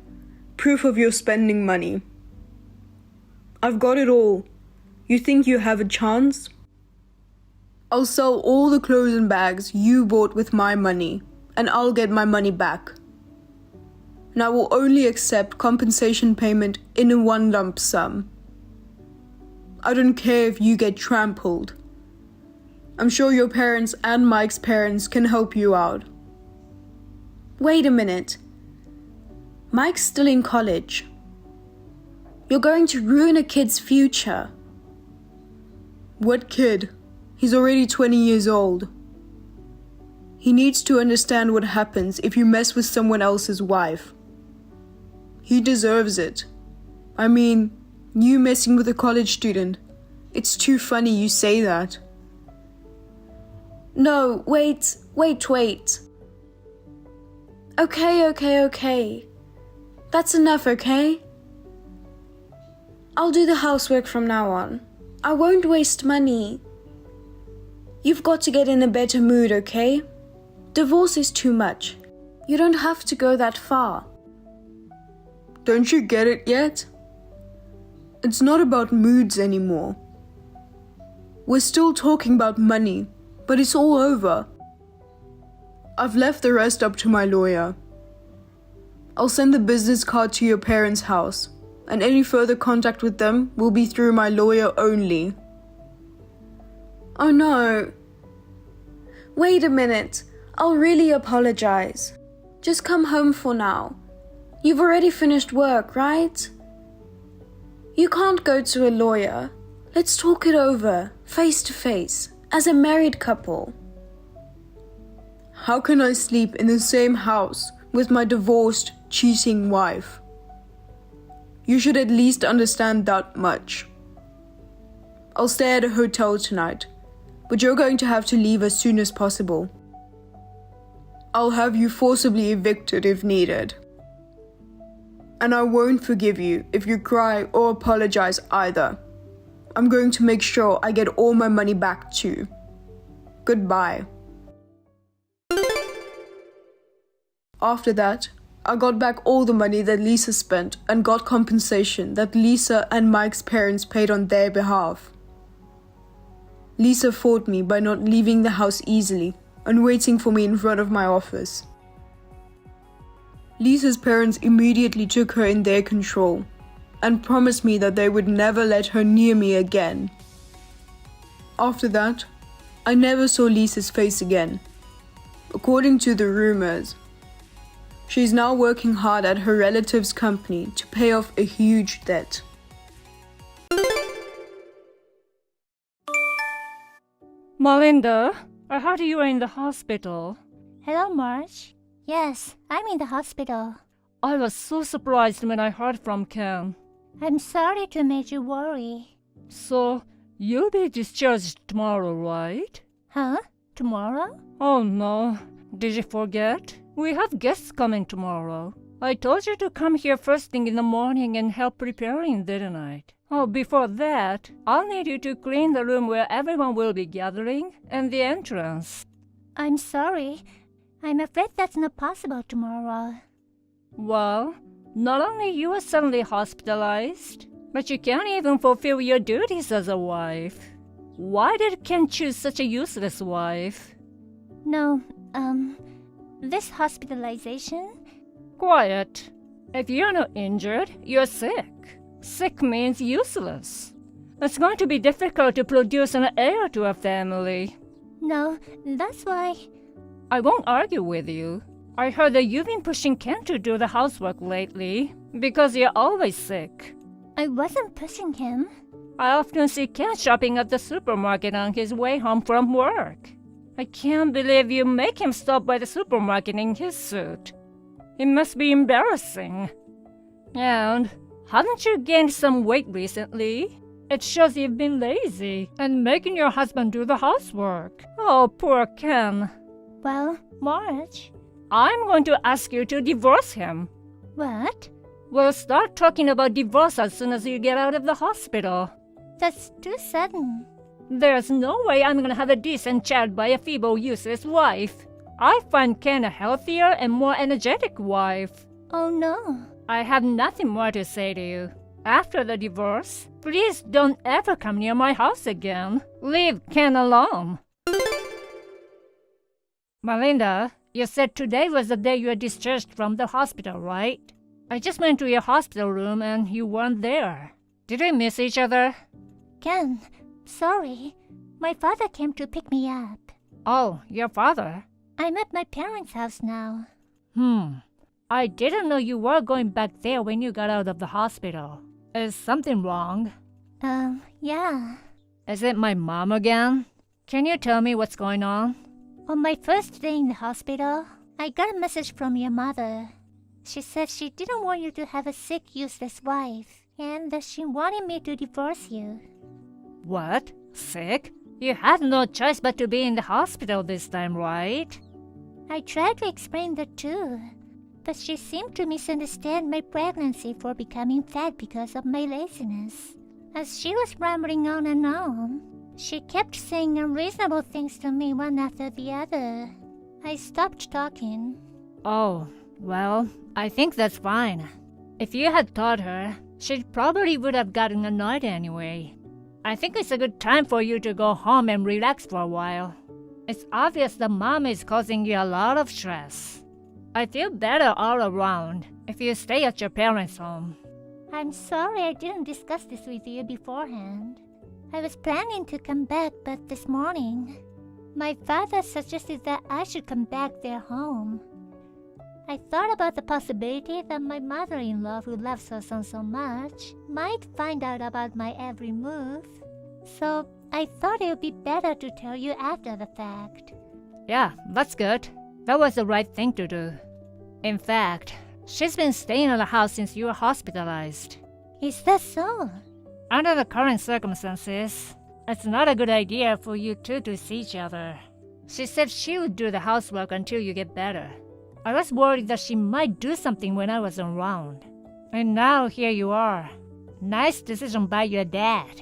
proof of your spending money. I've got it all. You think you have a chance? I'll sell all the clothes and bags you bought with my money, and I'll get my money back. And I will only accept compensation payment in a one lump sum. I don't care if you get trampled. I'm sure your parents and Mike's parents can help you out. Wait a minute. Mike's still in college. You're going to ruin a kid's future. What kid? He's already 20 years old. He needs to understand what happens if you mess with someone else's wife. He deserves it. I mean, you messing with a college student. It's too funny you say that. No, wait. Okay. That's enough, okay? I'll do the housework from now on. I won't waste money. You've got to get in a better mood, okay? Divorce is too much. You don't have to go that far. Don't you get it yet? It's not about moods anymore. We're still talking about money, but it's all over. I've left the rest up to my lawyer. I'll send the business card to your parents' house, and any further contact with them will be through my lawyer only. Oh no. Wait a minute. I'll really apologize. Just come home for now. You've already finished work, right? You can't go to a lawyer. Let's talk it over, face to face, as a married couple. How can I sleep in the same house with my divorced, cheating wife? You should at least understand that much. I'll stay at a hotel tonight, but you're going to have to leave as soon as possible. I'll have you forcibly evicted if needed. And I won't forgive you if you cry or apologize either. I'm going to make sure I get all my money back too. Goodbye. After that, I got back all the money that Lisa spent and got compensation that Lisa and Mike's parents paid on their behalf. Lisa fought me by not leaving the house easily and waiting for me in front of my office. Lisa's parents immediately took her in their control and promised me that they would never let her near me again. After that, I never saw Lisa's face again. According to the rumors, she's now working hard at her relative's company to pay off a huge debt. Melinda, I heard you were in the hospital. Hello, Marge. Yes, I'm in the hospital. I was so surprised when I heard from Ken. I'm sorry to make you worry. So, you'll be discharged tomorrow, right? Huh? Tomorrow? Oh no, did you forget? We have guests coming tomorrow. I told you to come here first thing in the morning and help preparing, didn't I? Oh, before that, I'll need you to clean the room where everyone will be gathering and the entrance. I'm sorry. I'm afraid that's not possible tomorrow. Well, not only you are suddenly hospitalized, but you can't even fulfill your duties as a wife. Why did Ken choose such a useless wife? No, this hospitalization? Quiet. If you're not injured, you're sick. Sick means useless. It's going to be difficult to produce an heir to a family. No, that's why... I won't argue with you. I heard that you've been pushing Ken to do the housework lately, because you're always sick. I wasn't pushing him. I often see Ken shopping at the supermarket on his way home from work. I can't believe you make him stop by the supermarket in his suit. It must be embarrassing. And haven't you gained some weight recently? It shows you've been lazy and making your husband do the housework. Oh, poor Ken. Well, Marge... I'm going to ask you to divorce him. What? We'll start talking about divorce as soon as you get out of the hospital. That's too sudden. There's no way I'm gonna have a decent child by a feeble, useless wife. I find Ken a healthier and more energetic wife. Oh no. I have nothing more to say to you. After the divorce, please don't ever come near my house again. Leave Ken alone. Melinda, you said today was the day you were discharged from the hospital, right? I just went to your hospital room and you weren't there. Did we miss each other? Ken, sorry. My father came to pick me up. Oh, your father? I'm at my parents' house now. I didn't know you were going back there when you got out of the hospital. Is something wrong? Yeah. Is it my mom again? Can you tell me what's going on? On my first day in the hospital, I got a message from your mother. She said she didn't want you to have a sick, useless wife, and that she wanted me to divorce you. What? Sick? You had no choice but to be in the hospital this time, right? I tried to explain that too, but she seemed to misunderstand my pregnancy for becoming fat because of my laziness. As she was rambling on and on, she kept saying unreasonable things to me one after the other. I stopped talking. Oh, well, I think that's fine. If you had taught her, she probably would have gotten annoyed anyway. I think it's a good time for you to go home and relax for a while. It's obvious that Mom is causing you a lot of stress. I feel better all around if you stay at your parents' home. I'm sorry I didn't discuss this with you beforehand. I was planning to come back, but this morning, my father suggested that I should come back their home. I thought about the possibility that my mother-in-law, who loves her son so much, might find out about my every move. So I thought it would be better to tell you after the fact. Yeah, that's good. That was the right thing to do. In fact, she's been staying in the house since you were hospitalized. Is that so? Under the current circumstances, it's not a good idea for you two to see each other. She said she would do the housework until you get better. I was worried that she might do something when I wasn't around. And now here you are. Nice decision by your dad.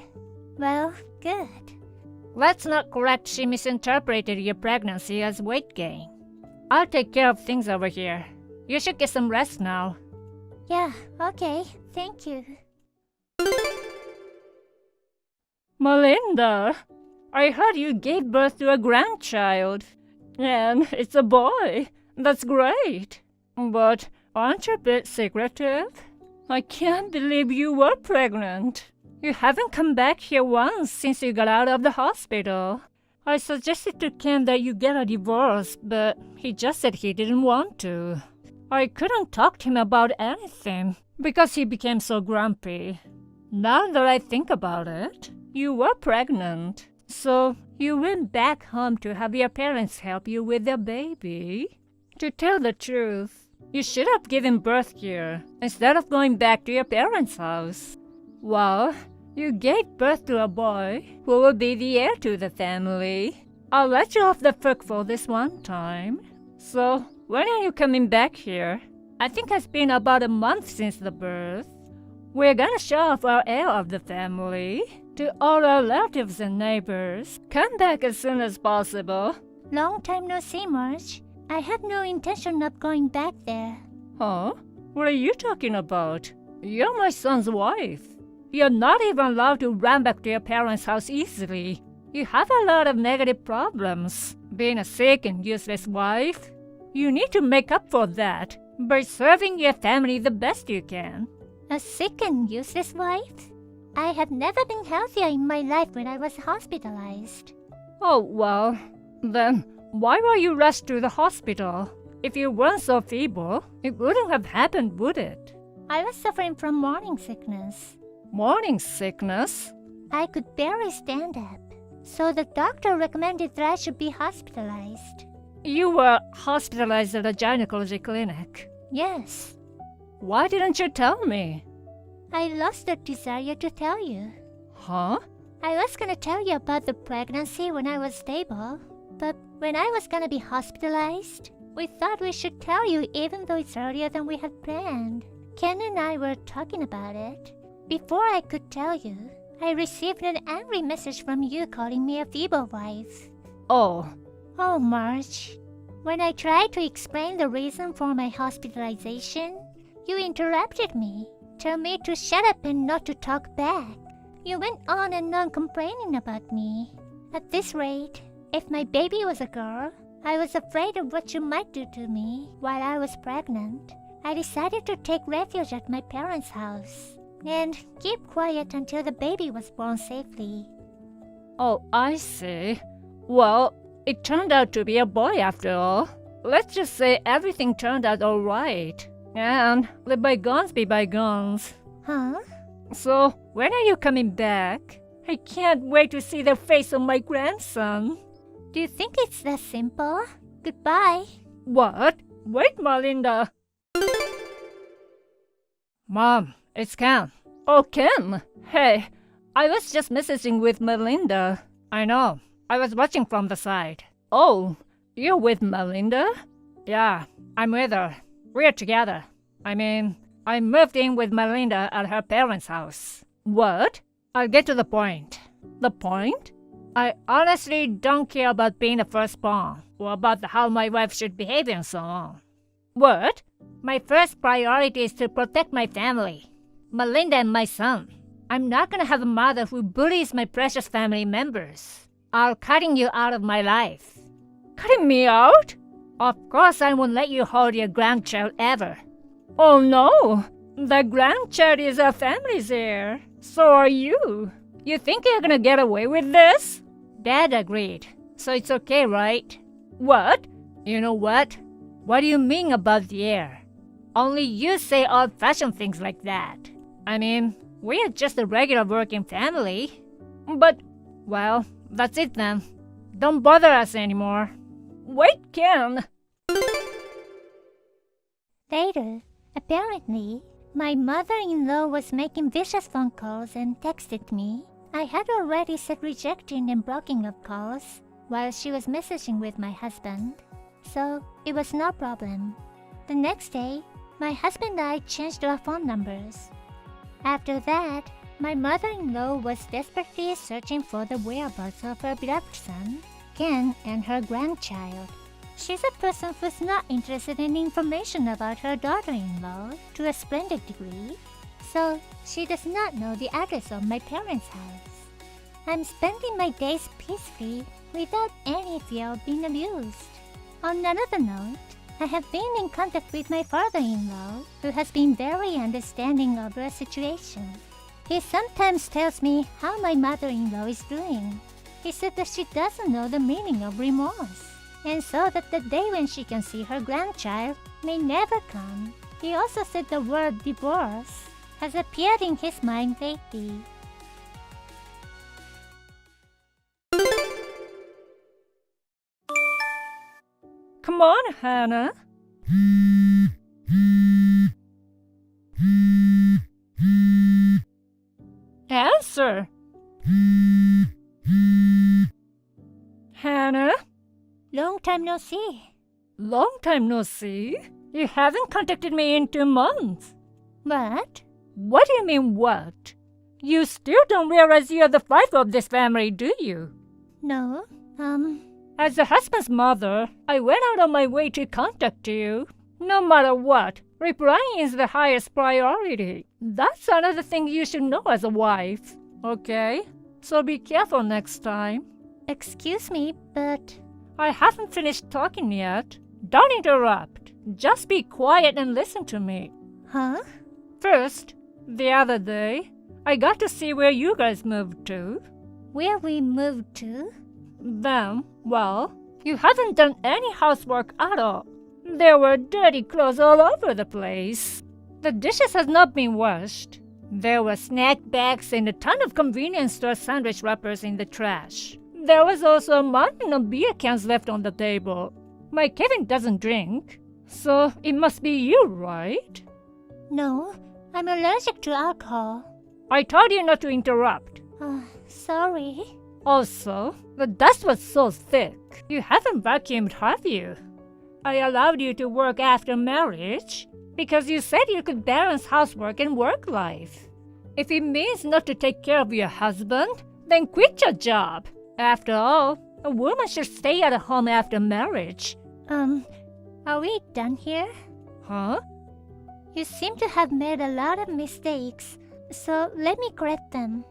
Well, good. Let's not correct she misinterpreted your pregnancy as weight gain. I'll take care of things over here. You should get some rest now. Yeah, okay. Thank you. Melinda, I heard you gave birth to a grandchild. And it's a boy. That's great. But aren't you a bit secretive? I can't believe you were pregnant. You haven't come back here once since you got out of the hospital. I suggested to Ken that you get a divorce, but he just said he didn't want to. I couldn't talk to him about anything because he became so grumpy. Now that I think about it, you were pregnant. So you went back home to have your parents help you with the baby. To tell the truth, you should have given birth here instead of going back to your parents' house. Well, you gave birth to a boy who will be the heir to the family. I'll let you off the hook for this one time. So, when are you coming back here? I think it's been about a month since the birth. We're gonna show off our heir of the family to all our relatives and neighbors. Come back as soon as possible. Long time no see, Marge. I have no intention of going back there. Huh? What are you talking about? You're my son's wife. You're not even allowed to run back to your parents' house easily. You have a lot of negative problems. Being a sick and useless wife. You need to make up for that by serving your family the best you can. A sick and useless wife? I have never been healthier in my life when I was hospitalized. Oh, well, then why were you rushed to the hospital? If you weren't so feeble, it wouldn't have happened, would it? I was suffering from morning sickness. Morning sickness? I could barely stand up, so the doctor recommended that I should be hospitalized. You were hospitalized at a gynecology clinic? Yes. Why didn't you tell me? I lost the desire to tell you. Huh? I was gonna tell you about the pregnancy when I was stable, but when I was gonna be hospitalized, we thought we should tell you even though it's earlier than we had planned. Ken and I were talking about it. Before I could tell you, I received an angry message from you calling me a feeble wife. Oh. Oh, Marge. When I tried to explain the reason for my hospitalization, you interrupted me, told me to shut up and not to talk back. You went on and on complaining about me. At this rate, if my baby was a girl, I was afraid of what you might do to me while I was pregnant. I decided to take refuge at my parents' house and keep quiet until the baby was born safely. Oh, I see. Well, it turned out to be a boy after all. Let's just say everything turned out alright. And let bygones be bygones. Huh? So, when are you coming back? I can't wait to see the face of my grandson. Do you think it's that simple? Goodbye. What? Wait, Melinda. Mom, it's Ken. Oh, Ken. Hey, I was just messaging with Melinda. I know. I was watching from the side. Oh, you're with Melinda? Yeah, I'm with her. We're together. I moved in with Melinda at her parents' house. What? I'll get to the point. The point? I honestly don't care about being the firstborn, or about how my wife should behave and so on. What? My first priority is to protect my family, Melinda and my son. I'm not gonna have a mother who bullies my precious family members. I'm cutting you out of my life. Cutting me out? Of course I won't let you hold your grandchild ever. Oh no! The grandchild is our family's heir. So are you. You think you're gonna get away with this? Dad agreed. So it's okay, right? What? You know what? What do you mean about the heir? Only you say old-fashioned things like that. We're just a regular working family. But, well, that's it then. Don't bother us anymore. Wait, Ken! Later, apparently, my mother-in-law was making vicious phone calls and texted me. I had already set rejecting and blocking of calls while she was messaging with my husband, so it was no problem. The next day, my husband and I changed our phone numbers. After that, my mother-in-law was desperately searching for the whereabouts of her beloved son, Ken, and her grandchild. She's a person who's not interested in information about her daughter-in-law to a splendid degree, so she does not know the address of my parents' house. I'm spending my days peacefully without any fear of being abused. On another note, I have been in contact with my father-in-law, who has been very understanding of our situation. He sometimes tells me how my mother-in-law is doing. He said that she doesn't know the meaning of remorse, and so that the day when she can see her grandchild may never come. He also said the word divorce has appeared in his mind lately. Come on, Hannah. Answer. Hannah? Long time no see. Long time no see? You haven't contacted me in 2 months. What? What do you mean, what? You still don't realize you're the wife of this family, do you? No, As the husband's mother, I went out of my way to contact you. No matter what, replying is the highest priority. That's another thing you should know as a wife, okay? So be careful next time. Excuse me, but... I haven't finished talking yet. Don't interrupt. Just be quiet and listen to me. Huh? First, the other day, I got to see where you guys moved to. Where we moved to? Then, well, you haven't done any housework at all. There were dirty clothes all over the place. The dishes had not been washed. There were snack bags and a ton of convenience store sandwich wrappers in the trash. There was also a mountain of beer cans left on the table. My Kevin doesn't drink, so it must be you, right? No, I'm allergic to alcohol. I told you not to interrupt. Sorry. Also, the dust was so thick. You haven't vacuumed, have you? I allowed you to work after marriage because you said you could balance housework and work life. If it means not to take care of your husband, then quit your job. After all, a woman should stay at home after marriage. Are we done here? Huh? You seem to have made a lot of mistakes, so let me correct them.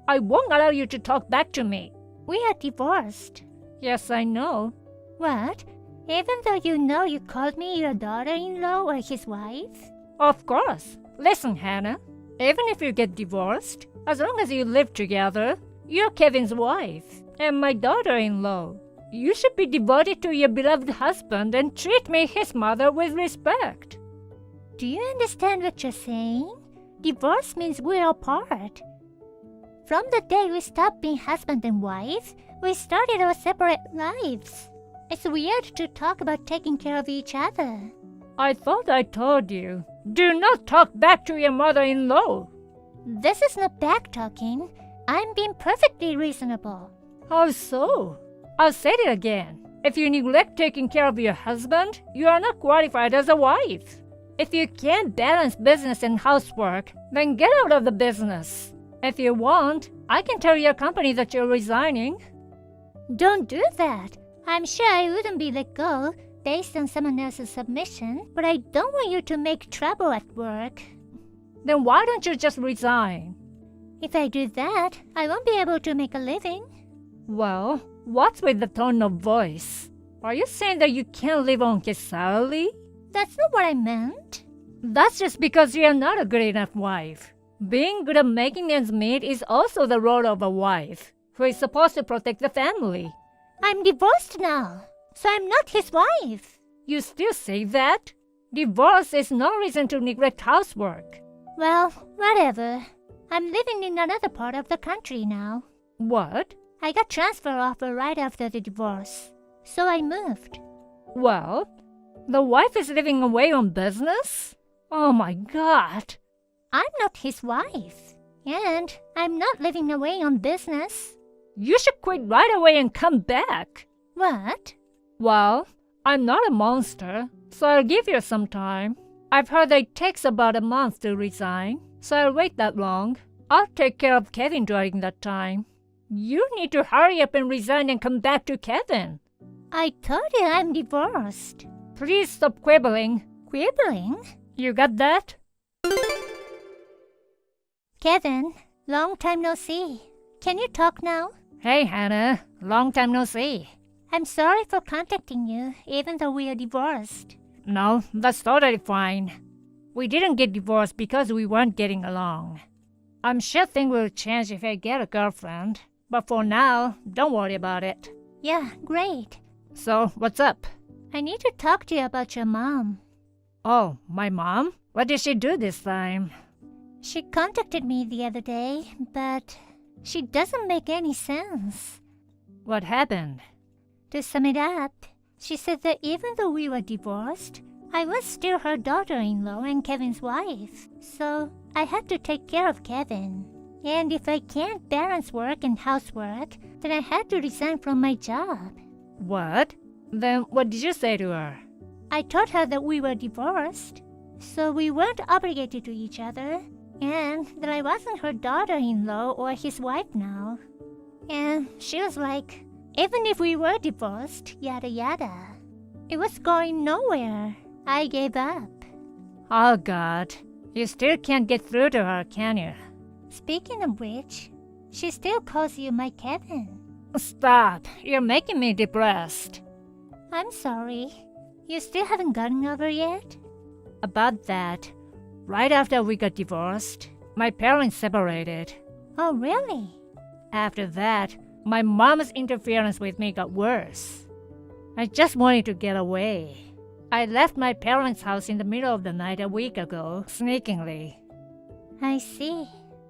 I won't allow you to talk back to me. We are divorced. Yes, I know. What? Even though you know you called me your daughter-in-law or his wife? Of course. Listen, Hannah. Even if you get divorced, as long as you live together, you're Kevin's wife and my daughter-in-law. You should be devoted to your beloved husband and treat me, his mother, with respect. Do you understand what you're saying? Divorce means we're apart. From the day we stopped being husband and wife, we started our separate lives. It's weird to talk about taking care of each other. I thought I told you. Do not talk back to your mother-in-law. This is not back-talking. I'm being perfectly reasonable. How so? I'll say it again. If you neglect taking care of your husband, you are not qualified as a wife. If you can't balance business and housework, then get out of the business. If you want, I can tell your company that you're resigning. Don't do that. I'm sure I wouldn't be let go based on someone else's submission, but I don't want you to make trouble at work. Then why don't you just resign? If I do that, I won't be able to make a living. Well, what's with the tone of voice? Are you saying that you can't live on his salary? That's not what I meant. That's just because you're not a good enough wife. Being good at making ends meet is also the role of a wife, who is supposed to protect the family. I'm divorced now, so I'm not his wife. You still say that? Divorce is no reason to neglect housework. Well, whatever. I'm living in another part of the country now. What? I got transfer offer right after the divorce, so I moved. Well, the wife is living away on business? Oh my God. I'm not his wife, and I'm not living away on business. You should quit right away and come back. What? Well, I'm not a monster, so I'll give you some time. I've heard that it takes about a month to resign, so I'll wait that long. I'll take care of Kevin during that time. You need to hurry up and resign and come back to Kevin. I told you I'm divorced. Please stop quibbling. Quibbling? You got that? Kevin, long time no see. Can you talk now? Hey, Hannah. Long time no see. I'm sorry for contacting you, even though we are divorced. No, that's totally fine. We didn't get divorced because we weren't getting along. I'm sure things will change if I get a girlfriend, but for now, don't worry about it. Yeah, great. So, what's up? I need to talk to you about your mom. Oh, my mom? What did she do this time? She contacted me the other day, but she doesn't make any sense. What happened? To sum it up, she said that even though we were divorced, I was still her daughter-in-law and Kevin's wife, so I had to take care of Kevin. And if I can't balance work and housework, then I had to resign from my job. What? Then what did you say to her? I told her that we were divorced, so we weren't obligated to each other, and that I wasn't her daughter-in-law or his wife now. And she was like, even if we were divorced, yada yada. It was going nowhere. I gave up. Oh God, you still can't get through to her, can you? Speaking of which, she still calls you my Kevin. Stop, you're making me depressed. I'm sorry. You still haven't gotten over yet? About that, right after we got divorced, my parents separated. Oh, really? After that, my mom's interference with me got worse. I just wanted to get away. I left my parents' house in the middle of the night a week ago, sneakingly. I see.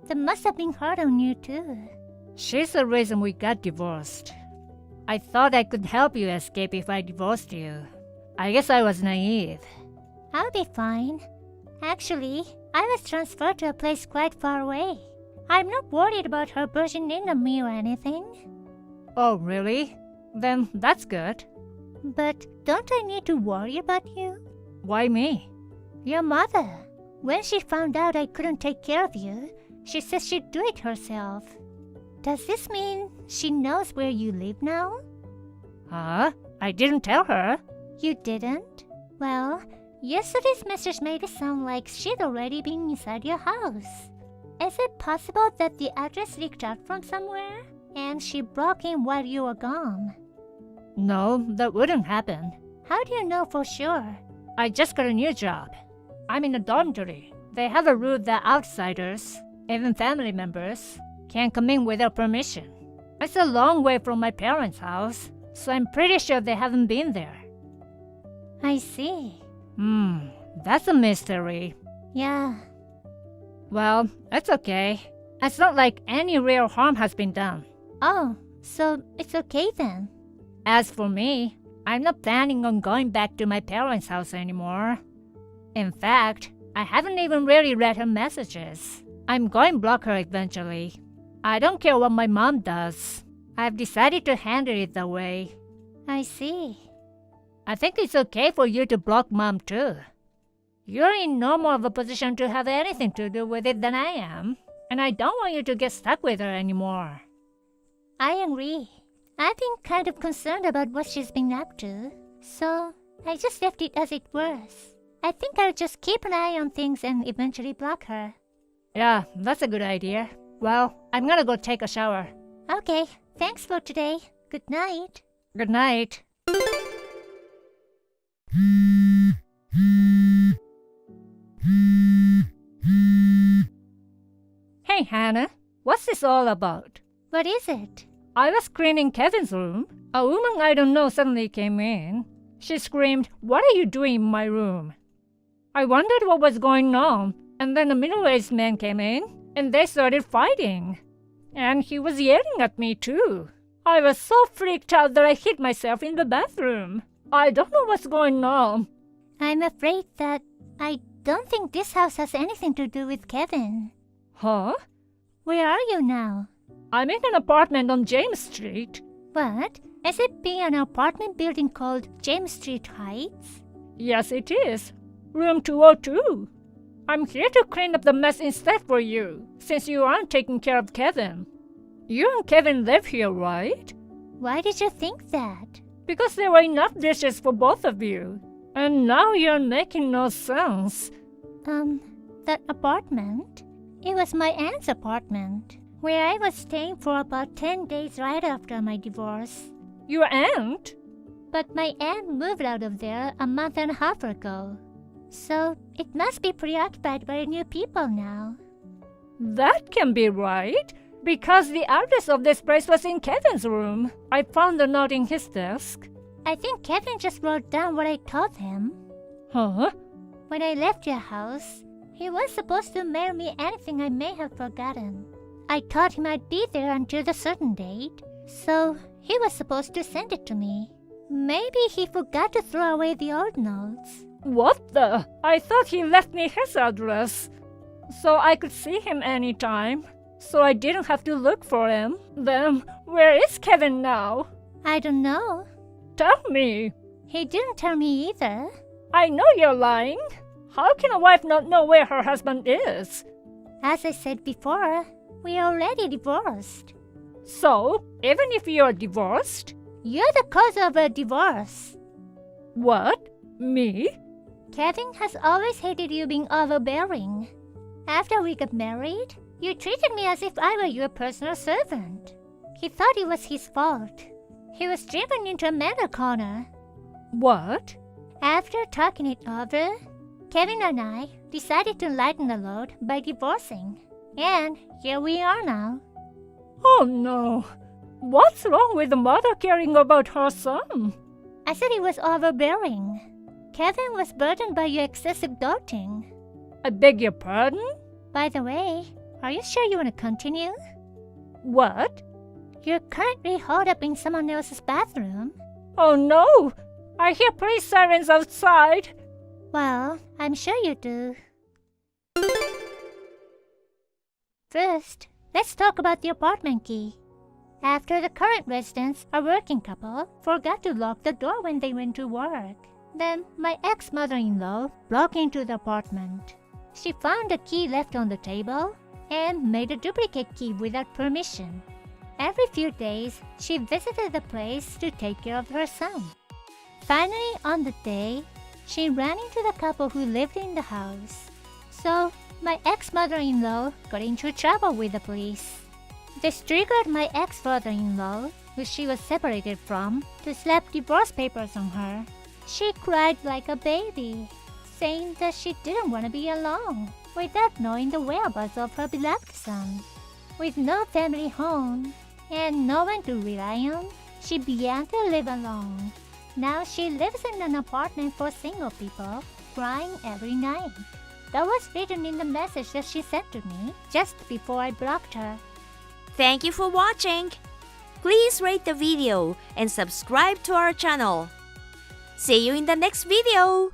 That must have been hard on you too. She's the reason we got divorced. I thought I could help you escape if I divorced you. I guess I was naive. I'll be fine. Actually, I was transferred to a place quite far away. I'm not worried about her bursting in on me or anything. Oh, really? Then that's good. But don't I need to worry about you? Why me? Your mother. When she found out I couldn't take care of you, she said she'd do it herself. Does this mean she knows where you live now? Huh? I didn't tell her. You didn't? Well, yesterday's message made it sound like she'd already been inside your house. Is it possible that the address leaked out from somewhere, and she broke in while you were gone? No, that wouldn't happen. How do you know for sure? I just got a new job. I'm in a dormitory. They have a rule that outsiders, even family members, can't come in without permission. It's a long way from my parents' house, so I'm pretty sure they haven't been there. I see. That's a mystery. Yeah. Well, it's okay. It's not like any real harm has been done. Oh, so it's okay then. As for me, I'm not planning on going back to my parents' house anymore. In fact, I haven't even really read her messages. I'm going to block her eventually. I don't care what my mom does. I've decided to handle it that way. I see. I think it's okay for you to block mom too. You're in no more of a position to have anything to do with it than I am, and I don't want you to get stuck with her anymore. I agree. I've been kind of concerned about what she's been up to, so I just left it as it was. I think I'll just keep an eye on things and eventually block her. Yeah, that's a good idea. Well, I'm gonna go take a shower. Okay, thanks for today. Good night. Good night. Hey, Hannah, what's this all about? What is it? I was cleaning Kevin's room. A woman I don't know suddenly came in. She screamed, "What are you doing in my room?" I wondered what was going on, and then a middle-aged man came in, and they started fighting. And he was yelling at me too. I was so freaked out that I hid myself in the bathroom. I don't know what's going on. I'm afraid that I don't think this house has anything to do with Kevin. Huh? Where are you now? I'm in an apartment on James Street. What? Is it being an apartment building called James Street Heights? Yes, it is. Room 202. I'm here to clean up the mess instead for you, since you aren't taking care of Kevin. You and Kevin live here, right? Why did you think that? Because there were enough dishes for both of you. And now you're making no sense. That apartment? It was my aunt's apartment, where I was staying for about 10 days right after my divorce. Your aunt? But my aunt moved out of there a month and a half ago. So it must be preoccupied by new people now. That can be right, because the address of this place was in Kevin's room. I found a note in his desk. I think Kevin just wrote down what I told him. Huh? When I left your house, he was supposed to mail me anything I may have forgotten. I told him I'd be there until the certain date, so he was supposed to send it to me. Maybe he forgot to throw away the old notes. What the? I thought he left me his address, so I could see him anytime, so I didn't have to look for him. Then, where is Kevin now? I don't know. Tell me. He didn't tell me either. I know you're lying. How can a wife not know where her husband is? As I said before, we are already divorced. So, even if you're divorced? You're the cause of a divorce. What? Me? Kevin has always hated you being overbearing. After we got married, you treated me as if I were your personal servant. He thought it was his fault. He was driven into a mental corner. What? After talking it over, Kevin and I decided to lighten the load by divorcing. And here we are now. Oh no. What's wrong with the mother caring about her son? I said he was overbearing. Kevin was burdened by your excessive doting. I beg your pardon? By the way, are you sure you want to continue? What? You're currently holed up in someone else's bathroom. Oh no! I hear police sirens outside. Well, I'm sure you do. First, let's talk about the apartment key. After the current residents, a working couple, forgot to lock the door when they went to work. Then my ex-mother-in-law broke into the apartment. She found the key left on the table and made a duplicate key without permission. Every few days, she visited the place to take care of her son. Finally, on the day, she ran into the couple who lived in the house. So, my ex-mother-in-law got into trouble with the police. This triggered my ex-father-in-law, who she was separated from, to slap divorce papers on her. She cried like a baby, saying that she didn't want to be alone, without knowing the whereabouts of her beloved son. With no family home, and no one to rely on, she began to live alone. Now she lives in an apartment for single people, crying every night. That was written in the message that she sent to me just before I blocked her. Thank you for watching. Please rate the video and subscribe to our channel. See you in the next video.